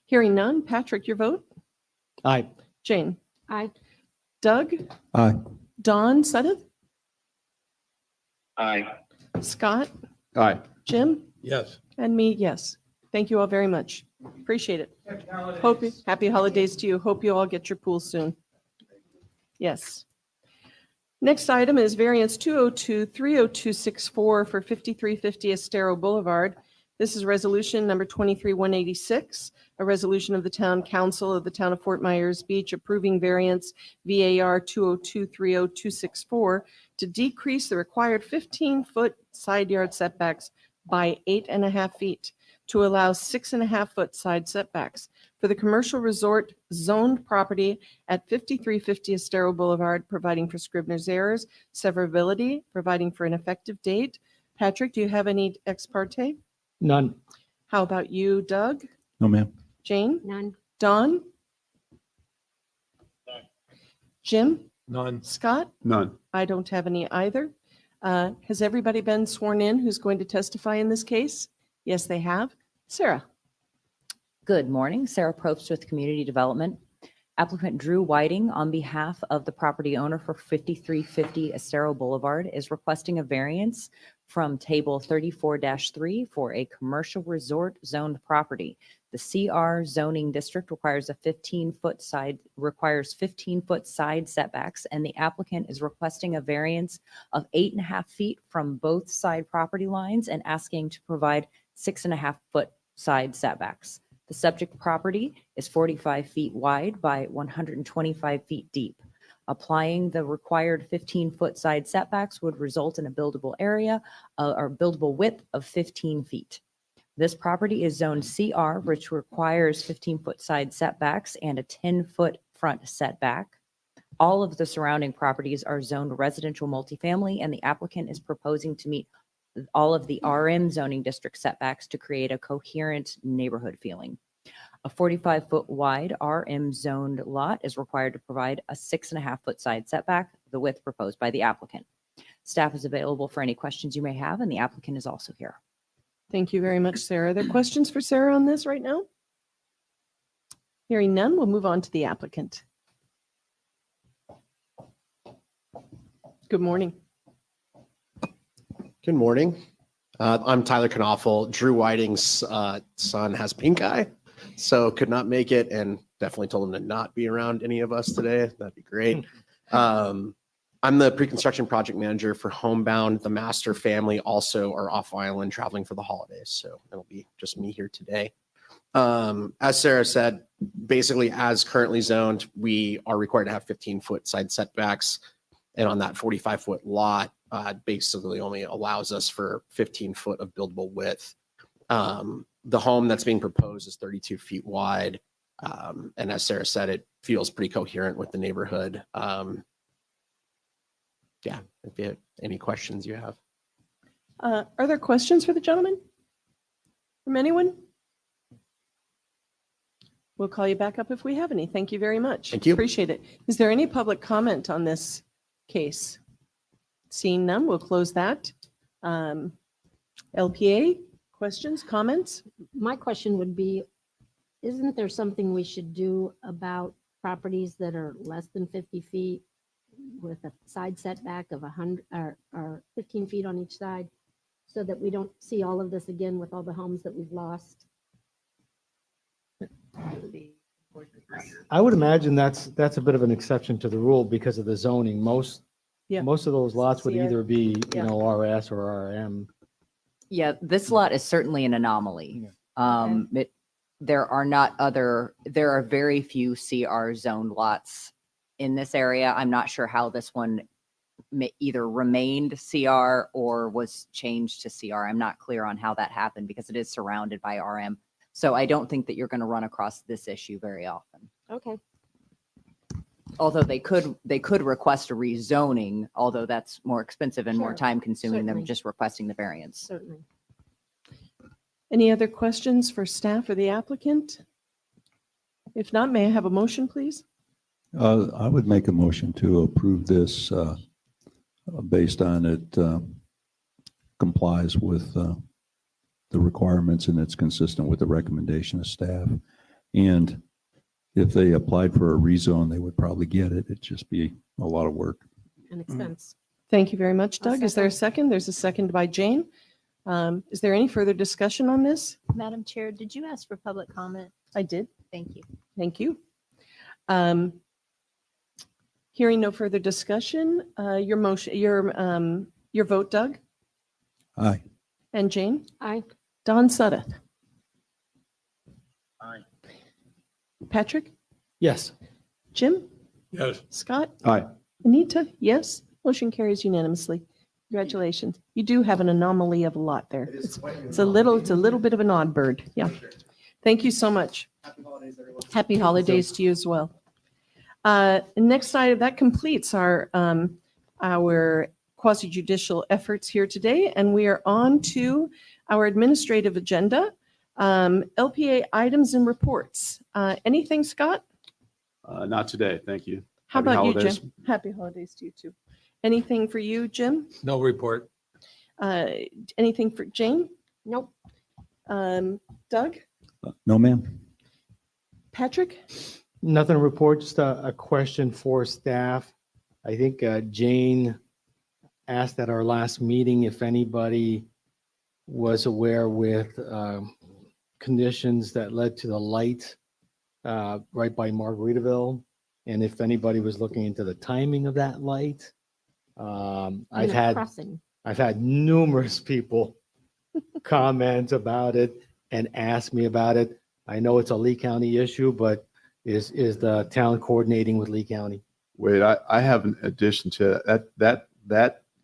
Hearing none. Patrick, your vote?
Aye.
Jane?
Aye.
Doug?
Aye.
Don Sudduth?
Aye.
Scott?
Aye.
Jim?
Yes.
And me, yes. Thank you all very much. Appreciate it. Happy holidays to you. Hope you all get your pool soon. Yes. Next item is variance 202-30264 for 5350 Estero Boulevard. This is resolution number 23186, a resolution of the Town Council of the Town of Fort Myers Beach approving variance VAR 202-30264 to decrease the required 15-foot side yard setbacks by 8.5 feet to allow 6.5-foot side setbacks for the commercial resort zoned property at 5350 Estero Boulevard, providing for Scribner's errors, severability, providing for an effective date. Patrick, do you have any ex parte?
None.
How about you, Doug?
No, ma'am.
Jane?
None.
Don? Jim?
None.
Scott?
None.
I don't have any either. Has everybody been sworn in who's going to testify in this case? Yes, they have. Sarah?
Good morning, Sarah Probst with Community Development. Applicant Drew Whiting, on behalf of the property owner for 5350 Estero Boulevard, is requesting a variance from Table 34-3 for a commercial resort zoned property. The CR zoning district requires 15-foot side setbacks, and the applicant is requesting a variance of 8.5 feet from both side property lines and asking to provide 6.5-foot side setbacks. The subject property is 45 feet wide by 125 feet deep. Applying the required 15-foot side setbacks would result in a buildable area or buildable width of 15 feet. This property is zoned CR, which requires 15-foot side setbacks and a 10-foot front setback. All of the surrounding properties are zoned residential multifamily, and the applicant is proposing to meet all of the RM zoning district setbacks to create a coherent neighborhood feeling. A 45-foot wide RM zoned lot is required to provide a 6.5-foot side setback, the width proposed by the applicant. Staff is available for any questions you may have, and the applicant is also here.
Thank you very much, Sarah. Are there questions for Sarah on this right now? Hearing none, we'll move on to the applicant. Good morning.
Good morning. I'm Tyler Knaufel. Drew Whiting's son has pink eye, so could not make it, and definitely told him to not be around any of us today. That'd be great. I'm the pre-construction project manager for Homebound. The Master family also are off island traveling for the holidays, so it'll be just me here today. As Sarah said, basically as currently zoned, we are required to have 15-foot side setbacks. And on that 45-foot lot, basically only allows us for 15 foot of buildable width. The home that's being proposed is 32 feet wide. And as Sarah said, it feels pretty coherent with the neighborhood. Yeah, if you have any questions you have.
Are there questions for the gentleman? From anyone? We'll call you back up if we have any. Thank you very much.
Thank you.
Appreciate it. Is there any public comment on this case? Seeing none, we'll close that. LPA, questions, comments?
My question would be, isn't there something we should do about properties that are less than 50 feet with a side setback of 100 or 15 feet on each side, so that we don't see all of this again with all the homes that we've lost?
I would imagine that's a bit of an exception to the rule because of the zoning. Most of those lots would
CR.
either be,
Yeah.
RS or RM.
Yeah, this lot is certainly an anomaly. There are very few CR zoned lots in this area. I'm not sure how this one either remained CR or was changed to CR. I'm not clear on how that happened because it is surrounded by RM. So I don't think that you're going to run across this issue very often.
Okay.
Although they could request a rezoning, although that's more expensive and more
Sure,
time consuming than
certainly.
just requesting the variance.
Certainly.
Any other questions for staff or the applicant? If not, may I have a motion, please?
I would make a motion to approve this based on it complies with the requirements and it's consistent with the recommendation of staff. And if they applied for a rezone, they would probably get it. It'd just be a lot of work.
An expense.
Thank you very much,
I'll
Doug. Is there a second? There's a second by Jane. Is there any further discussion on this?
Madam Chair, did you ask for public comment?
I did.
Thank you.
Thank you. Hearing no further discussion, your motion, your vote, Doug
Aye.
and Jane?
Aye.
Don Suddeth?
Aye.
Patrick?
Yes.
Jim?
Yes.
Scott?
Aye.
Anita? Yes. Motion carries unanimously. Congratulations. You do have an anomaly of a lot there. It's a little bit of an odd bird. Yeah. Thank you so much.
Happy holidays, everyone.
Happy holidays to you as well. Next item, that completes our quasi judicial efforts here today, and we are on to our administrative agenda. LPA items and reports. Anything, Scott?
Not today. Thank you.
How
Happy
about you,
holidays.
Jim? Happy holidays to you too. Anything for you, Jim?
No report.
Anything for Jane?
Nope.
Doug?
No, ma'am.
Patrick?
Nothing to report, just a question for staff. I think Jane asked at our last meeting if anybody was aware with conditions that led to the light right by Margaritaville, and if anybody was looking into the timing of that light. I've had numerous people comment about it and ask me about it. I know it's a Lee County issue, but is the town coordinating with Lee County?
Wait, I have an addition to that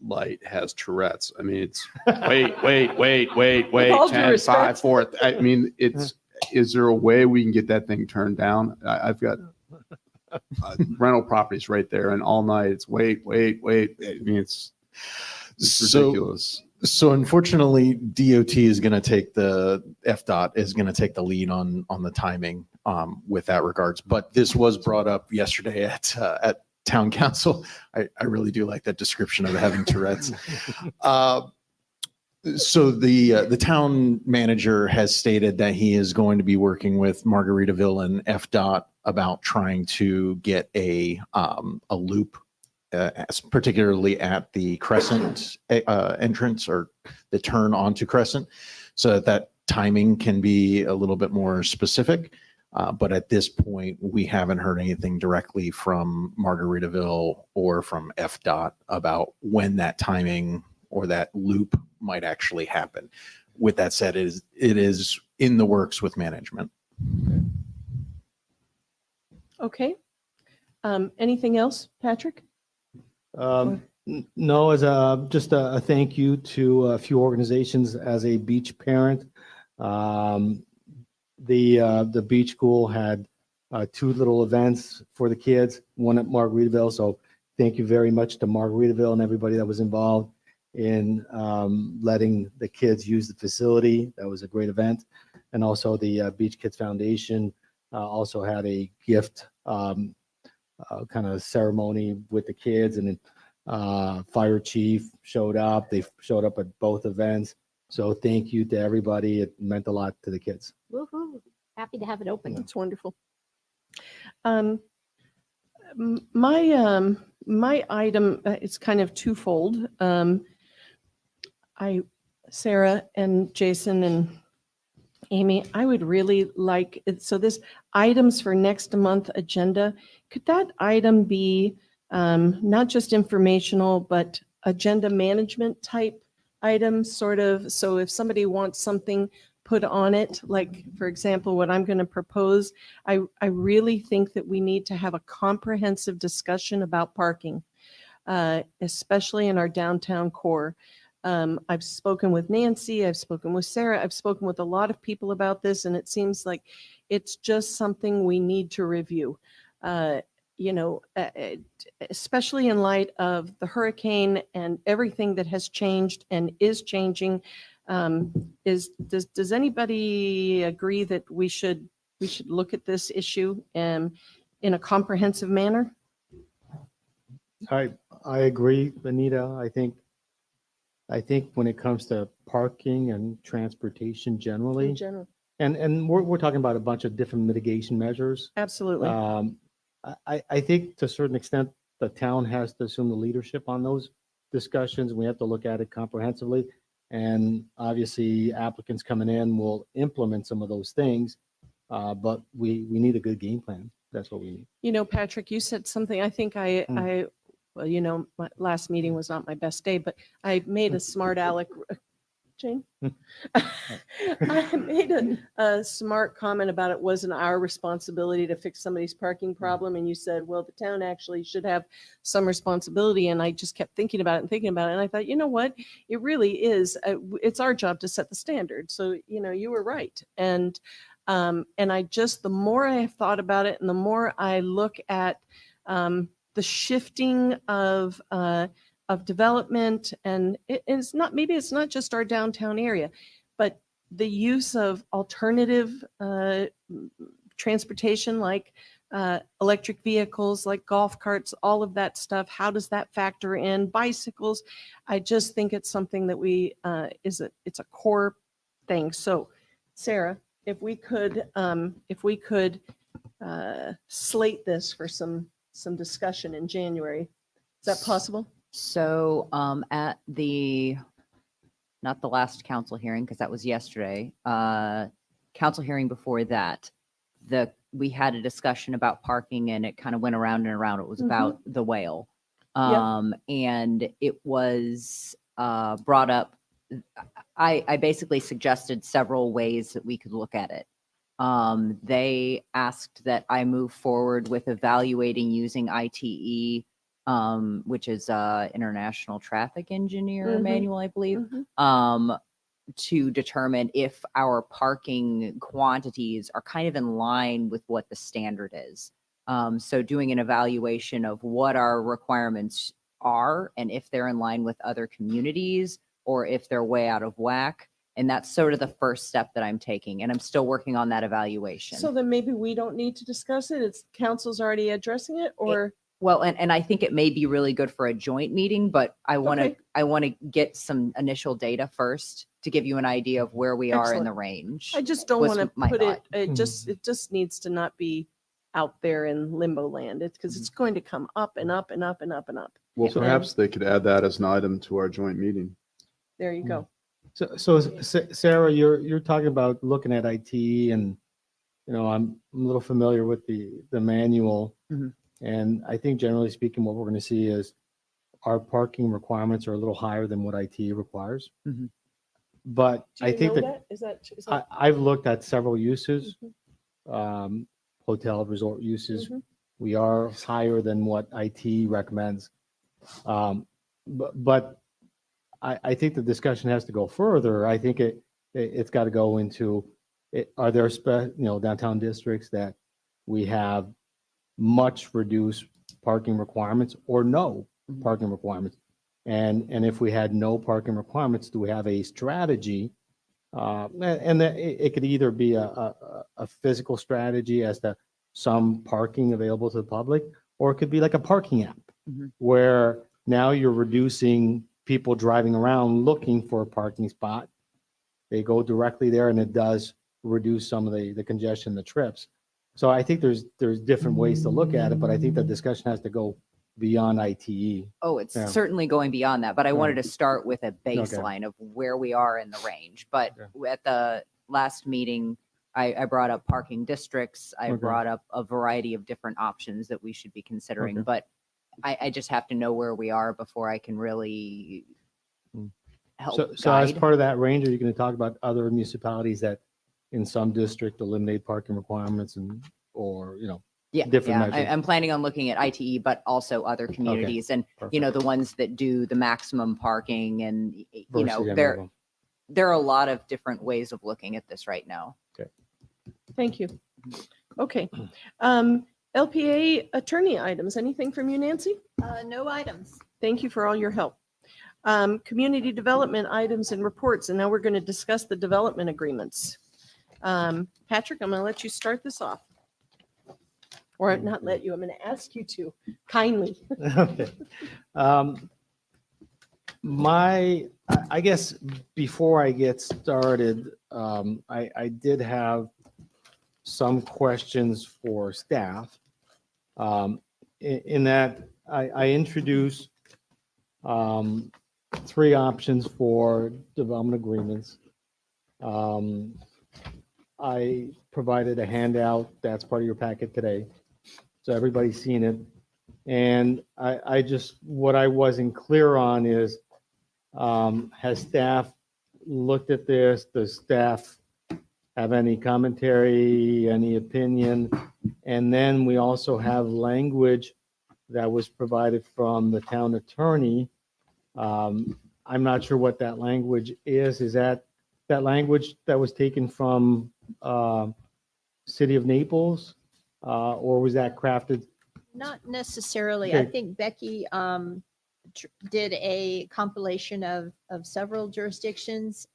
light has Tourette's. I mean, it's wait,
all due
10,
respect.
5, 4. I mean, is there a way we can get that thing turned down? I've got rental properties right there, and all night it's wait. I mean, it's ridiculous.
So unfortunately, DOT is going to take FDOT is going to take the lead on the timing with that regards. But this was brought up yesterday at town council. I really do like that description of having Tourette's. So the town manager has stated that he is going to be working with Margaritaville and FDOT about trying to get a loop particularly at the Crescent entrance or the turn onto Crescent, so that that timing can be a little bit more specific. But at this point, we haven't heard anything directly from Margaritaville or from FDOT about when that timing or that loop might actually happen. With that said, it is in the works with management.
Okay. Anything else, Patrick?
No, as just a thank you to a few organizations as a beach parent. The beach school had 2 little events for the kids, one at Margaritaville. So thank you very much to Margaritaville and everybody that was involved in letting the kids use the facility. That was a great event. And also the Beach Kids Foundation also had a gift kind of ceremony with the kids, and fire chief showed up. They showed up at both events. So thank you to everybody. It meant a lot to the kids.
Woohoo. Happy to have it open.
That's wonderful. My item is kind of twofold. Sarah and Jason and Amy, I would really like it. So this items for next month agenda, could that item be not just informational, but agenda management type items, sort of? So if somebody wants something put on it, like, for example, what I'm going to propose, I really think that we need to have a comprehensive discussion about parking, especially in our downtown core. I've spoken with Nancy, I've spoken with Sarah, I've spoken with a lot of people about this, and it seems like it's just something we need to review. Especially in light of the hurricane and everything that has changed and is changing. Does anybody agree that we should look at this issue in a comprehensive manner?
I agree, Anita. I think when it comes to parking and transportation generally,
In general,
and we're talking about a bunch of different mitigation measures.
absolutely.
I think to a certain extent, the town has to assume the leadership on those discussions. We have to look at it comprehensively. And obviously applicants coming in will implement some of those things, but we need a good game plan. That's what we need.
Patrick, you said something, I think well, my last meeting was not my best day, but I made a smart aleck. Jane? I made a smart comment about it wasn't our responsibility to fix somebody's parking problem. And you said, well, the town actually should have some responsibility. And I just kept thinking about it. And I thought, you know what? It really is. It's our job to set the standard. So, you were right. And the more I have thought about it and the more I look at the shifting of development, and it's not just our downtown area, but the use of alternative transportation like electric vehicles, like golf carts, all of that stuff. How does that factor in? Bicycles. I just think it's something that it's a core thing. So, Sarah, if we could slate this for some discussion in January, is that possible?
So at not the last council hearing, because that was yesterday, council hearing before that, we had a discussion about parking and it kind of went around and around. It was about the whale. And it was brought up. I basically suggested several ways that we could look at it. They asked that I move forward with evaluating using ITE, which is International Traffic Engineer Manual, I believe, to determine if our parking quantities are kind of in line with what the standard is. So doing an evaluation of what our requirements are and if they're in line with other communities or if they're way out of whack. And that's sort of the first step that I'm taking. And I'm still working on that evaluation.
So then maybe we don't need to discuss it. It's council's already addressing it, or?
Well, and I think it may be really good for a joint meeting, but I want to
Okay.
I want to get some initial data first to give you an idea of where we are in the
Excellent.
range.
I just don't
was
want to
my
put
thought.
it just needs to not be out there in limbo land. It's because it's going to come up and up and up and up and up.
Well,
And
perhaps they could add that as an item to our joint meeting.
there you go.
So Sarah, you're talking about looking at IT, and, you know, I'm a little familiar with the manual.
Mhm.
And I think generally speaking, what we're going to see is our parking requirements are a little higher than what IT requires.
Mhm.
But
Do
I
you
think
know
that
that? Is that?
I've looked at several uses,
Mhm.
hotel resort uses.
Mhm.
We are higher than what IT recommends. But I think the discussion has to go further. I think it's got to go into, are there, downtown districts that we have much reduced parking requirements or no parking requirements? And if we had no parking requirements, do we have a strategy? And it could either be a physical strategy as to some parking available to the public, or it could be like a parking app
Mhm.
where now you're reducing people driving around looking for a parking spot. They go directly there, and it does reduce some of the congestion, the trips. So I think there's different ways to look at it, but I think the discussion has to go beyond ITE.
Oh, it's
Yeah.
certainly going beyond that, but I wanted
Right.
to start with a baseline of where we are in the range. But at the last meeting, I brought up parking districts. I
Okay.
brought up a variety of different options that we should be considering,
Okay.
but I just have to know where we are before I can really
Mm.
help
So as
guide.
part of that range, are you going to talk about other municipalities that in some district eliminate parking requirements or,
Yeah,
different
yeah.
measures?
I'm planning on looking at ITE, but also other communities and, the ones that do the maximum parking and,
Versus any of
there
them.
are a lot of different ways of looking at this right now.
Thank you. Okay. LPA attorney items. Anything from you, Nancy?
No items.
Thank you for all your help. Community development items and reports, and now we're going to discuss the development agreements. Patrick, I'm going to let you start this off. Or not let you, I'm going to ask you to kindly.
Okay. I guess before I get started, I did have some questions for staff. In that I introduced three options for development agreements. I provided a handout that's part of your packet today, so everybody's seen it. And what I wasn't clear on is, has staff looked at this? Does staff have any commentary, any opinion? And then we also have language that was provided from the town attorney. I'm not sure what that language is. Is that language that was taken from City of Naples? Or was that crafted?
Not necessarily. I
Okay.
think Becky did a compilation of several jurisdictions.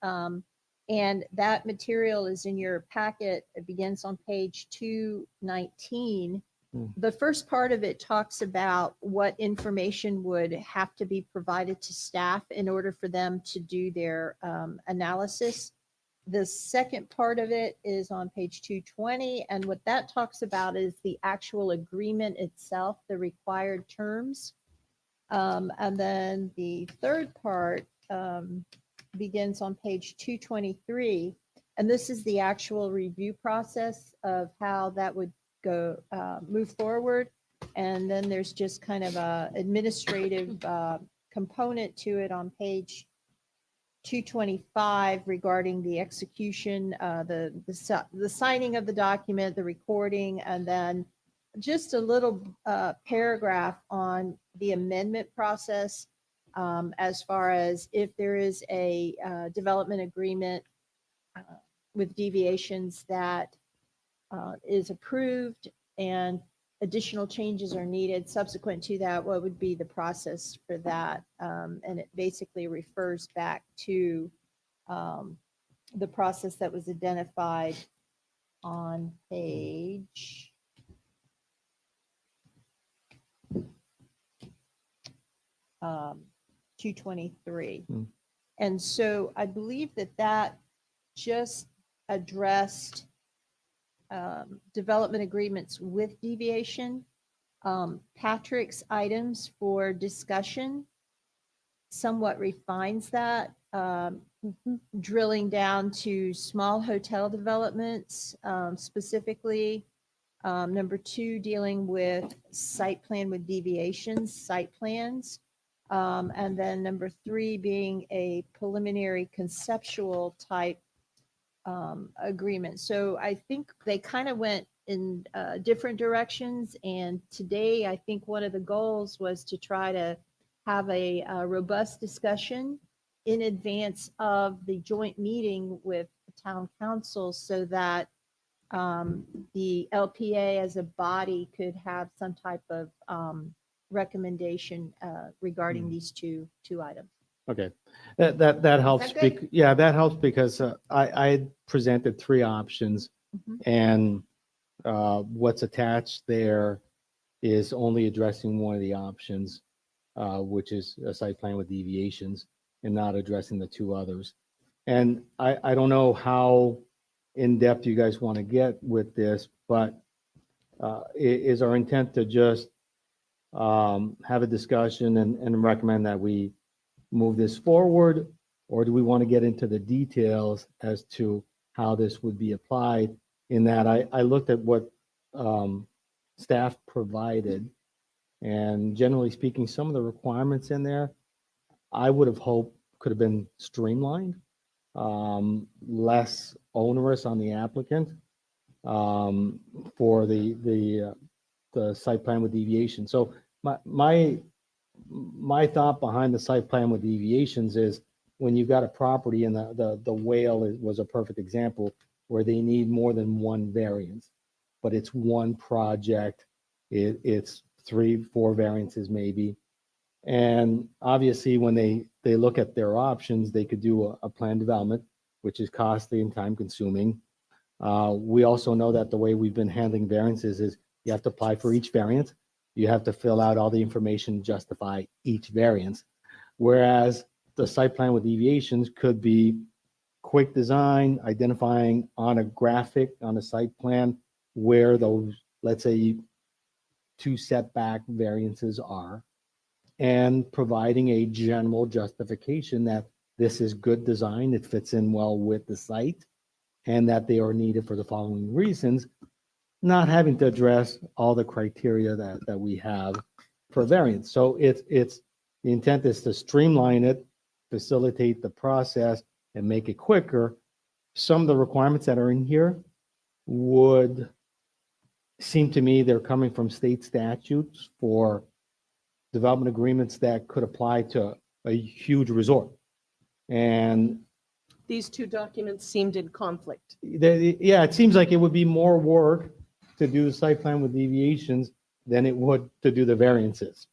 And that material is in your packet. It begins on page 219. The first part of it talks about what information would have to be provided to staff in order for them to do their analysis. The second part of it is on page 220, and what that talks about is the actual agreement itself, the required terms. And then the third part begins on page 223, and this is the actual review process of how that would go move forward. And then there's just kind of a administrative component to it on page 225 regarding the execution, the signing of the document, the recording, and then just a little paragraph on the amendment process, as far as if there is a development agreement with deviations that is approved and additional changes are needed subsequent to that, what would be the process for that? And it basically refers back to the process that was identified on page 223. And so I believe that just addressed development agreements with deviation. Patrick's items for discussion somewhat refines that, drilling down to small hotel developments, specifically. Number 2, dealing with site plan with deviations, site plans. And then number 3 being a preliminary conceptual type agreement. So I think they kind of went in different directions. And today, I think one of the goals was to try to have a robust discussion in advance of the joint meeting with the town council so that the LPA as a body could have some type of recommendation regarding these two items.
Okay, that helps.
that good?
Yeah, that helps because I presented 3 options,
Mhm.
and what's attached there is only addressing one of the options, which is a site plan with deviations, and not addressing the 2 others. And I don't know how in-depth you guys want to get with this, but is our intent to just have a discussion and recommend that we move this forward? Or do we want to get into the details as to how this would be applied? In that I looked at what staff provided, and generally speaking, some of the requirements in there, I would have hoped could have been streamlined, less onerous on the applicant for the site plan with deviation. So my thought behind the site plan with deviations is when you've got a property, and the whale was a perfect example where they need more than one variance, but it's one project, it's 3-4 variances maybe. And obviously, when they look at their options, they could do a plan development, which is costly and time consuming. We also know that the way we've been handling variances is you have to apply for each variance. You have to fill out all the information to justify each variance. Whereas the site plan with deviations could be quick design, identifying on a graphic, on a site plan, where those, let's say, 2 setback variances are, and providing a general justification that this is good design, it fits in well with the site, and that they are needed for the following reasons, not having to address all the criteria that we have for variance. So it's the intent is to streamline it, facilitate the process, and make it quicker. Some of the requirements that are in here would seem to me they're coming from state statutes for development agreements that could apply to a huge resort. And
These 2 documents seemed in conflict.
yeah, it seems like it would be more work to do the site plan with deviations than it would to do the variances.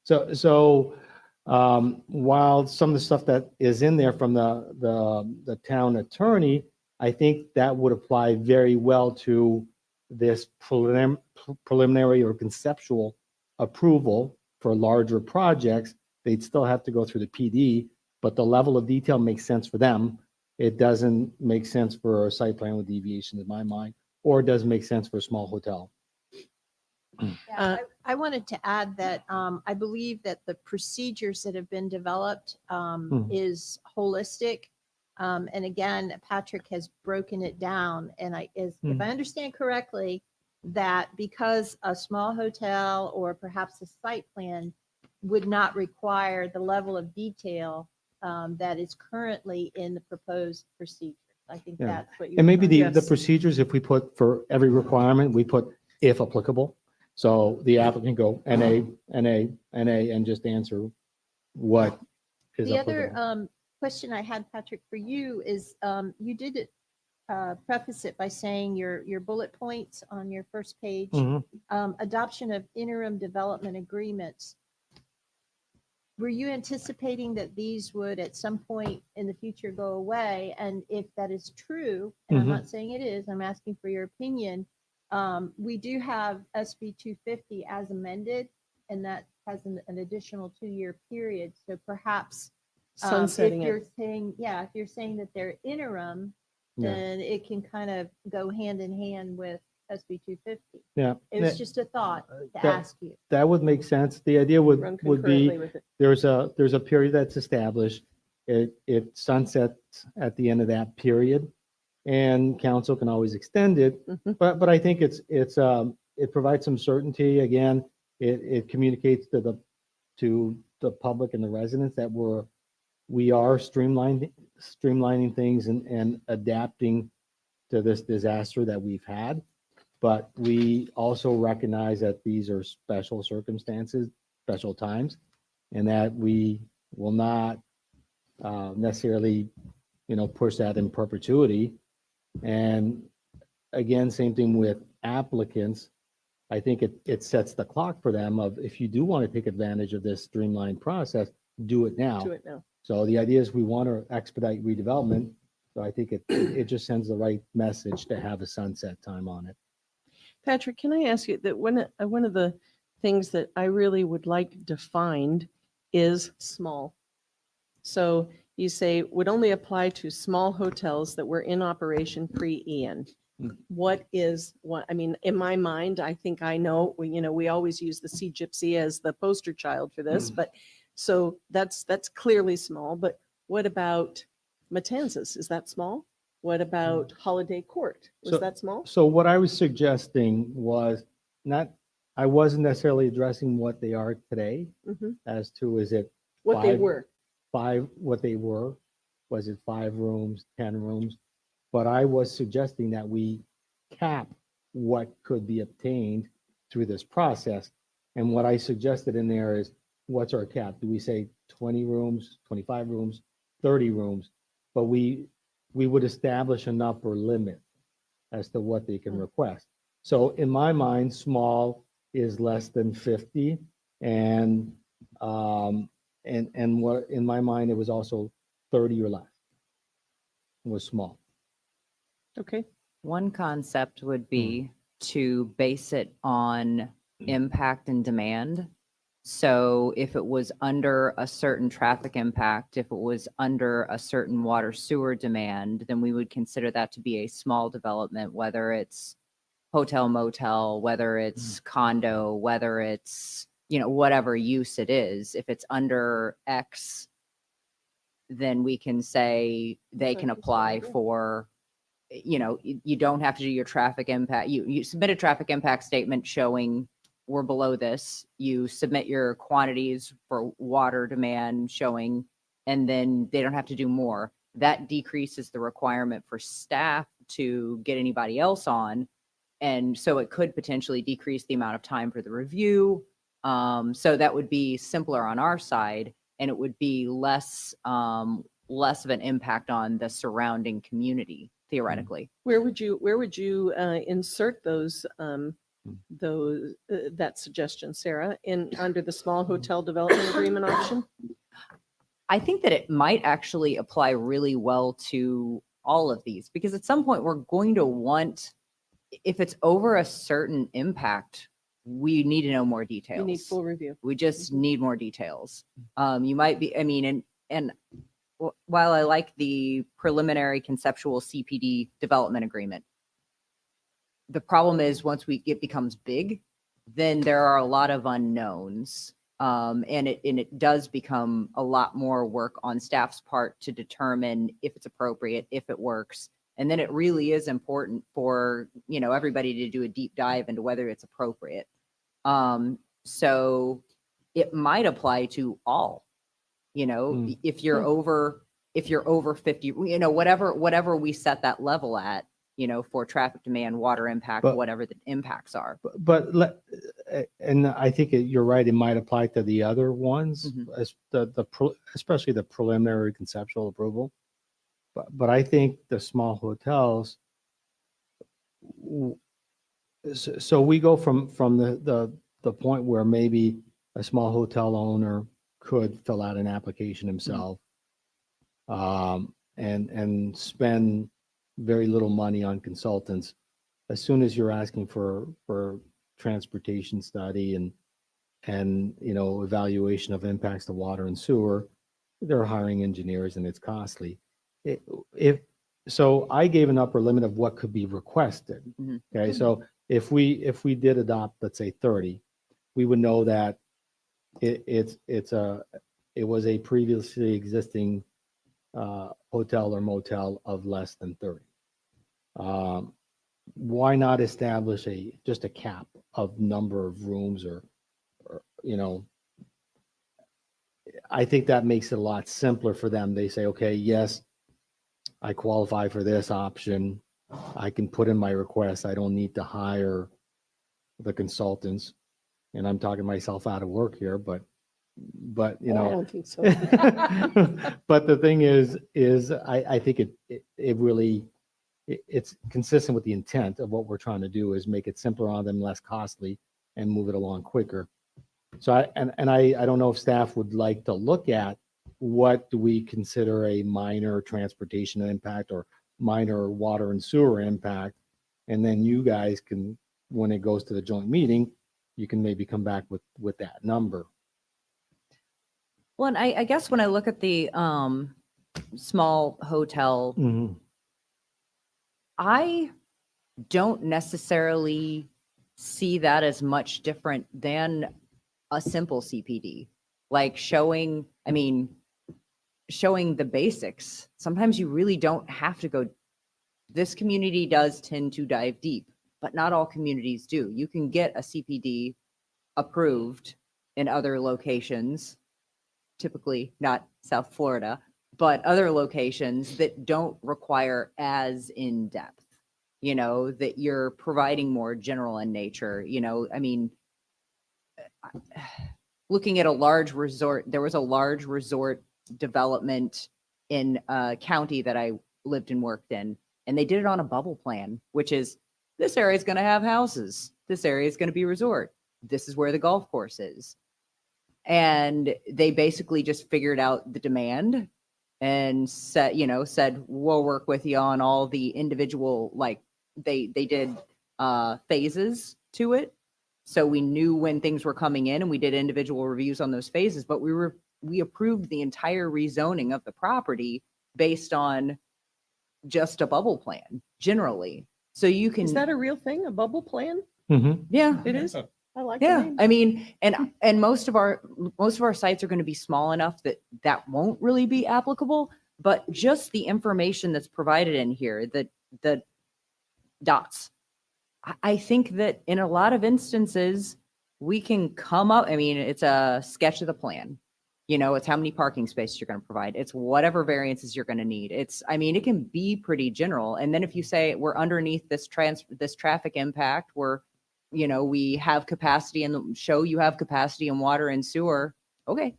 So while some of the stuff that is in there from the town attorney, I think that would apply very well to this preliminary or conceptual approval for larger projects. They'd still have to go through the PD, but the level of detail makes sense for them. It doesn't make sense for a site plan with deviation in my mind, or it doesn't make sense for a small hotel.
Yeah, I wanted to add that I believe that the procedures that have been developed is holistic. And again, Patrick has broken it down. And if I understand correctly, that because a small hotel or perhaps a site plan would not require the level of detail that is currently in the proposed procedure. I think
Yeah.
that's what you.
And maybe the
Yes.
procedures, if we put for every requirement, we put if applicable. So the applicant go NA, NA, NA, and just answer what is
The
applicable.
other question I had, Patrick, for you is you did preface it by saying your bullet points on your first page,
Mhm.
Adoption of interim development agreements. Were you anticipating that these would at some point in the future go away? And if that is true, and I'm
Mhm.
not saying it is, I'm asking for your opinion. We do have SB 250 as amended, and that has an additional 2-year period. So perhaps
Sunsetting
if you're
it.
saying, if you're saying that they're interim,
Yeah.
then it can kind of go hand in hand with SB 250.
Yeah.
It was
Yeah.
just a thought to
That-
ask you.
That would make sense. The idea would
Run
be,
concurrently with it.
there's a period that's established. It sunsets at the end of that period, and council can always extend it.
Mhm.
But I think it provides some certainty. Again, it communicates to the public and the residents that we are streamlining things and adapting to this disaster that we've had. But we also recognize that these are special circumstances, special times, and that we will not necessarily, push that in perpetuity. And again, same thing with applicants. I think it sets the clock for them of, if you do want to take advantage of this streamlined process, do it now.
Do it now.
So the idea is we want to expedite redevelopment. So I think it just sends the right message to have a sunset time on it.
Patrick, can I ask you that one of the things that I really would like defined is small. So you say would only apply to small hotels that were in operation pre-Ian. What is what? I mean, in my mind, I think I know. We always use the Sea Gypsy as the poster child for this, but so that's clearly small. But what about Matanzas? Is that small? What about Holiday Court? Was that small?
So what I was suggesting was I wasn't necessarily addressing what they are today
Mhm.
as to, is it
What they
five-
were.
what they were, was it 5 rooms, 10 rooms? But I was suggesting that we cap what could be obtained through this process. And what I suggested in there is, what's our cap? Do we say 20 rooms, 25 rooms, 30 rooms? But we would establish an upper limit as to what they can request. So in my mind, small is less than 50, and what, in my mind, it was also 30 or less. It was small.
Okay.
One concept would be to base it on impact and demand. So if it was under a certain traffic impact, if it was under a certain water sewer demand, then we would consider that to be a small development, whether it's hotel, motel, whether it's condo, whether it's, whatever use it is. If it's under X, then we can say they can apply for, you don't have to do your traffic impact. You submit a traffic impact statement showing we're below this. You submit your quantities for water demand showing, and then they don't have to do more. That decreases the requirement for staff to get anybody else on. And so it could potentially decrease the amount of time for the review. So that would be simpler on our side, and it would be less of an impact on the surrounding community, theoretically.
Where would you insert those that suggestion, Sarah, under the small hotel development agreement option?
I think that it might actually apply really well to all of these, because at some point we're going to want, if it's over a certain impact, we need to know more details.
You need full review.
We just need more details. You might be, and while I like the preliminary conceptual CPD development agreement, the problem is once it becomes big, then there are a lot of unknowns. And it does become a lot more work on staff's part to determine if it's appropriate, if it works. And then it really is important for, everybody to do a deep dive into whether it's appropriate. So it might apply to all, if you're over 50, whatever we set that level at, for traffic demand, water impact,
But-
whatever the impacts are.
And I think you're right, it might apply to the other ones, as especially the preliminary conceptual approval. But I think the small hotels, so we go from the point where maybe a small hotel owner could fill out an application himself, and spend very little money on consultants. As soon as you're asking for transportation study and evaluation of impacts to water and sewer, they're hiring engineers and it's costly. so I gave an upper limit of what could be requested.
Mhm.
Okay, so if we did adopt, let's say 30, we would know that it was a previously existing hotel or motel of less than 30. Why not establish just a cap of number of rooms or, I think that makes it a lot simpler for them. They say, okay, yes, I qualify for this option. I can put in my request. I don't need to hire the consultants. And I'm talking myself out of work here, but
I don't think so.
but the thing is I think it really, it's consistent with the intent of what we're trying to do, is make it simpler on them, less costly, and move it along quicker. So I don't know if staff would like to look at what do we consider a minor transportation impact or minor water and sewer impact. And then you guys can, when it goes to the joint meeting, you can maybe come back with that number.
Well, and I guess when I look at the small hotel, I don't necessarily see that as much different than a simple CPD, like showing the basics. Sometimes you really don't have to go. This community does tend to dive deep, but not all communities do. You can get a CPD approved in other locations, typically not South Florida, but other locations that don't require as in-depth, that you're providing more general in nature, looking at a large resort, there was a large resort development in a county that I lived and worked in, and they did it on a bubble plan, which is, this area is going to have houses. This area is going to be resort. This is where the golf course is. And they basically just figured out the demand and said, we'll work with you on all the individual, like they did phases to it. So we knew when things were coming in and we did individual reviews on those phases, but we approved the entire rezoning of the property based on just a bubble plan generally. So you can.
Is that a real thing, a bubble plan?
Yeah,
It is? I like the
yeah.
name.
I mean, and most of our sites are going to be small enough that won't really be applicable, but just the information that's provided in here, the dots. I think that in a lot of instances, we can come up, it's a sketch of the plan. It's how many parking spaces you're going to provide. It's whatever variances you're going to need. It can be pretty general. And then if you say we're underneath this traffic impact, we have capacity and show you have capacity in water and sewer. Okay.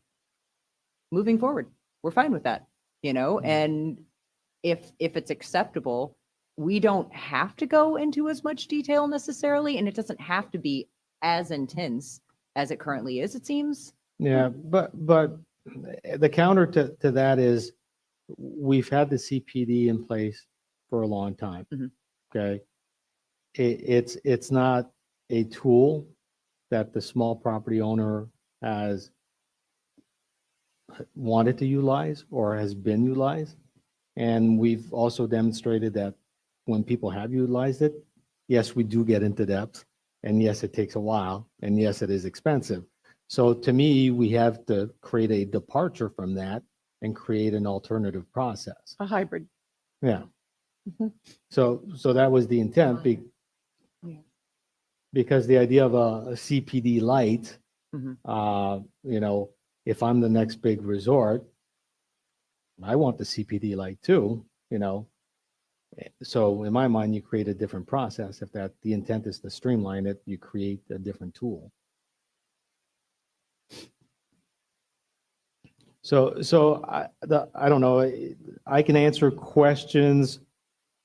Moving forward, we're fine with that, and if it's acceptable, we don't have to go into as much detail necessarily, and it doesn't have to be as intense as it currently is, it seems.
Yeah, but the counter to that is we've had the CPD in place for a long time. Okay. It's not a tool that the small property owner has wanted to utilize or has been utilized. And we've also demonstrated that when people have utilized it, yes, we do get into depth, and yes, it takes a while, and yes, it is expensive. So to me, we have to create a departure from that and create an alternative process.
A hybrid.
Yeah. So that was the intent, because the idea of a CPD light, if I'm the next big resort, I want the CPD light too, So in my mind, you create a different process. If the intent is to streamline it, you create a different tool. So I don't know. I can answer questions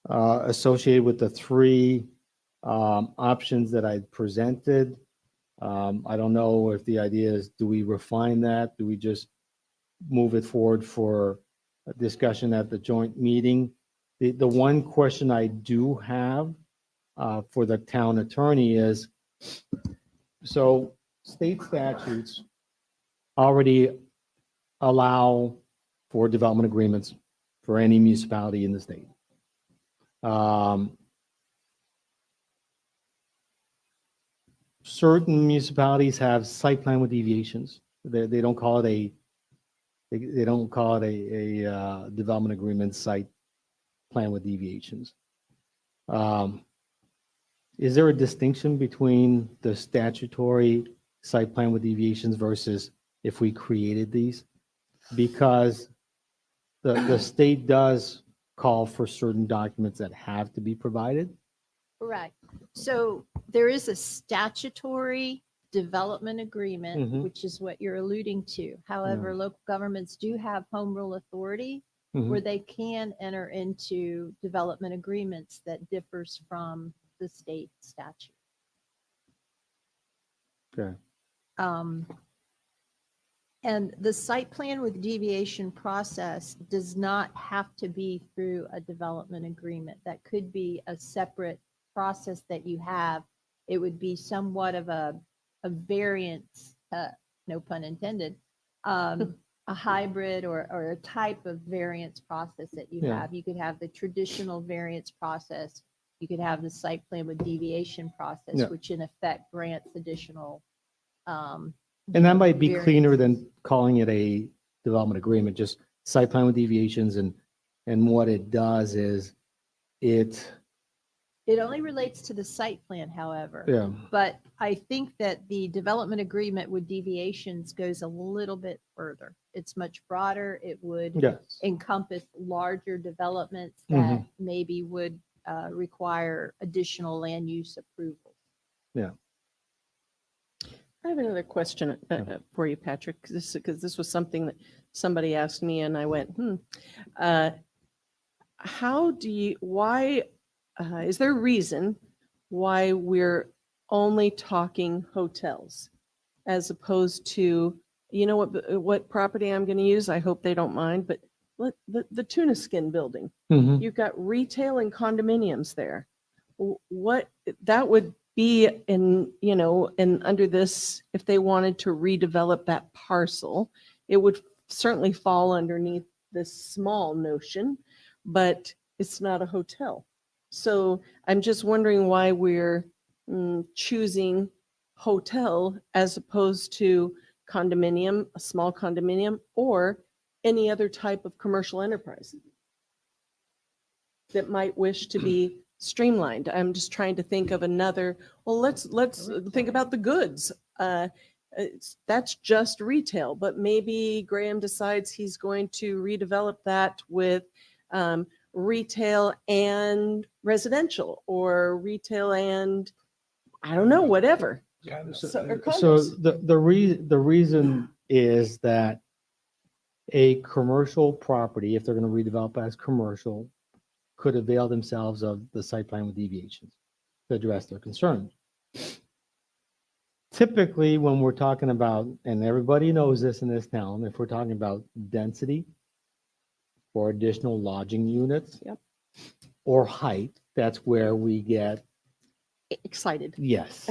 associated with the three options that I presented. I don't know if the idea is, do we refine that? Do we just move it forward for a discussion at the joint meeting? The one question I do have for the town attorney is, so state statutes already allow for development agreements for any municipality in the state. Certain municipalities have site plan with deviations. They don't call it they don't call it a development agreement site plan with deviations. Is there a distinction between the statutory site plan with deviations versus if we created these? Because the state does call for certain documents that have to be provided.
Correct. So there is a statutory development agreement,
Mhm.
which is what you're alluding to. However, local governments do have home rule authority where
Mhm.
they can enter into development agreements that differs from the state statute.
Okay.
And the site plan with deviation process does not have to be through a development agreement. That could be a separate process that you have. It would be somewhat of a variance, no pun intended, a hybrid or a type of variance process that you
Yeah.
have. You could have the traditional variance process. You could have the site plan with deviation process,
Yeah.
which in effect grants additional
And that might be
variance.
cleaner than calling it a development agreement, just site plan with deviations. And what it does is it,
It only relates to the site plan, however.
yeah,
But I think that the development agreement with deviations goes a little bit further. It's much broader. It would
yes.
encompass larger developments
Mhm.
that maybe would require additional land use approval.
Yeah.
I have another question for you, Patrick, because this was something that somebody asked me and I went, how do you, why, is there a reason why we're only talking hotels as opposed to, you know what property I'm going to use? I hope they don't mind, but the tuna skin building.
Mhm.
You've got retail and condominiums there. What that would be and under this, if they wanted to redevelop that parcel, it would certainly fall underneath this small notion, but it's not a hotel. So I'm just wondering why we're choosing hotel as opposed to condominium, a small condominium, or any other type of commercial enterprise that might wish to be streamlined. I'm just trying to think of another, well, let's think about the goods. That's just retail, but maybe Graham decides he's going to redevelop that with retail and residential, or retail and, I don't know, whatever. or
So
condos.
the reason is that a commercial property, if they're going to redevelop as commercial, could avail themselves of the site plan with deviations to address their concerns. Typically, when we're talking about, and everybody knows this in this town, if we're talking about density or additional lodging units,
Yep.
or height, that's where we get,
Excited.
yes.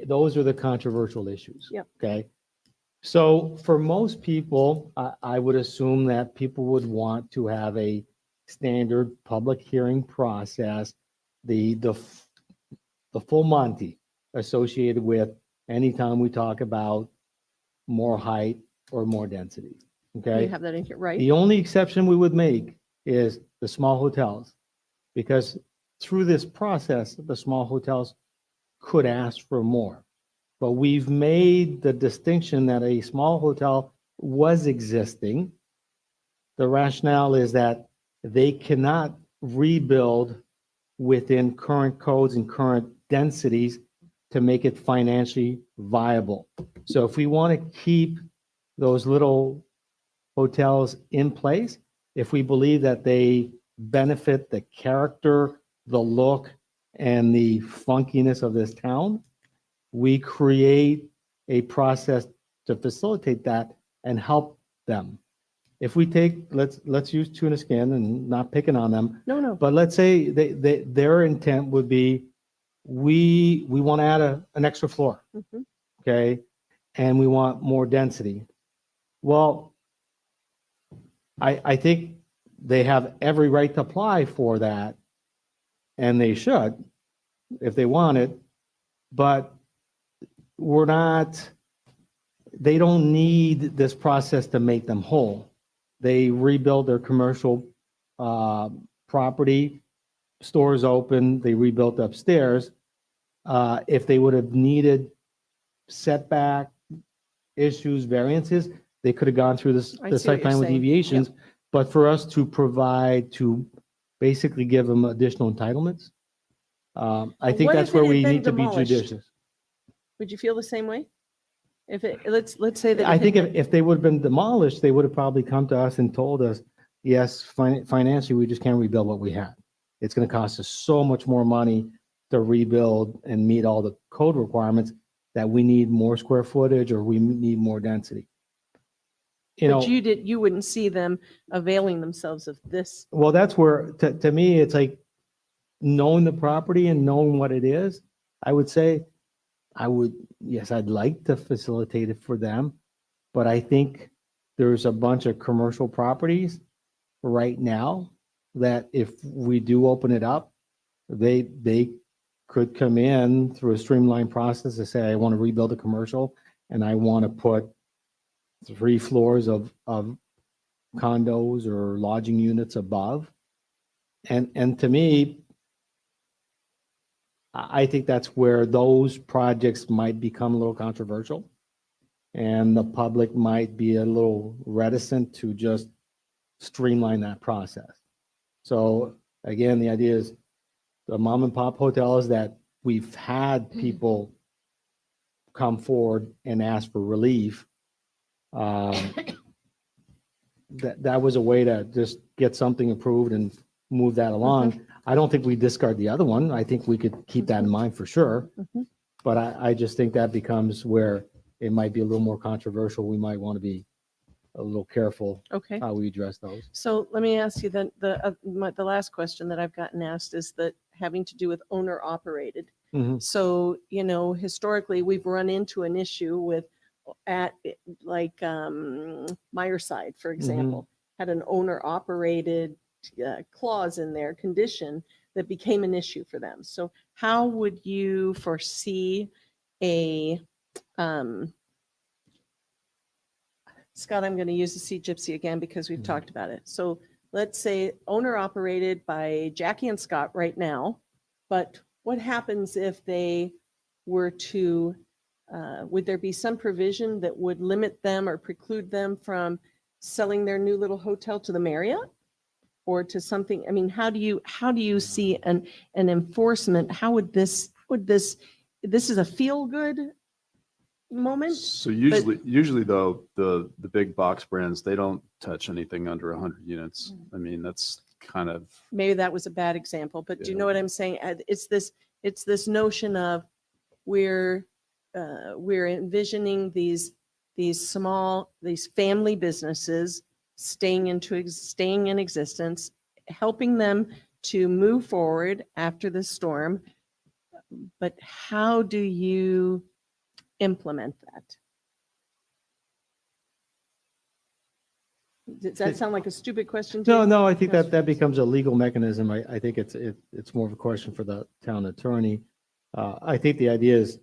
Those are the controversial issues.
Yep.
Okay. So for most people, I would assume that people would want to have a standard public hearing process, the full Monty associated with anytime we talk about more height or more density. Okay.
You have that in here, right?
The only exception we would make is the small hotels, because through this process, the small hotels could ask for more. But we've made the distinction that a small hotel was existing. The rationale is that they cannot rebuild within current codes and current densities to make it financially viable. So if we want to keep those little hotels in place, if we believe that they benefit the character, the look, and the funkiness of this town, we create a process to facilitate that and help them. If we take, let's use tuna skin and not picking on them,
No.
but let's say their intent would be, we want to add an extra floor,
Mhm.
okay? And we want more density. Well, I think they have every right to apply for that, and they should if they want it, but we're not, they don't need this process to make them whole. They rebuild their commercial property, stores open, they rebuilt upstairs. If they would have needed setback issues, variances, they could have gone through this,
I
the
see what
site plan
you're
with
saying.
deviations. But for us to provide, to basically give them additional entitlements, I think
What
that's
if it
where
had
we
been
need to be
demolished?
judicious.
Would you feel the same way? If it, let's say that.
I
it
think
had
if they would have been demolished, they would have probably come to us and told us, yes, financially, we just can't rebuild what we had. It's going to cost us so much more money to rebuild and meet all the code requirements that we need more square footage or we need more density. You
But
know,
you wouldn't see them availing themselves of this.
well, that's where, to me, it's like knowing the property and knowing what it is. I would say, yes, I'd like to facilitate it for them, but I think there's a bunch of commercial properties right now that if we do open it up, they could come in through a streamlined process to say, I want to rebuild a commercial and I want to put 3 floors of condos or lodging units above. And to me, I think that's where those projects might become a little controversial. And the public might be a little reticent to just streamline that process. So again, the idea is the mom and pop hotels that we've had people come forward and ask for relief. That was a way to just get something approved and move that along. I don't think we discard the other one. I think we could keep that in mind for sure.
Mhm.
But I just think that becomes where it might be a little more controversial. We might want to be a little careful
Okay.
how we address those.
So let me ask you then, the last question that I've gotten asked is that having to do with owner operated.
Mhm.
So, historically, we've run into an issue with like Myerside, for example, had an owner operated clause in their condition that became an issue for them. So how would you foresee a, Scott, I'm going to use the Sea Gypsy again because we've talked about it. So let's say owner operated by Jackie and Scott right now, but what happens if they were to, would there be some provision that would limit them or preclude them from selling their new little hotel to the Marriott or to something? I mean, how do you see an enforcement? How would this this is a feel good moment?
So usually though, the big box brands, they don't touch anything under 100 units. I mean, that's kind of,
Maybe that was a bad example, but do you know what I'm saying? It's this notion of we're envisioning these family businesses staying in existence, helping them to move forward after the storm. But how do you implement that? Does that sound like a stupid question to you?
No, I think that becomes a legal mechanism. I think it's more of a question for the town attorney. I think the idea is,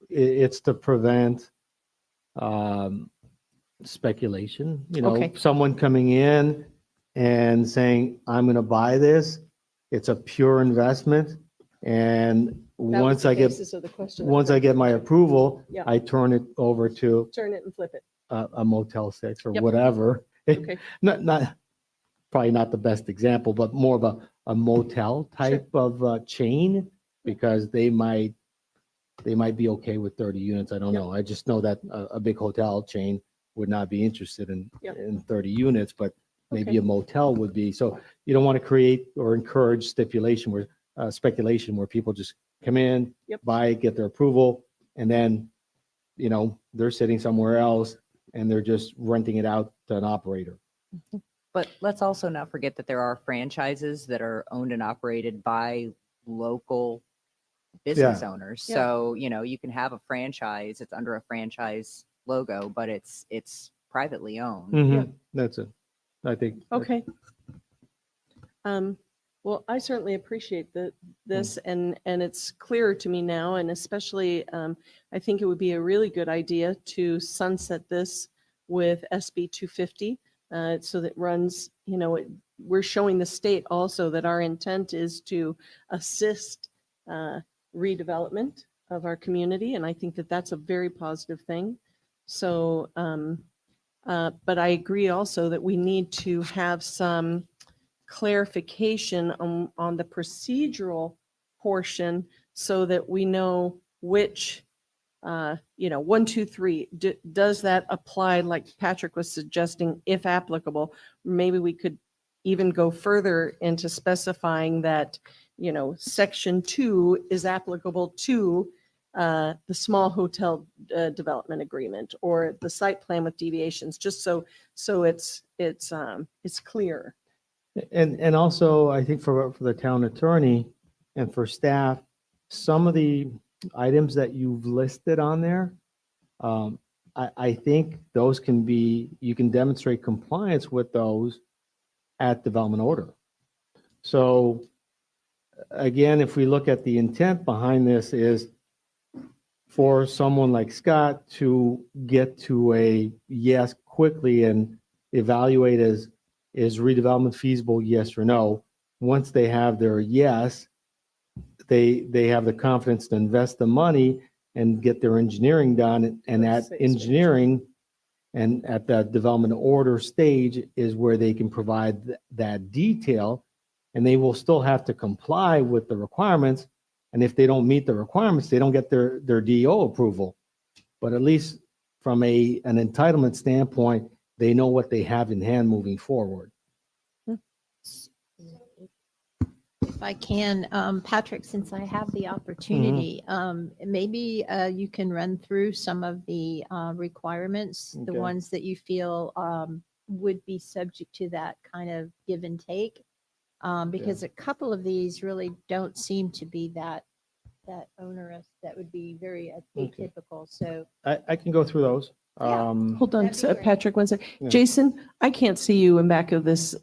it's to prevent speculation,
Okay.
someone coming in and saying, I'm going to buy this. It's a pure investment. And
That was
once
the
I get,
basis of the question.
once I get my approval,
Yeah.
I turn it over to
Turn it and flip it.
a Motel 6 or
Yep.
whatever.
Okay.
Probably not the best example, but more of a motel type of chain, because they might be okay with 30 units. I don't know. I just know that a big hotel chain would not be interested in 30 units, but maybe
Okay.
a motel would be. So you don't want to create or encourage speculation where people just come in, buy, get their approval, and then, they're sitting somewhere else and they're just renting it out to an operator.
But let's also not forget that there are franchises that are owned and operated by local business owners.
Yeah.
So, you can have a franchise, it's under a franchise logo, but it's privately owned.
That's it. I think.
Okay. Well, I certainly appreciate this, and it's clearer to me now, and especially I think it would be a really good idea to sunset this with SB 250, so that runs, we're showing the state also that our intent is to assist redevelopment of our community, and I think that that's a very positive thing. So, but I agree also that we need to have some clarification on the procedural portion so that we know which, 1, 2, 3, does that apply like Patrick was suggesting, if applicable? Maybe we could even go further into specifying that, section 2 is applicable to the small hotel development agreement or the site plan with deviations, just so it's clear.
And also, I think for the town attorney and for staff, some of the items that you've listed on there, I think those you can demonstrate compliance with those at development order. So again, if we look at the intent behind this is for someone like Scott to get to a yes quickly and evaluate is redevelopment feasible, yes or no. Once they have their yes, they have the confidence to invest the money and get their engineering done. And that engineering and at the development order stage is where they can provide that detail, and they will still have to comply with the requirements. And if they don't meet the requirements, they don't get their DO approval. But at least from an entitlement standpoint, they know what they have in hand moving forward.
If I can, Patrick, since I have the opportunity, maybe you can run through some of the requirements, the
Okay.
ones that you feel would be subject to that kind of give and take. Because a couple of these really don't seem to be that onerous. That would be very
Okay.
atypical. So
I can go through those.
Hold on,
That'd be great.
Patrick, one second.
Yeah.
Jason, I can't see you in back of this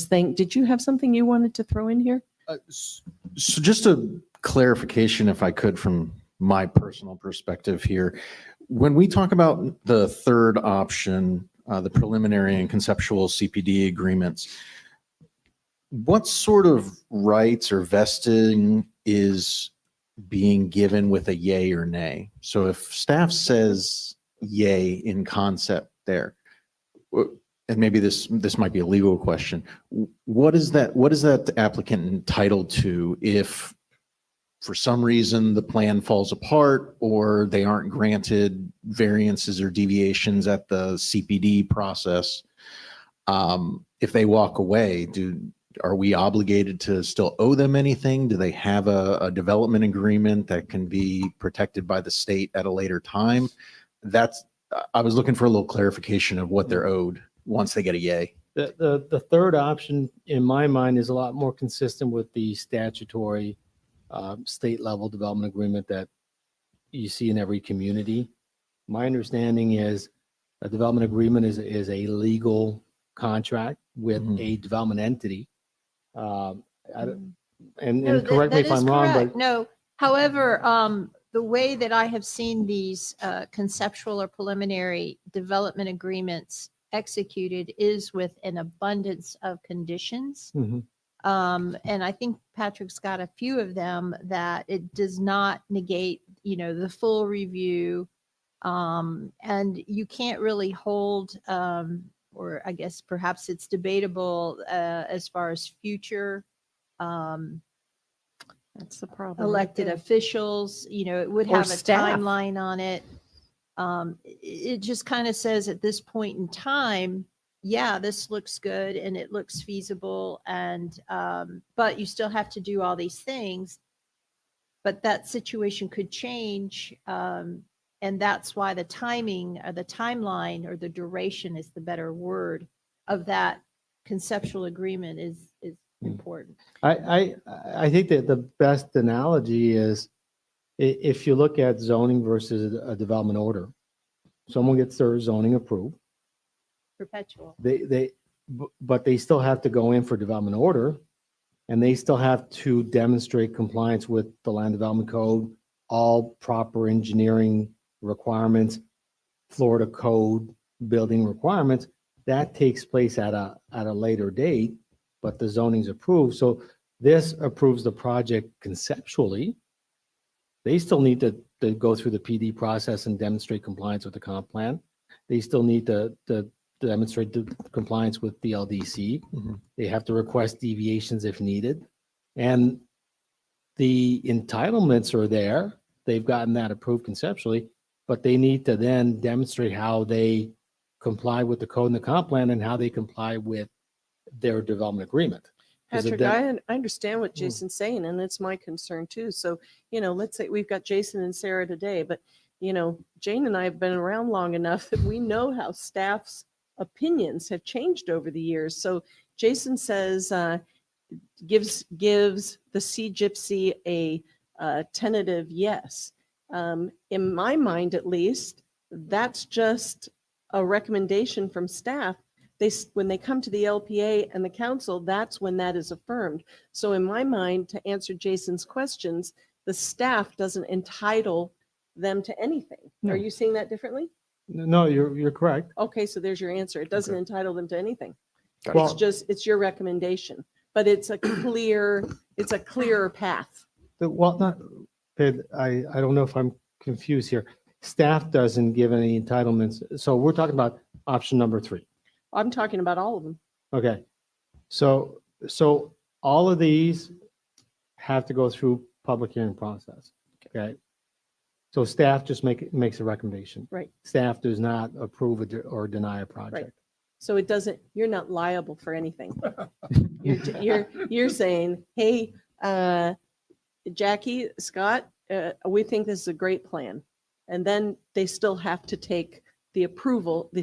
thing. Did you have something you wanted to throw in here?
So just a clarification, if I could, from my personal perspective here. When we talk about the third option, the preliminary and conceptual CPD agreements, what sort of rights or vesting is being given with a yay or nay? So if staff says yay in concept there, and maybe this might be a legal question, what is that applicant entitled to if for some reason the plan falls apart or they aren't granted variances or deviations at the CPD process? If they walk away, are we obligated to still owe them anything? Do they have a development agreement that can be protected by the state at a later time? I was looking for a little clarification of what they're owed once they get a yay.
The third option, in my mind, is a lot more consistent with the statutory state level development agreement that you see in every community. My understanding is a development agreement is a legal contract with a development entity. And
No,
correct me
that
if I'm
is
wrong,
correct.
but
No, however, the way that I have seen these conceptual or preliminary development agreements executed is with an abundance of conditions.
Mhm.
And I think Patrick's got a few of them that it does not negate, the full review. And you can't really hold, or I guess perhaps it's debatable as far as future
That's the problem. right
elected
there.
officials, it would
Or
have a
staff.
timeline on it. It just kind of says at this point in time, yeah, this looks good and it looks feasible but you still have to do all these things. But that situation could change. And that's why the timing or the timeline or the duration is the better word of that conceptual agreement is important.
I think that the best analogy is if you look at zoning versus a development order, someone gets their zoning approved.
Perpetual.
But they still have to go in for development order. and they still have to demonstrate compliance with the land development code, all proper engineering requirements, Florida code, building requirements. That takes place at a later date, but the zoning's approved. So this approves the project conceptually. They still need to go through the PD process and demonstrate compliance with the comp plan. They still need to demonstrate the compliance with the LDC. They have to request deviations if needed. And the entitlements are there. They've gotten that approved conceptually, but they need to then demonstrate how they comply with the code and the comp plan and how they comply with their development agreement. Is it
Patrick,
that-
I understand what
Hmm.
Jason's saying, and it's my concern too. So, let's say we've got Jason and Sarah today, but, Jane and I have been around long enough that we know how staff's opinions have changed over the years. So Jason says, gives the Sea Gypsy a tentative yes. In my mind, at least, that's just a recommendation from staff. When they come to the LPA and the council, that's when that is affirmed. So in my mind, to answer Jason's questions, the staff doesn't entitle them to anything.
No.
Are you seeing that differently?
No, you're correct.
Okay, so there's your answer. It doesn't entitle them to anything.
Well-
It's your recommendation, but it's a clearer path.
Well, not, I don't know if I'm confused here. Staff doesn't give any entitlements. So we're talking about option number 3.
I'm talking about all of them.
Okay. So all of these have to go through public hearing process. Okay. So staff just makes a recommendation.
Right.
Staff does not approve or deny a project.
So you're not liable for anything. You're saying, hey, Jackie, Scott, we think this is a great plan. And then they still have to take the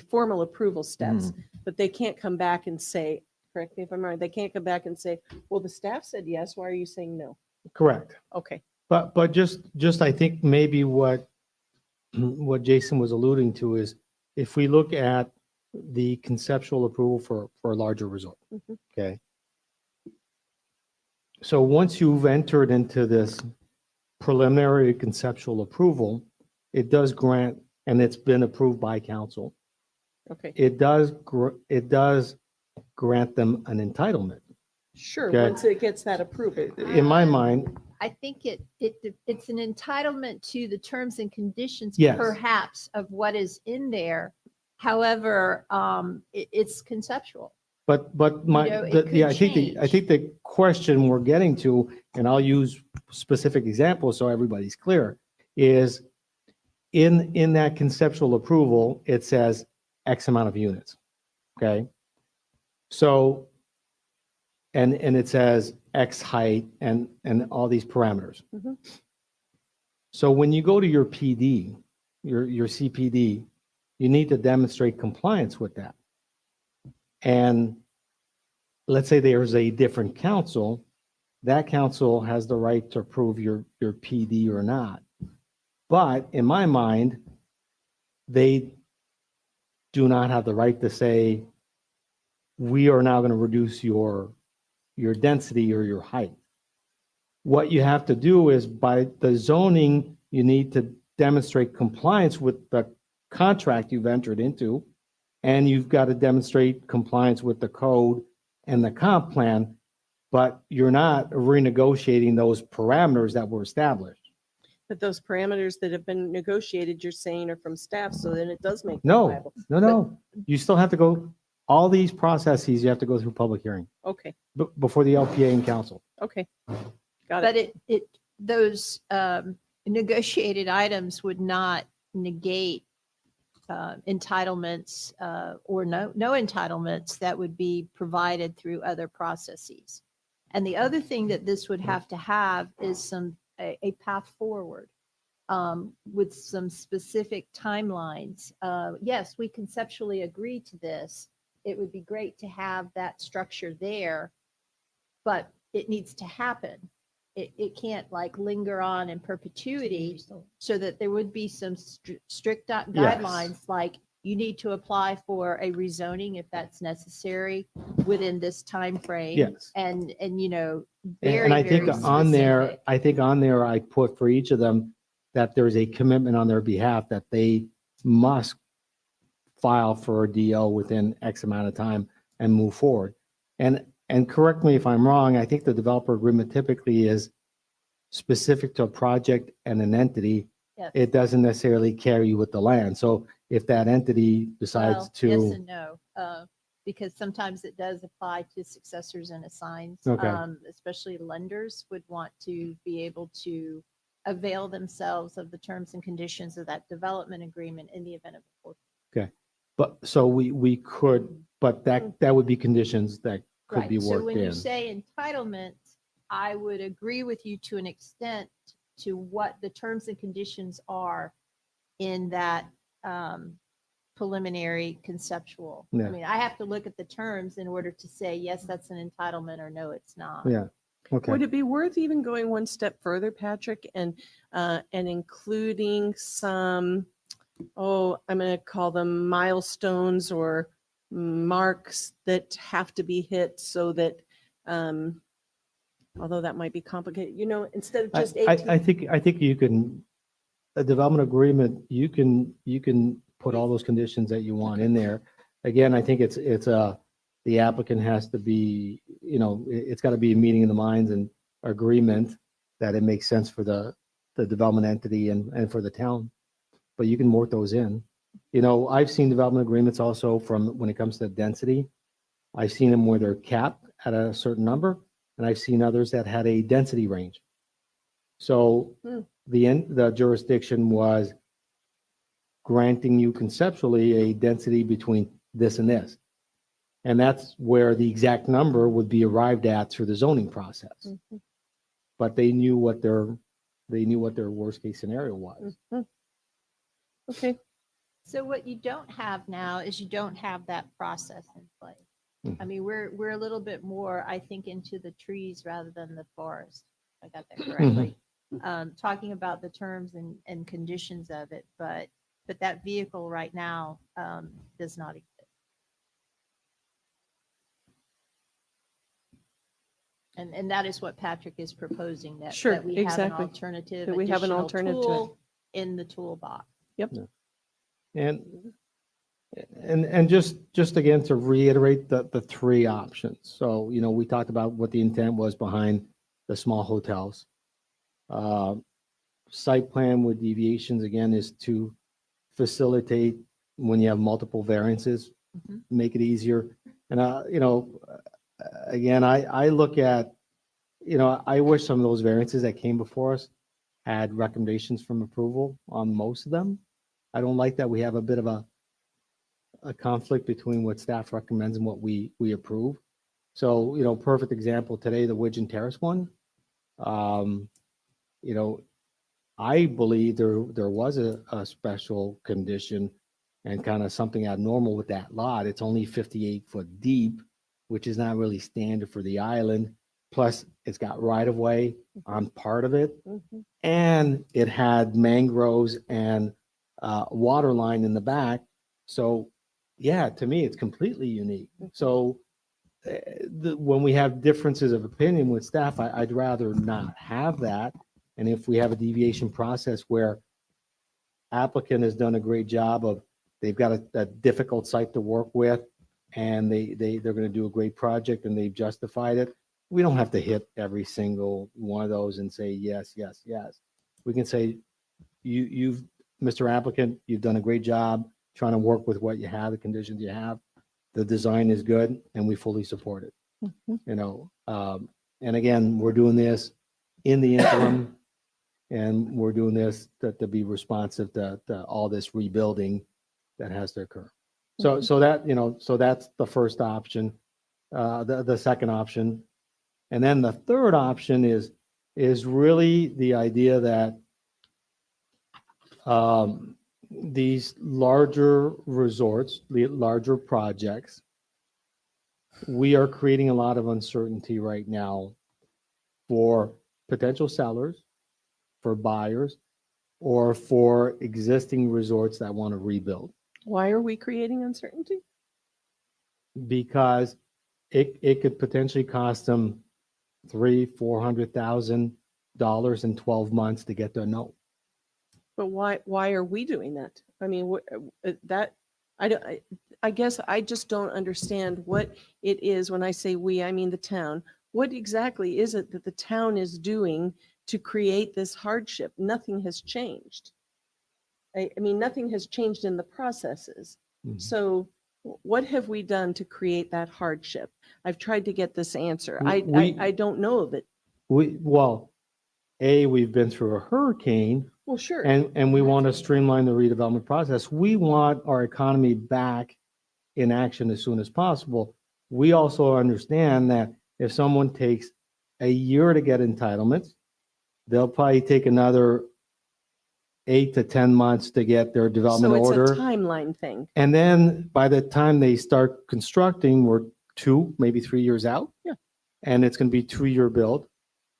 formal approval steps, but they can't come back and say, correct me if I'm wrong, they can't come back and say, well, the staff said yes, why are you saying no?
Correct.
Okay.
But just I think maybe what Jason was alluding to is if we look at the conceptual approval for a larger resort, okay? So once you've entered into this preliminary conceptual approval, it does grant, and it's been approved by council,
Okay.
it does grant them an entitlement.
Sure,
Okay.
once it gets that approval.
In my mind,
I think it's an entitlement to the terms and conditions,
Yes.
perhaps, of what is in there. However, it's conceptual.
but
it could
I think the question we're getting to, and I'll use specific examples so everybody's clear, is in that conceptual approval, it says X amount of units. Okay. So, and it says X height and all these parameters.
Mhm.
So when you go to your PD, your CPD, you need to demonstrate compliance with that. And let's say there's a different council, that council has the right to approve your PD or not. But in my mind, they do not have the right to say, we are now going to reduce your density or your height. What you have to do is by the zoning, you need to demonstrate compliance with the contract you've entered into, and you've got to demonstrate compliance with the code and the comp plan, but you're not renegotiating those parameters that were established.
But those parameters that have been negotiated, you're saying are from staff, so then it does make them
No,
liable.
no. You still have to go, all these processes, you have to go through public hearing
Okay,
before the LPA and council.
okay. Got it.
But those negotiated items would not negate entitlements or no entitlements that would be provided through other processes. And the other thing that this would have to have is a path forward with some specific timelines. Yes, we conceptually agree to this. It would be great to have that structure there, but it needs to happen. It can't like linger on in perpetuity, so that there would be some strict guidelines, like you need to apply for a rezoning if that's necessary within this time frame.
Yes.
And you know,
And
very,
I think
very
on there,
specific.
I think on there, I put for each of them that there's a commitment on their behalf that they must file for a DO within X amount of time and move forward. And correct me if I'm wrong, I think the developer agreement typically is specific to a project and an entity.
Yes.
It doesn't necessarily carry with the land. So if that entity decides
Well,
to.
yes and no, because sometimes it does apply to successors and assigns.
Okay.
Especially lenders would want to be able to avail themselves of the terms and conditions of that development agreement in the event of a foreclosure.
Okay, but so we could, but that would be conditions that could be
Right, so
worked
when you
in.
say entitlement, I would agree with you to an extent to what the terms and conditions are in that preliminary conceptual. I
Yeah.
mean, I have to look at the terms in order to say, yes, that's an entitlement, or no, it's not.
Yeah, okay.
Would it be worth even going one step further, Patrick, and including some, I'm going to call them milestones or marks that have to be hit so that, although that might be complicated, instead of just 18.
I think you can, a development agreement, you can put all those conditions that you want in there. Again, I think the applicant has to be, it's got to be a meeting of the minds and agreement that it makes sense for the development entity and for the town. But you can work those in. I've seen development agreements also from when it comes to density. I've seen them where they're capped at a certain number, and I've seen others that had a density range. So the jurisdiction was granting you conceptually a density between this and this. And that's where the exact number would be arrived at through the zoning process.
Mhm.
But they knew what their worst case scenario was.
Mhm. Okay.
So what you don't have now is you don't have that process in place. I mean, we're a little bit more, I think, into the trees rather than the forest. I got that correctly. Talking about the terms and conditions of it, but that vehicle right now does not exist. And that is what Patrick is proposing, that
Sure,
that we have an
exactly.
alternative,
That we have an
additional
alternative to it.
tool in the toolbox.
Yep.
And just again, to reiterate the three options. So, we talked about what the intent was behind the small hotels. Site plan with deviations, again, is to facilitate when you have multiple variances, make it easier. And, again, I look at, I wish some of those variances that came before us had recommendations from approval on most of them. I don't like that we have a bit of a conflict between what staff recommends and what we approve. So, perfect example today, the Widgeon Terrace one. I believe there was a special condition and kind of something abnormal with that lot. It's only 58 foot deep, which is not really standard for the island. Plus, it's got right of way on part of it, and it had mangroves and water line in the back. So, yeah, to me, it's completely unique. So, when we have differences of opinion with staff, I'd rather not have that. And if we have a deviation process where applicant has done a great job of, they've got a difficult site to work with, and they're going to do a great project and they've justified it, we don't have to hit every single one of those and say, yes, yes, yes. We can say, you've, Mr. Applicant, you've done a great job trying to work with what you have, the conditions you have. The design is good and we fully support it. And again, we're doing this in the interim, and we're doing this to be responsive to all this rebuilding that has to occur. So that's the first option, the second option. And then the third option is really the idea that these larger resorts, the larger projects, we are creating a lot of uncertainty right now for potential sellers, for buyers, or for existing resorts that want to rebuild.
Why are we creating uncertainty?
because it could potentially cost them $400,000 in 12 months to get their no.
But why are we doing that? I mean, that, I don't, I guess I just don't understand what it is. When I say we, I mean the town. What exactly is it that the town is doing to create this hardship? Nothing has changed. I mean, nothing has changed in the processes.
Mhm.
So what have we done to create that hardship? I've tried to get this answer.
We-
I don't know of it.
We've been through a hurricane.
Well, sure.
And we want to streamline the redevelopment process. We want our economy back in action as soon as possible. We also understand that if someone takes a year to get entitlements, they'll probably take another 8 to 10 months to get their development
So it's
order.
a timeline thing.
And then by the time they start constructing, we're 2, maybe 3 years out.
Yeah.
And it's going to be 2-year build.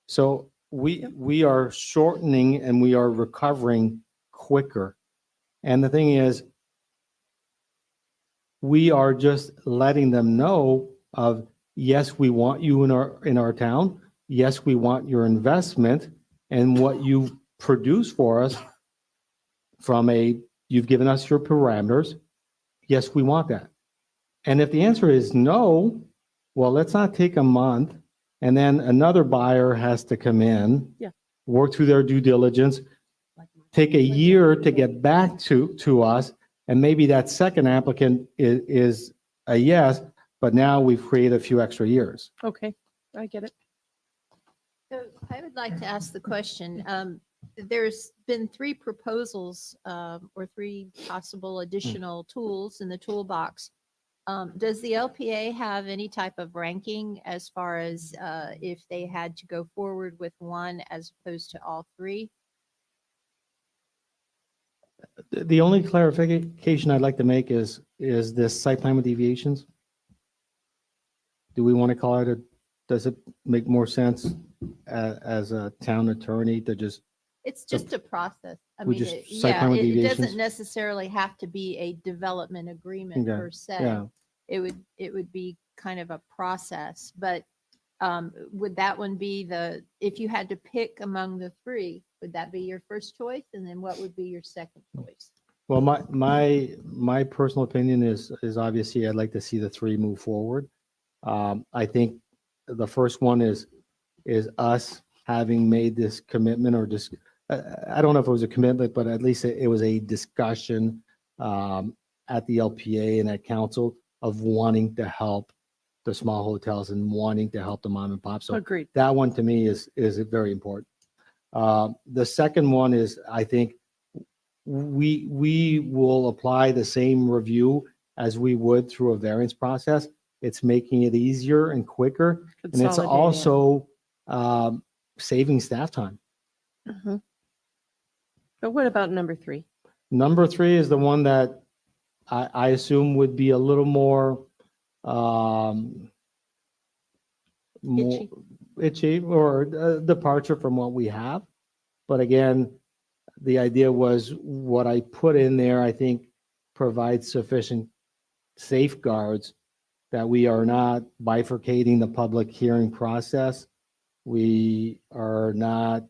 So we are shortening and we are recovering quicker. And the thing is, we are just letting them know of, yes, we want you in our town. Yes, we want your investment and what you produce for us you've given us your parameters. Yes, we want that. And if the answer is no, well, let's not take a month and then another buyer has to come in,
Yeah.
work through their due diligence, take a year to get back to us, and maybe that second applicant is a yes, but now we've created a few extra years.
Okay, I get it.
So I would like to ask the question, there's been 3 proposals or 3 possible additional tools in the toolbox. Does the LPA have any type of ranking as far as if they had to go forward with one as opposed to all 3?
The only clarification I'd like to make is this site plan with deviations. Do we want to call it does it make more sense as a town attorney to just,
It's just a process. I
We
mean,
just
it-
site
yeah,
plan with
it
deviations?
doesn't necessarily have to be a development agreement
Okay,
per se.
yeah.
It would be kind of a process, but would that one be if you had to pick among the 3, would that be your first choice? And then what would be your second choice?
well, my personal opinion is obviously I'd like to see the 3 move forward. I think the first one is us having made this commitment or just, I don't know if it was a commitment, but at least it was a discussion at the LPA and at council of wanting to help the small hotels and wanting to help the mom and pop. So
Agreed.
that one to me is very important. The second one is, I think we will apply the same review as we would through a variance process. It's making it easier and quicker, and it's
Consolidating.
also saving staff time.
Mhm. But what about number 3?
Number 3 is the one that I assume would be a little more
Itchy.
itchy or a departure from what we have. But again, the idea was what I put in there, I think provides sufficient safeguards that we are not bifurcating the public hearing process. We are not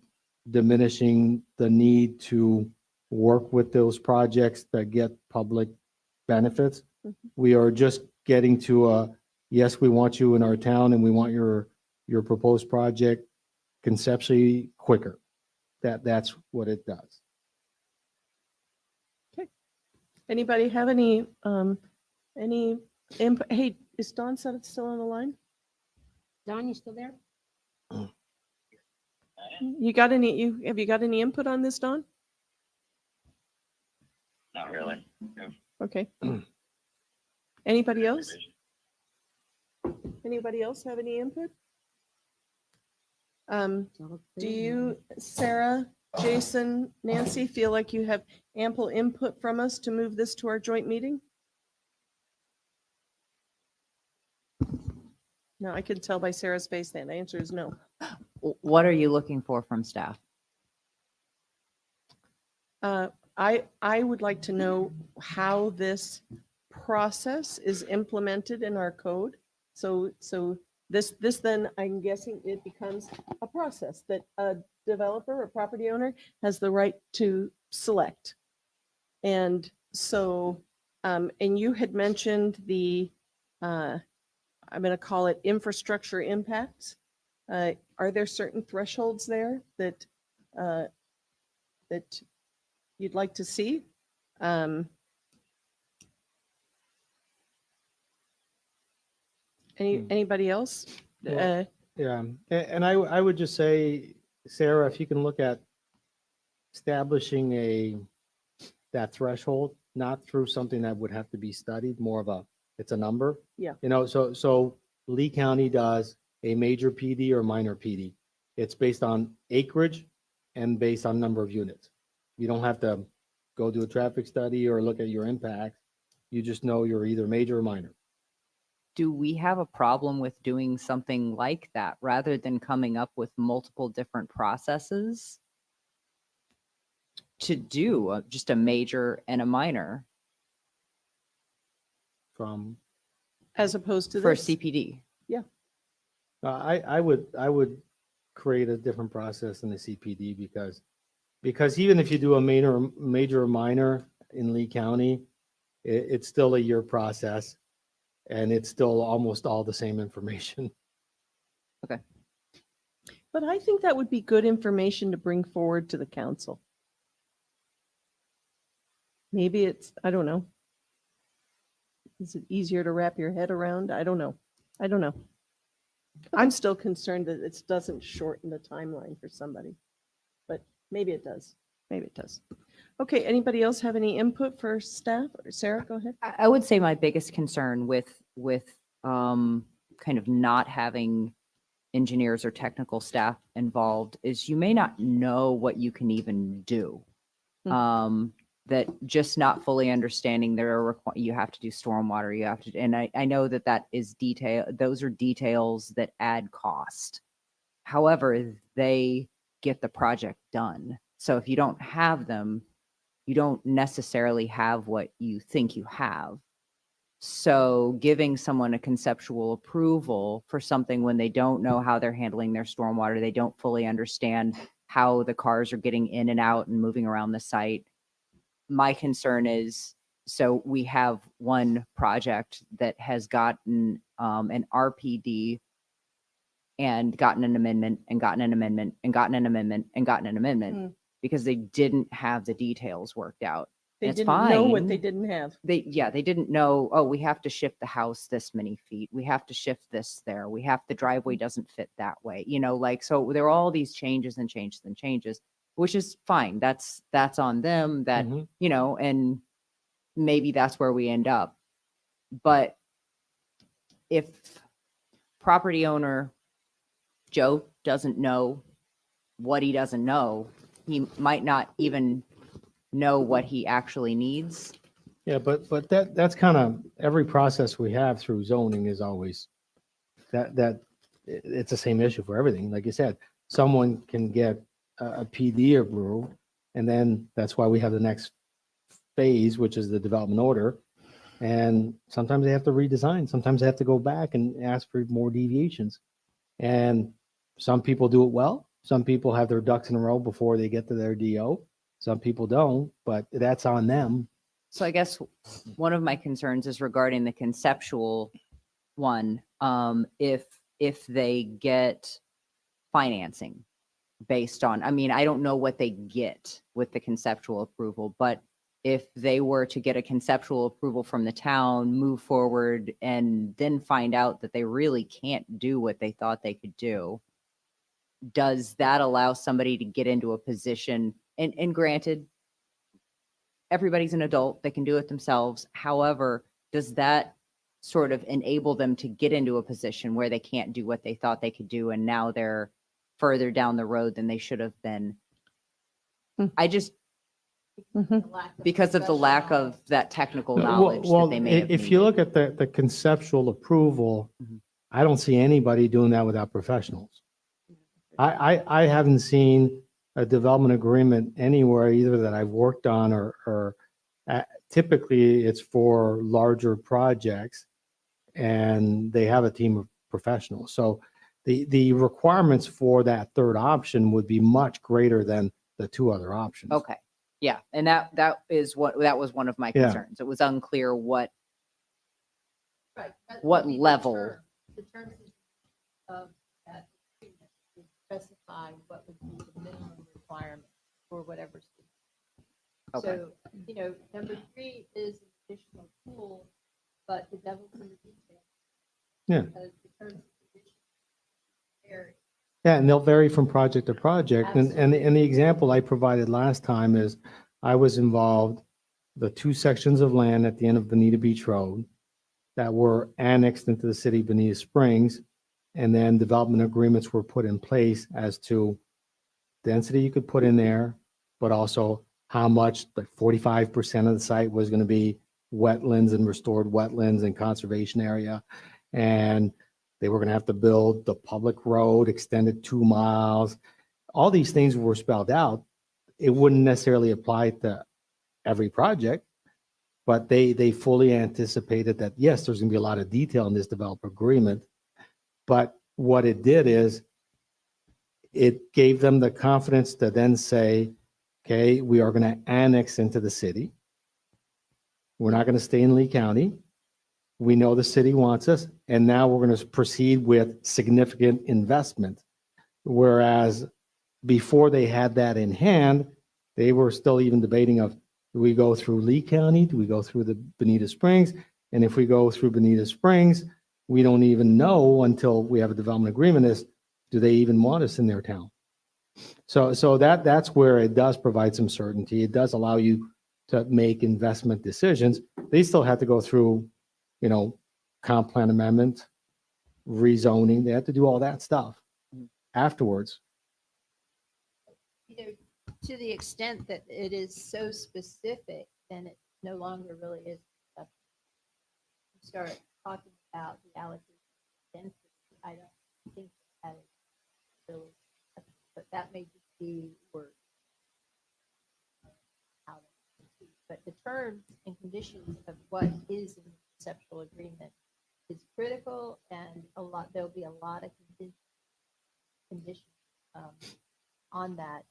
diminishing the need to work with those projects that get public benefits.
Mhm.
We are just getting to yes, we want you in our town and we want your proposed project conceptually quicker. That's what it does.
Anybody have any input? Hey, is Dawn still on the line?
Don, you still there?
Have you got any input on this, Dawn?
Not really. No.
Okay. Anybody else? Anybody else have any input? Do you, Sarah, Jason, Nancy, feel like you have ample input from us to move this to our joint meeting? No, I can tell by Sarah's face that the answer is no.
What are you looking for from staff?
I would like to know how this process is implemented in our code. So this then, I'm guessing it becomes a process that a developer or property owner has the right to select. And so, and you had mentioned the, I'm going to call it infrastructure impacts. Are there certain thresholds there that that you'd like to see? Anybody else?
Well, Yeah, and I would just say, Sarah, if you can look at establishing that threshold, not through something that would have to be studied, more of it's a number.
Yeah.
You know, so Lee County does a major PD or minor PD. It's based on acreage and based on number of units. You don't have to go do a traffic study or look at your impacts. You just know you're either major or minor.
Do we have a problem with doing something like that rather than coming up with multiple different processes to do just a major and a minor
From
As opposed to
for
this?
CPD?
Yeah.
I would create a different process in the CPD because even if you do a major or minor in Lee County, it's still a year process and it's still almost all the same information.
Okay.
But I think that would be good information to bring forward to the council. Maybe it's, I don't know. Is it easier to wrap your head around? I don't know. I don't know. I'm still concerned that it doesn't shorten the timeline for somebody, but maybe it does. Maybe it does. Okay, anybody else have any input for staff? Sarah, go ahead.
I would say my biggest concern with kind of not having engineers or technical staff involved is you may not know what you can even do. That just not fully understanding you have to do stormwater, you have to, and I know that is detail, those are details that add cost. However, they get the project done. So if you don't have them, you don't necessarily have what you think you have. So giving someone a conceptual approval for something when they don't know how they're handling their stormwater, they don't fully understand how the cars are getting in and out and moving around the site. My concern is, so we have one project that has gotten an RPD and gotten an amendment and gotten an amendment and gotten an amendment and gotten an amendment because they didn't have the details worked out.
They
It's
didn't know what
fine.
they didn't have.
They didn't know, oh, we have to shift the house this many feet. We have to shift this there. The driveway doesn't fit that way. You know, like, so there are all these changes and changes and changes, which is fine. That's on them that, you know, and maybe that's where we end up. But if property owner Joe doesn't know what he doesn't know, he might not even know what he actually needs.
Yeah, but that's kind of every process we have through zoning is always that it's the same issue for everything. Like you said, someone can get a PD approved, and then that's why we have the next phase, which is the development order. And sometimes they have to redesign. Sometimes they have to go back and ask for more deviations. And some people do it well. Some people have their ducks in a row before they get to their DO. Some people don't, but that's on them.
So I guess one of my concerns is regarding the conceptual one. If they get financing based on, I mean, I don't know what they get with the conceptual approval, but if they were to get a conceptual approval from the town, move forward, and then find out that they really can't do what they thought they could do, does that allow somebody to get into a position, and granted, everybody's an adult, they can do it themselves. However, does that sort of enable them to get into a position where they can't do what they thought they could do, and now they're further down the road than they should have been? I just, because of the lack of that technical knowledge that they may have
if you look at the conceptual approval, I don't see anybody doing that without professionals. I haven't seen a development agreement anywhere, either that I've worked on or typically it's for larger projects and they have a team of professionals. So the requirements for that third option would be much greater than the two other options.
Okay, yeah, and that was one of my
Yeah.
concerns. It was unclear what
Right. That
what
would be the
level.
term- The terms of that agreement would specify what would be the minimum requirement for whatever.
Okay.
So, number 3 is an additional tool, but the devil's in the detail.
Yeah.
Because the terms and conditions vary.
Yeah, and they'll vary from project to project. And the example I provided last time is I was involved, the 2 sections of land at the end of Bonita Beach Road that were annexed into the city of Bonita Springs. And then development agreements were put in place as to density you could put in there, but also how much, like 45% of the site was going to be wetlands and restored wetlands and conservation area. And they were going to have to build the public road extended 2 miles. All these things were spelled out. It wouldn't necessarily apply to every project, but they fully anticipated that, yes, there's going to be a lot of detail in this developer agreement. But what it did is it gave them the confidence to then say, okay, we are going to annex into the city. We're not going to stay in Lee County. We know the city wants us, and now we're going to proceed with significant investment. Whereas before they had that in hand, they were still even debating of, do we go through Lee County? Do we go through the Bonita Springs? And if we go through Bonita Springs, we don't even know until we have a development agreement is, do they even want us in their town? So that's where it does provide some certainty. It does allow you to make investment decisions. They still have to go through, comp plan amendment, rezoning. They have to do all that stuff afterwards.
To the extent that it is so specific, then it no longer really is. You start talking about the allocation density. I don't think that is really, but that may just be word. But the terms and conditions of what is in the conceptual agreement is critical, and there'll be a lot of conditions on that.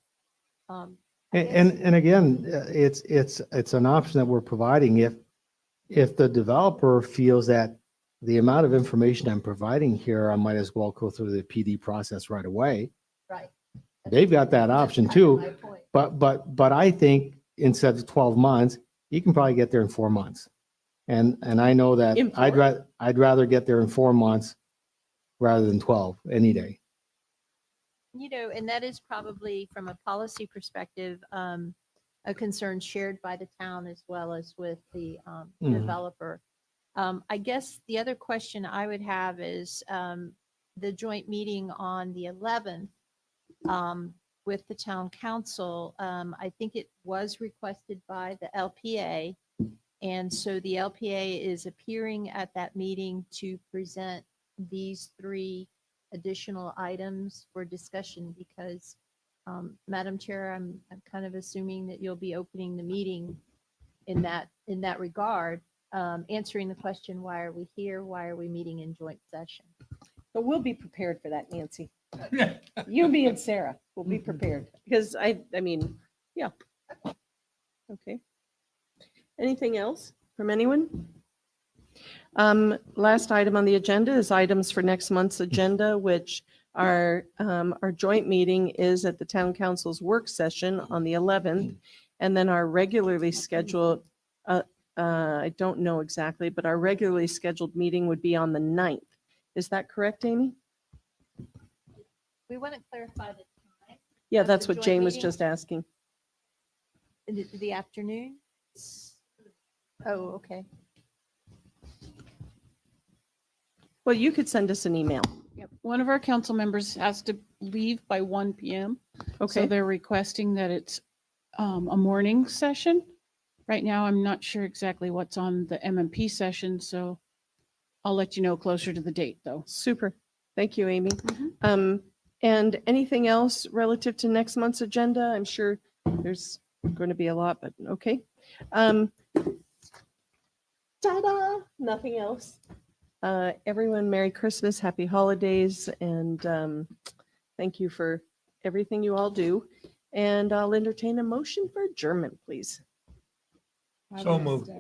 And again, it's an option that we're providing if the developer feels that the amount of information I'm providing here, I might as well go through the PD process right away.
Right.
They've got that option too. But I think instead of 12 months, you can probably get there in 4 months. And I know that
In 4?
I'd rather get there in 4 months rather than 12 any day.
And that is probably from a policy perspective, a concern shared by the town as well as with the developer. I guess the other question I would have is the joint meeting on the 11th with the town council. I think it was requested by the LPA. And so the LPA is appearing at that meeting to present these 3 additional items for discussion because, Madam Chair, I'm kind of assuming that you'll be opening the meeting in that regard, answering the question, why are we here? Why are we meeting in joint session?
But we'll be prepared for that, Nancy. You, me, and Sarah will be prepared because I mean, yeah. Okay. Anything else from anyone? Last item on the agenda is items for next month's agenda, which our joint meeting is at the town council's work session on the 11th. And then our regularly scheduled, I don't know exactly, but our regularly scheduled meeting would be on the 9th. Is that correct, Amy?
We want to clarify the time.
Yeah,
of
that's
the
what
joint
Jane was
meeting.
just asking.
In the afternoon? Oh, okay.
Well, you could send us an email.
Yep. One of our council members has to leave by 1 p.m.
Okay.
So they're requesting that it's a morning session. Right now, I'm not sure exactly what's on the MMP session, so I'll let you know closer to the date, though.
Super. Thank you, Amy. And anything else relative to next month's agenda? I'm sure there's going to be a lot, but okay. Ta-da! Nothing else. Everyone, Merry Christmas, Happy Holidays, and thank you for everything you all do. And I'll entertain a motion for adjournment, please.
So moved.